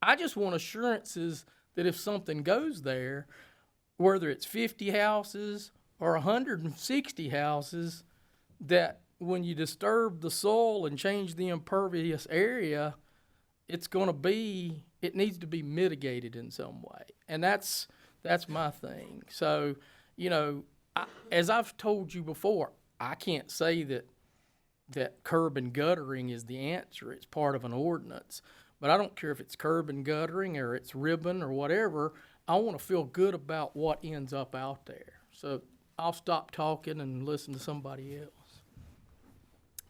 I just want assurances that if something goes there, whether it's 50 houses or 160 houses, that when you disturb the soil and change the impervious area, it needs to be mitigated in some way. And that's my thing. So, as I've told you before, I can't say that curb and guttering is the answer. It's part of an ordinance. But I don't care if it's curb and guttering or it's ribbon or whatever. I want to feel good about what ends up out there. So I'll stop talking and listen to somebody else.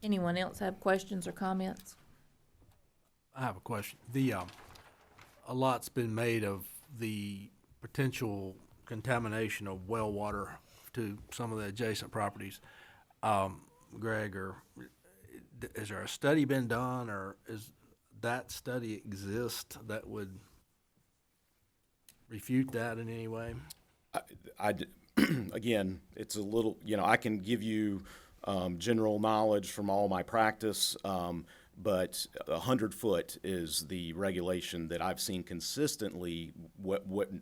Anyone else have questions or comments? I have a question. A lot's been made of the potential contamination of well water to some of the adjacent properties. Greg, is there a study been done, or is that study exist that would refute that in any way? Again, it's a little, I can give you general knowledge from all my practice, but 100 foot is the regulation that I've seen consistently,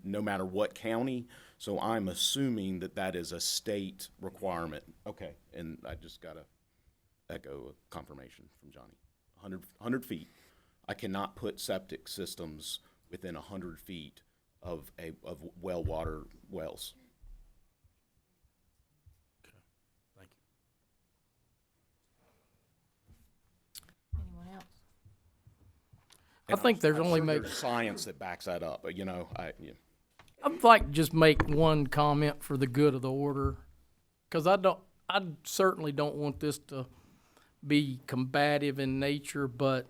no matter what county. So I'm assuming that that is a state requirement. Okay, and I just got to echo a confirmation from Johnny. 100 feet. I cannot put septic systems within 100 feet of well water wells. Thank you. Anyone else? I think there's I'm only sure maybe there's science that backs that up, but yeah. I'd like to just make one comment for the good of the order, because I certainly don't want this to be combative in nature, but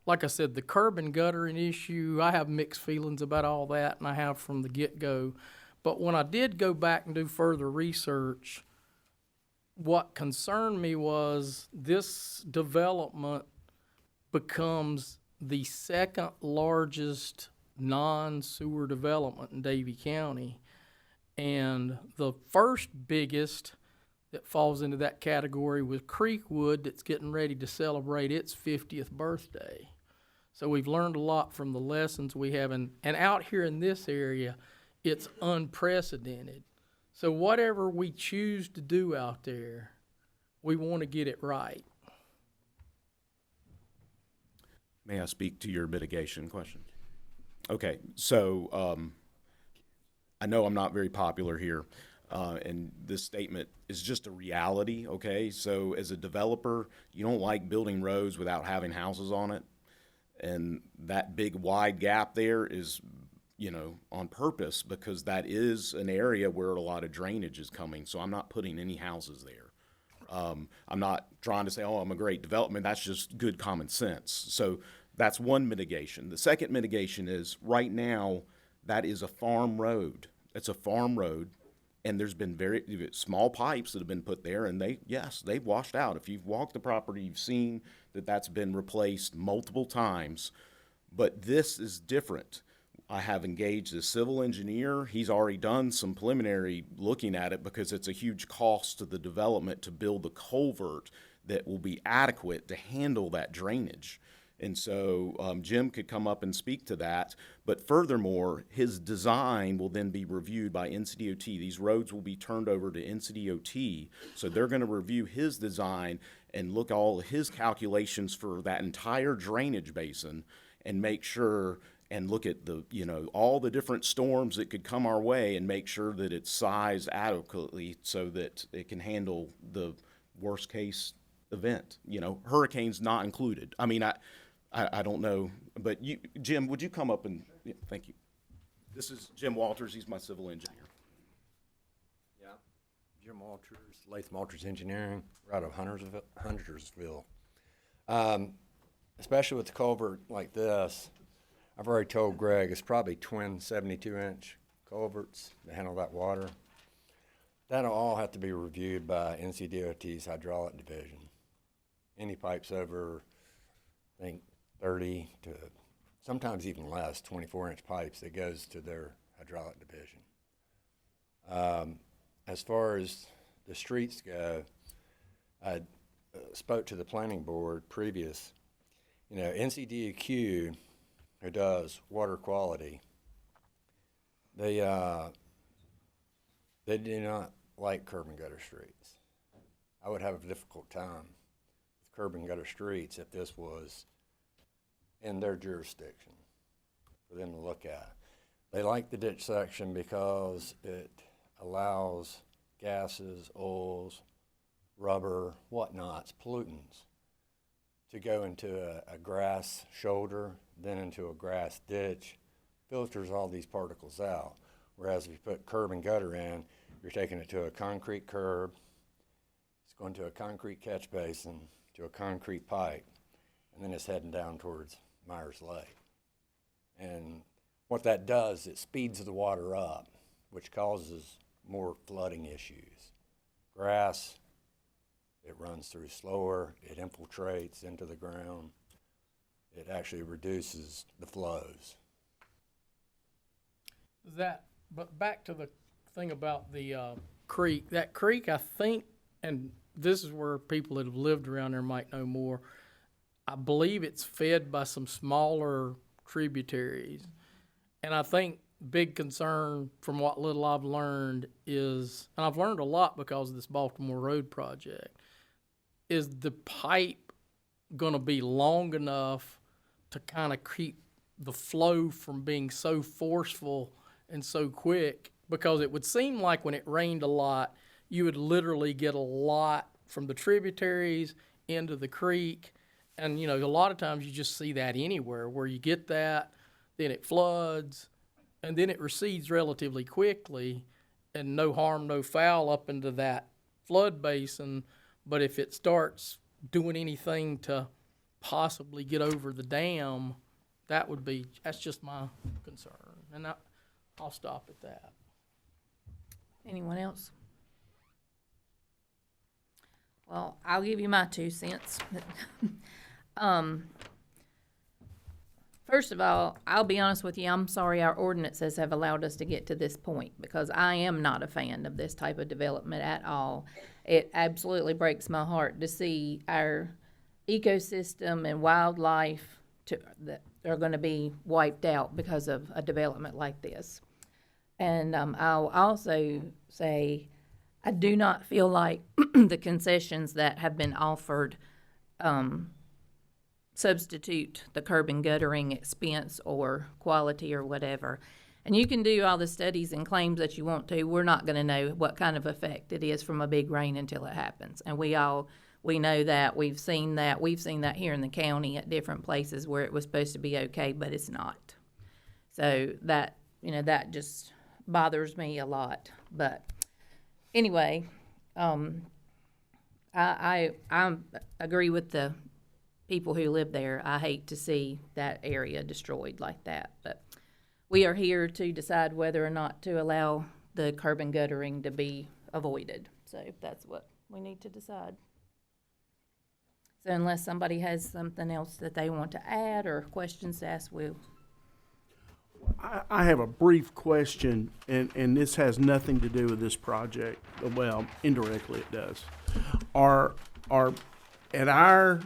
like I said, the curb and guttering issue, I have mixed feelings about all that, and I have from the get-go. But when I did go back and do further research, what concerned me was this development becomes the second largest non-sewer development in Davie County. And the first biggest that falls into that category was Creekwood, that's getting ready to celebrate its 50th birthday. So we've learned a lot from the lessons we have, and out here in this area, it's unprecedented. So whatever we choose to do out there, we want to get it right. May I speak to your mitigation question? Okay, so I know I'm not very popular here, and this statement is just a reality, okay? So as a developer, you don't like building roads without having houses on it, and that big wide gap there is, on purpose, because that is an area where a lot of drainage is coming, so I'm not putting any houses there. I'm not trying to say, oh, I'm a great development. That's just good common sense. So that's one mitigation. The second mitigation is right now that is a farm road. It's a farm road, and there's been very small pipes that have been put there, and they've washed out. If you've walked the property, you've seen that that's been replaced multiple times. But this is different. I have engaged a civil engineer. He's already done some preliminary looking at it because it's a huge cost to the development to build a culvert that will be adequate to handle that drainage. And so Jim could come up and speak to that. But furthermore, his design will then be reviewed by NCDOT. These roads will be turned over to NCDOT. So they're going to review his design and look at all his calculations for that entire drainage basin and make sure and look at the, all the different storms that could come our way and make sure that it's sized adequately so that it can handle the worst case event, hurricanes not included. I mean, I don't know, but Jim, would you come up and, thank you. This is Jim Walters. He's my civil engineer. Yeah, Jim Walters, Latham Walters Engineering, right out of Huntersville. Especially with the culvert like this, I've already told Greg it's probably twin 72-inch culverts to handle that water. That'll all have to be reviewed by NCDOT's hydraulic division. Any pipes over, I think, 30 to sometimes even less, 24-inch pipes that goes to their hydraulic division. As far as the streets go, I spoke to the planning board previous. NCDOQ, who does water quality, they do not like curb and gutter streets. I would have a difficult time with curb and gutter streets if this was in their jurisdiction for them to look at. They like the ditch section because it allows gases, oils, rubber, whatnots, pollutants to go into a grass shoulder, then into a grass ditch, filters all these particles out. Whereas if you put curb and gutter in, you're taking it to a concrete curb, it's going to a concrete catch basin, to a concrete pipe, and then it's heading down towards Myers Lake. And what that does, it speeds the water up, which causes more flooding issues. Grass, it runs through slower, it infiltrates into the ground, it actually reduces the flows. But back to the thing about the creek, that creek, I think, and this is where people that have lived around there might know more. I believe it's fed by some smaller tributaries. And I think big concern from what little I've learned is, and I've learned a lot because of this Baltimore Road project, is the pipe going to be long enough to kind of keep the flow from being so forceful and so quick? Because it would seem like when it rained a lot, you would literally get a lot from the tributaries into the creek. And, you know, a lot of times you just see that anywhere where you get that, then it floods, and then it recedes relatively quickly, and no harm, no foul up into that flood basin. But if it starts doing anything to possibly get over the dam, that's just my concern. And I'll stop at that. Anyone else? Well, I'll give you my 2 cents. First of all, I'll be honest with you, I'm sorry our ordinances have allowed us to get to this point, because I am not a fan of this type of development at all. It absolutely breaks my heart to see our ecosystem and wildlife that are going to be wiped out because of a development like this. And I'll also say I do not feel like the concessions that have been offered substitute the curb and guttering expense or quality or whatever. And you can do all the studies and claims that you want to. We're not going to know what kind of effect it is from a big rain until it happens. And we know that. We've seen that. We've seen that here in the county at different places where it was supposed to be okay, but it's not. So that just bothers me a lot. But anyway, I agree with the people who live there. I hate to see that area destroyed like that. But we are here to decide whether or not to allow the curb and guttering to be avoided. So that's what we need to decide. So unless somebody has something else that they want to add or questions to ask, we'll. I have a brief question, and this has nothing to do with this project. Well, indirectly it does. Are at our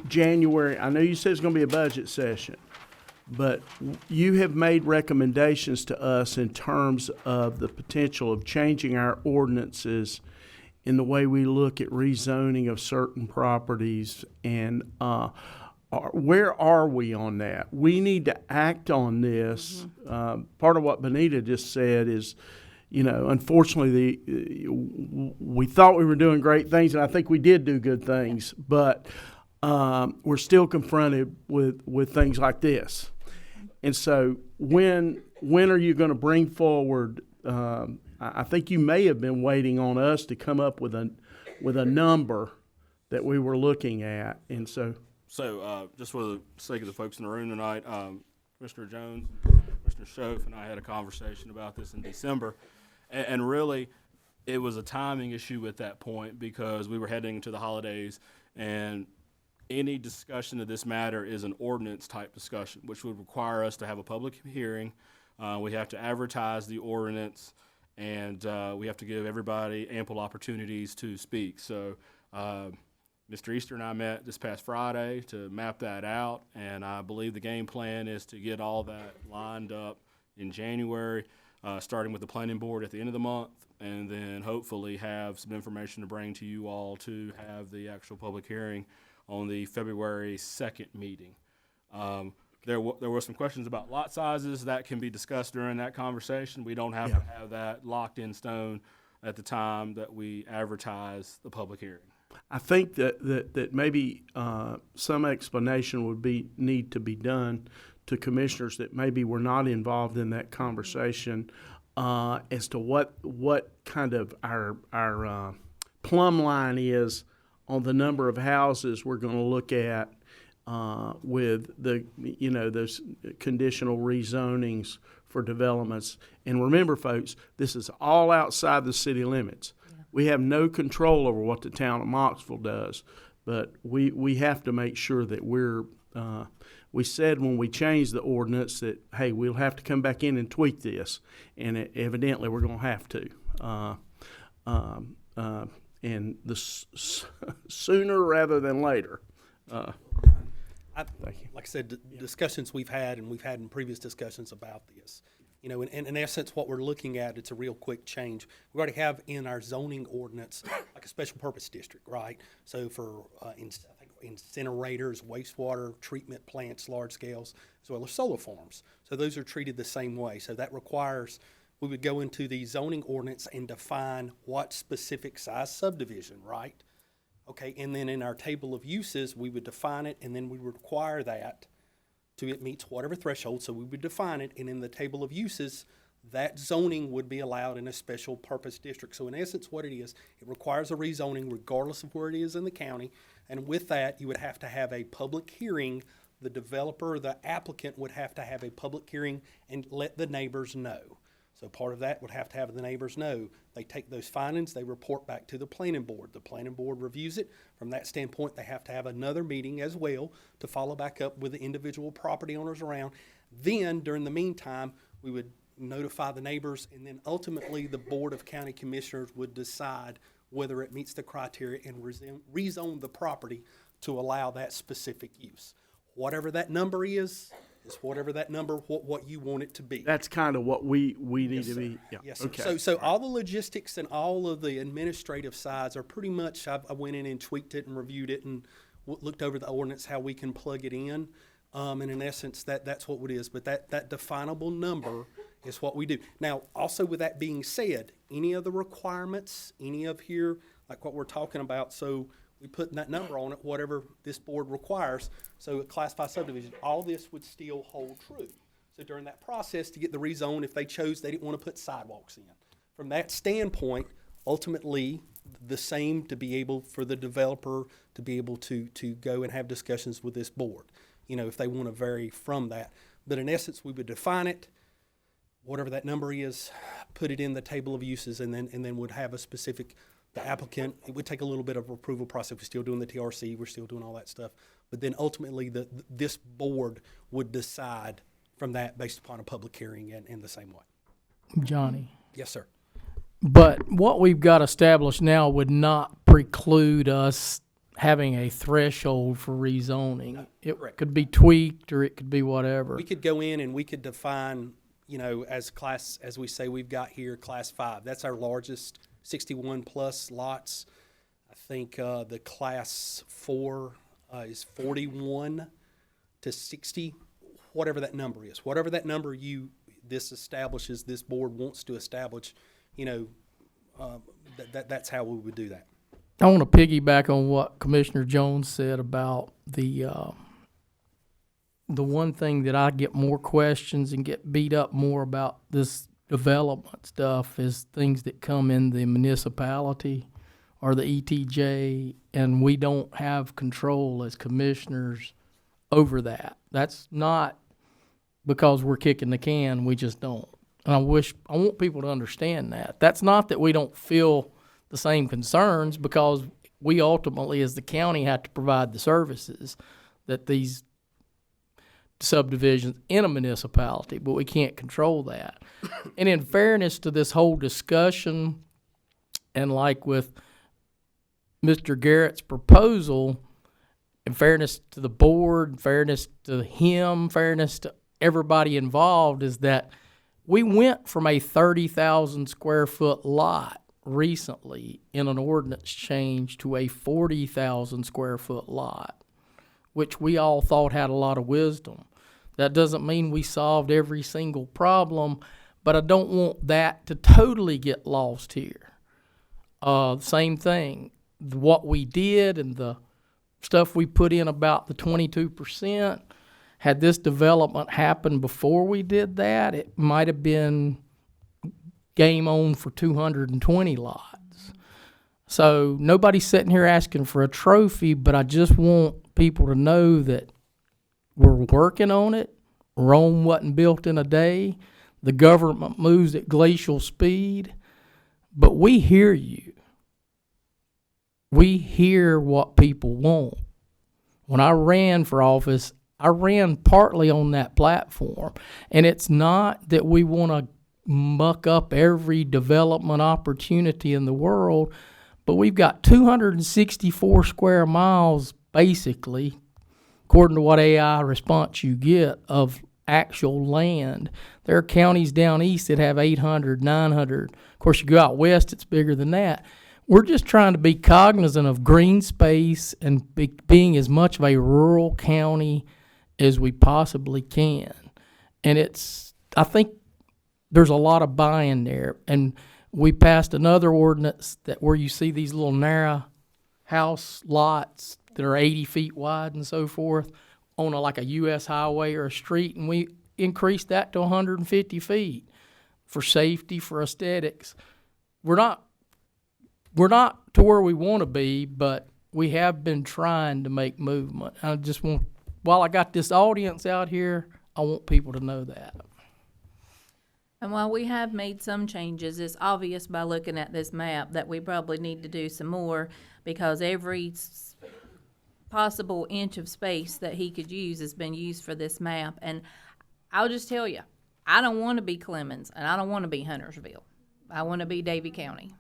January, I know you said it's going to be a budget session, but you have made recommendations to us in terms of the potential of changing our ordinances in the way we look at rezoning of certain properties. And where are we on that? We need to act on this. Part of what Benita just said is, unfortunately, we thought we were doing great things, and I think we did do good things, but we're still confronted with things like this. And so when are you going to bring forward, I think you may have been waiting on us to come up with a number that we were looking at. And so just for the sake of the folks in the room tonight, Commissioner Jones, Commissioner Schoaf, and I had a conversation about this in December. And really, it was a timing issue at that point because we were heading into the holidays, and any discussion of this matter is an ordinance type discussion, which would require us to have a public hearing. We have to advertise the ordinance, and we have to give everybody ample opportunities to speak. So Mr. Easter and I met this past Friday to map that out, and I believe the game plan is to get all that lined up in January, starting with the planning board at the end of the month, and then hopefully have some information to bring to you all to have the actual public hearing on the February 2nd meeting. There were some questions about lot sizes that can be discussed during that conversation. We don't have to have that locked in stone at the time that we advertise the public hearing. I think that maybe some explanation would need to be done to commissioners that maybe were not involved in that conversation as to what kind of our plumb line is on the number of houses we're going to look at with those conditional rezonings for developments. And remember, folks, this is all outside the city limits. We have no control over what the town of Mocksville does, but we have to make sure that we said when we changed the ordinance that, hey, we'll have to come back in and tweak this, and evidently we're going to have to. and sooner rather than later. Like I said, discussions we've had, and we've had in previous discussions about this. You know, in essence, what we're looking at, it's a real quick change. We already have in our zoning ordinance like a special purpose district, right? So for incinerators, wastewater treatment plants, large scales, as well as solar farms. So those are treated the same way. So that requires we would go into the zoning ordinance and define what specific size subdivision, right? Okay, and then in our table of uses, we would define it, and then we would require that to it meets whatever threshold, so we would define it, and in the table of uses, that zoning would be allowed in a special purpose district. So in essence, what it is, it requires a rezoning regardless of where it is in the county, and with that, you would have to have a public hearing. The developer, the applicant would have to have a public hearing and let the neighbors know. So part of that would have to have the neighbors know. They take those findings, they report back to the planning board. The planning board reviews it. From that standpoint, they have to have another meeting as well to follow back up with the individual property owners around. Then, during the meantime, we would notify the neighbors, and then ultimately the Board of County Commissioners would decide whether it meets the criteria and rezone the property to allow that specific use. Whatever that number is whatever that number, what you want it to be. That's kind of what we need to be. Yeah. Yes. Okay. So all the logistics and all of the administrative sides are pretty much. I went in and tweaked it and reviewed it and looked over the ordinance how we can plug it in. And in essence, that's what it is. But that definable number is what we do. Now, also with that being said, any of the requirements, any of here, like what we're talking about, so we put that number on it, whatever this board requires. So a Class 5 subdivision, all this would still hold true. So during that process, to get the rezone, if they chose they didn't want to put sidewalks in. From that standpoint, ultimately, the same to be able for the developer to be able to go and have discussions with this board, you know, if they want to vary from that. But in essence, we would define it, whatever that number is, put it in the table of uses, and then would have a specific. The applicant, it would take a little bit of approval process. We're still doing the TRC, we're still doing all that stuff. But then ultimately, this board would decide from that based upon a public hearing and in the same way. Johnny. Yes, sir. But what we've got established now would not preclude us having a threshold for rezoning. No, it correct. could be tweaked or it could be whatever. We could go in and we could define, you know, as we say, we've got here Class 5. That's our largest 61 plus lots. I think the Class 4 is 41 to 60, whatever that number is. Whatever that number this establishes, this board wants to establish, you know, that's how we would do that. I want to piggyback on what Commissioner Jones said about the one thing that I get more questions and get beat up more about this development stuff is things that come in the municipality or the ETJ, and we don't have control as commissioners over that. That's not because we're kicking the can, we just don't. And I want people to understand that. That's not that we don't feel the same concerns, because we ultimately, as the county, have to provide the services that these subdivisions in a municipality, but we can't control that. And in fairness to this whole discussion, and like with Mr. Garrett's proposal, in fairness to the board, in fairness to him, fairness to everybody involved, is that we went from a 30,000 square foot lot recently in an ordinance change to a 40,000 square foot lot, which we all thought had a lot of wisdom. That doesn't mean we solved every single problem, but I don't want that to totally get lost here. Same thing, what we did and the stuff we put in about the 22%, had this development happened before we did that, it might have been game on for 220 lots. So nobody's sitting here asking for a trophy, but I just want people to know that we're working on it. Rome wasn't built in a day. The government moves at glacial speed, but we hear you. We hear what people want. When I ran for office, I ran partly on that platform, and it's not that we want to muck up every development opportunity in the world, but we've got 264 square miles, basically, according to what AI response you get, of actual land. There are counties down east that have 800, 900. Of course, you go out west, it's bigger than that. We're just trying to be cognizant of green space and being as much of a rural county as we possibly can. And I think there's a lot of buy-in there. And we passed another ordinance that where you see these little narrow house lots that are 80 feet wide and so forth on like a U.S. highway or a street, and we increased that to 150 feet for safety, for aesthetics. We're not to where we want to be, but we have been trying to make movement. I just want, while I got this audience out here, I want people to know that. And while we have made some changes, it's obvious by looking at this map that we probably need to do some more, because every possible inch of space that he could use has been used for this map. And I'll just tell you, I don't want to be Clemens, and I don't want to be Huntersville. I want to be Davie County.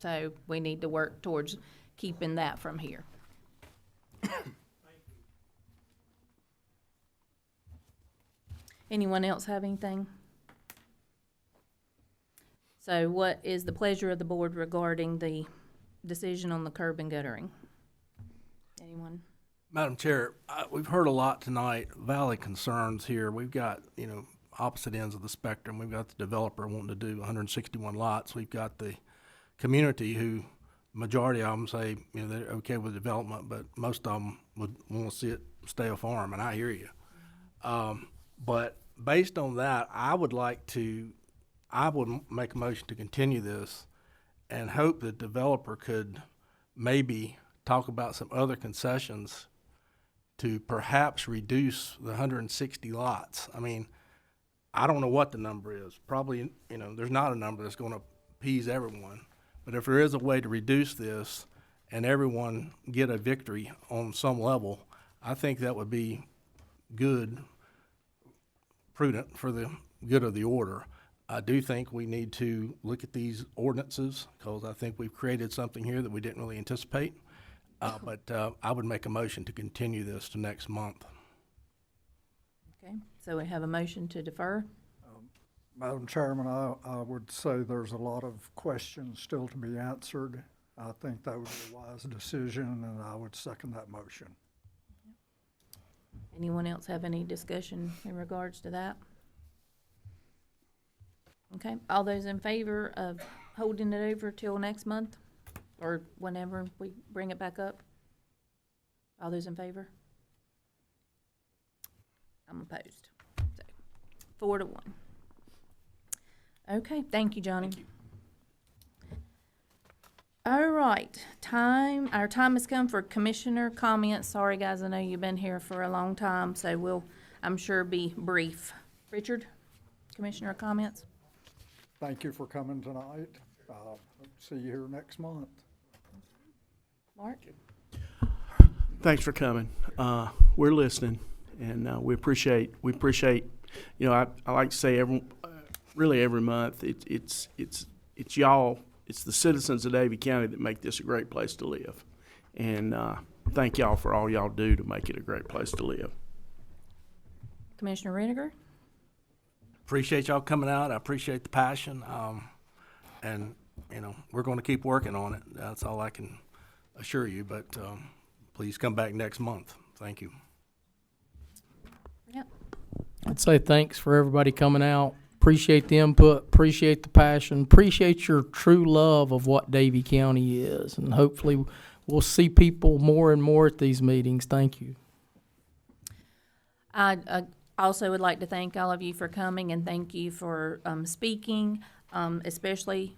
So we need to work towards keeping that from here. Anyone else have anything? So what is the pleasure of the board regarding the decision on the curb and guttering? Anyone? Madam Chair, we've heard a lot tonight, valid concerns here. We've got, opposite ends of the spectrum. We've got the developer wanting to do 161 lots. We've got the community who, majority of them say, they're okay with development, but most of them would want to see it stay a farm, and I hear you. But based on that, I would make a motion to continue this and hope the developer could maybe talk about some other concessions to perhaps reduce the 160 lots. I mean, I don't know what the number is. Probably, there's not a number that's going to appease everyone. But if there is a way to reduce this and everyone get a victory on some level, I think that would be good, prudent for the good of the order. I do think we need to look at these ordinances, because I think we've created something here that we didn't really anticipate. But I would make a motion to continue this to next month. Okay, so we have a motion to defer. Madam Chairman, I would say there's a lot of questions still to be answered. I think that would be a wise decision, and I would second that motion. Anyone else have any discussion in regards to that? Okay, all those in favor of holding it over till next month, or whenever we bring it back up? All those in favor? I'm opposed. So, 4-1. Okay, thank you, Johnny. Thank you. All right, our time has come for commissioner comments. Sorry, guys, I know you've been here for a long time, so we'll, I'm sure, be brief. Richard, commissioner comments? Thank you for coming tonight. See you here next month. Mark? Thanks for coming. We're listening, and we appreciate. I like to say every month it's y'all. It's the citizens of Davie County that make this a great place to live, and thank y'all for all y'all do to make it a great place to live. Commissioner Reniger? Appreciate y'all coming out. I appreciate the passion, and we're going to keep working on it. That's all I can assure you. But please come back next month. Thank you. Yep. I'd say thanks for everybody coming out. Appreciate the input, appreciate the passion, appreciate your true love of what Davie County is, and hopefully we'll see people more and more at these meetings. Thank you. I also would like to thank all of you for coming, and thank you for speaking, especially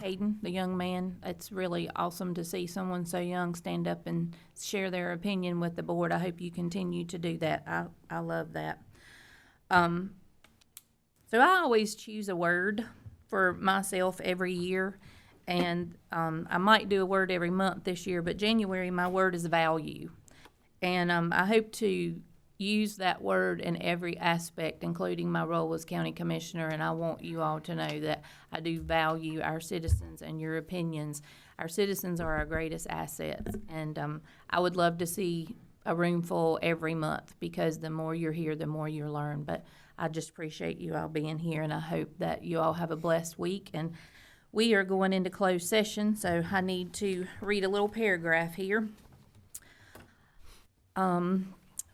Hayden, the young man. It's really awesome to see someone so young stand up and share their opinion with the board. I hope you continue to do that. I love that. So I always choose a word for myself every year, and I might do a word every month this year, but January, my word is value. And I hope to use that word in every aspect, including my role as county commissioner, and I want you all to know that I do value our citizens and your opinions. Our citizens are our greatest assets, and I would love to see a room full every month, because the more you're here, the more you learn. But I just appreciate you all being here, and I hope that you all have a blessed week. And we are going into closed session, so I need to read a little paragraph here.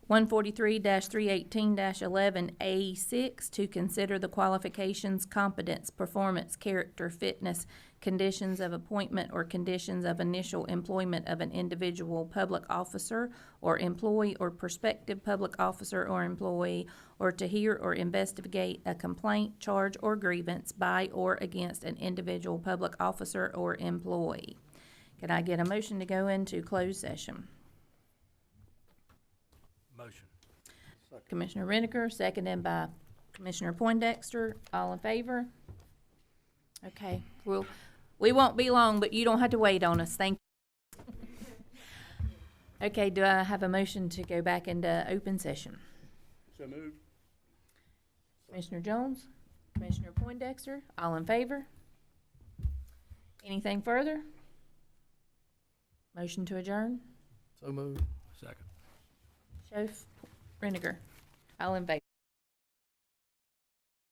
143-318-11A6, to consider the qualifications, competence, performance, character, fitness, conditions of appointment, or conditions of initial employment of an individual public officer or employee or prospective public officer or employee, or to hear or investigate a complaint, charge, or grievance by or against an individual public officer or employee. Can I get a motion to go into closed session? Motion. Commissioner Reniker, seconded by Commissioner Poindexter. All in favor? Okay, we won't be long, but you don't have to wait on us. Thank you. Okay, do I have a motion to go back into open session? So moved. Commissioner Jones, Commissioner Poindexter, all in favor? Anything further? Motion to adjourn? So moved. Second. Schoaf, Reniker, all in favor?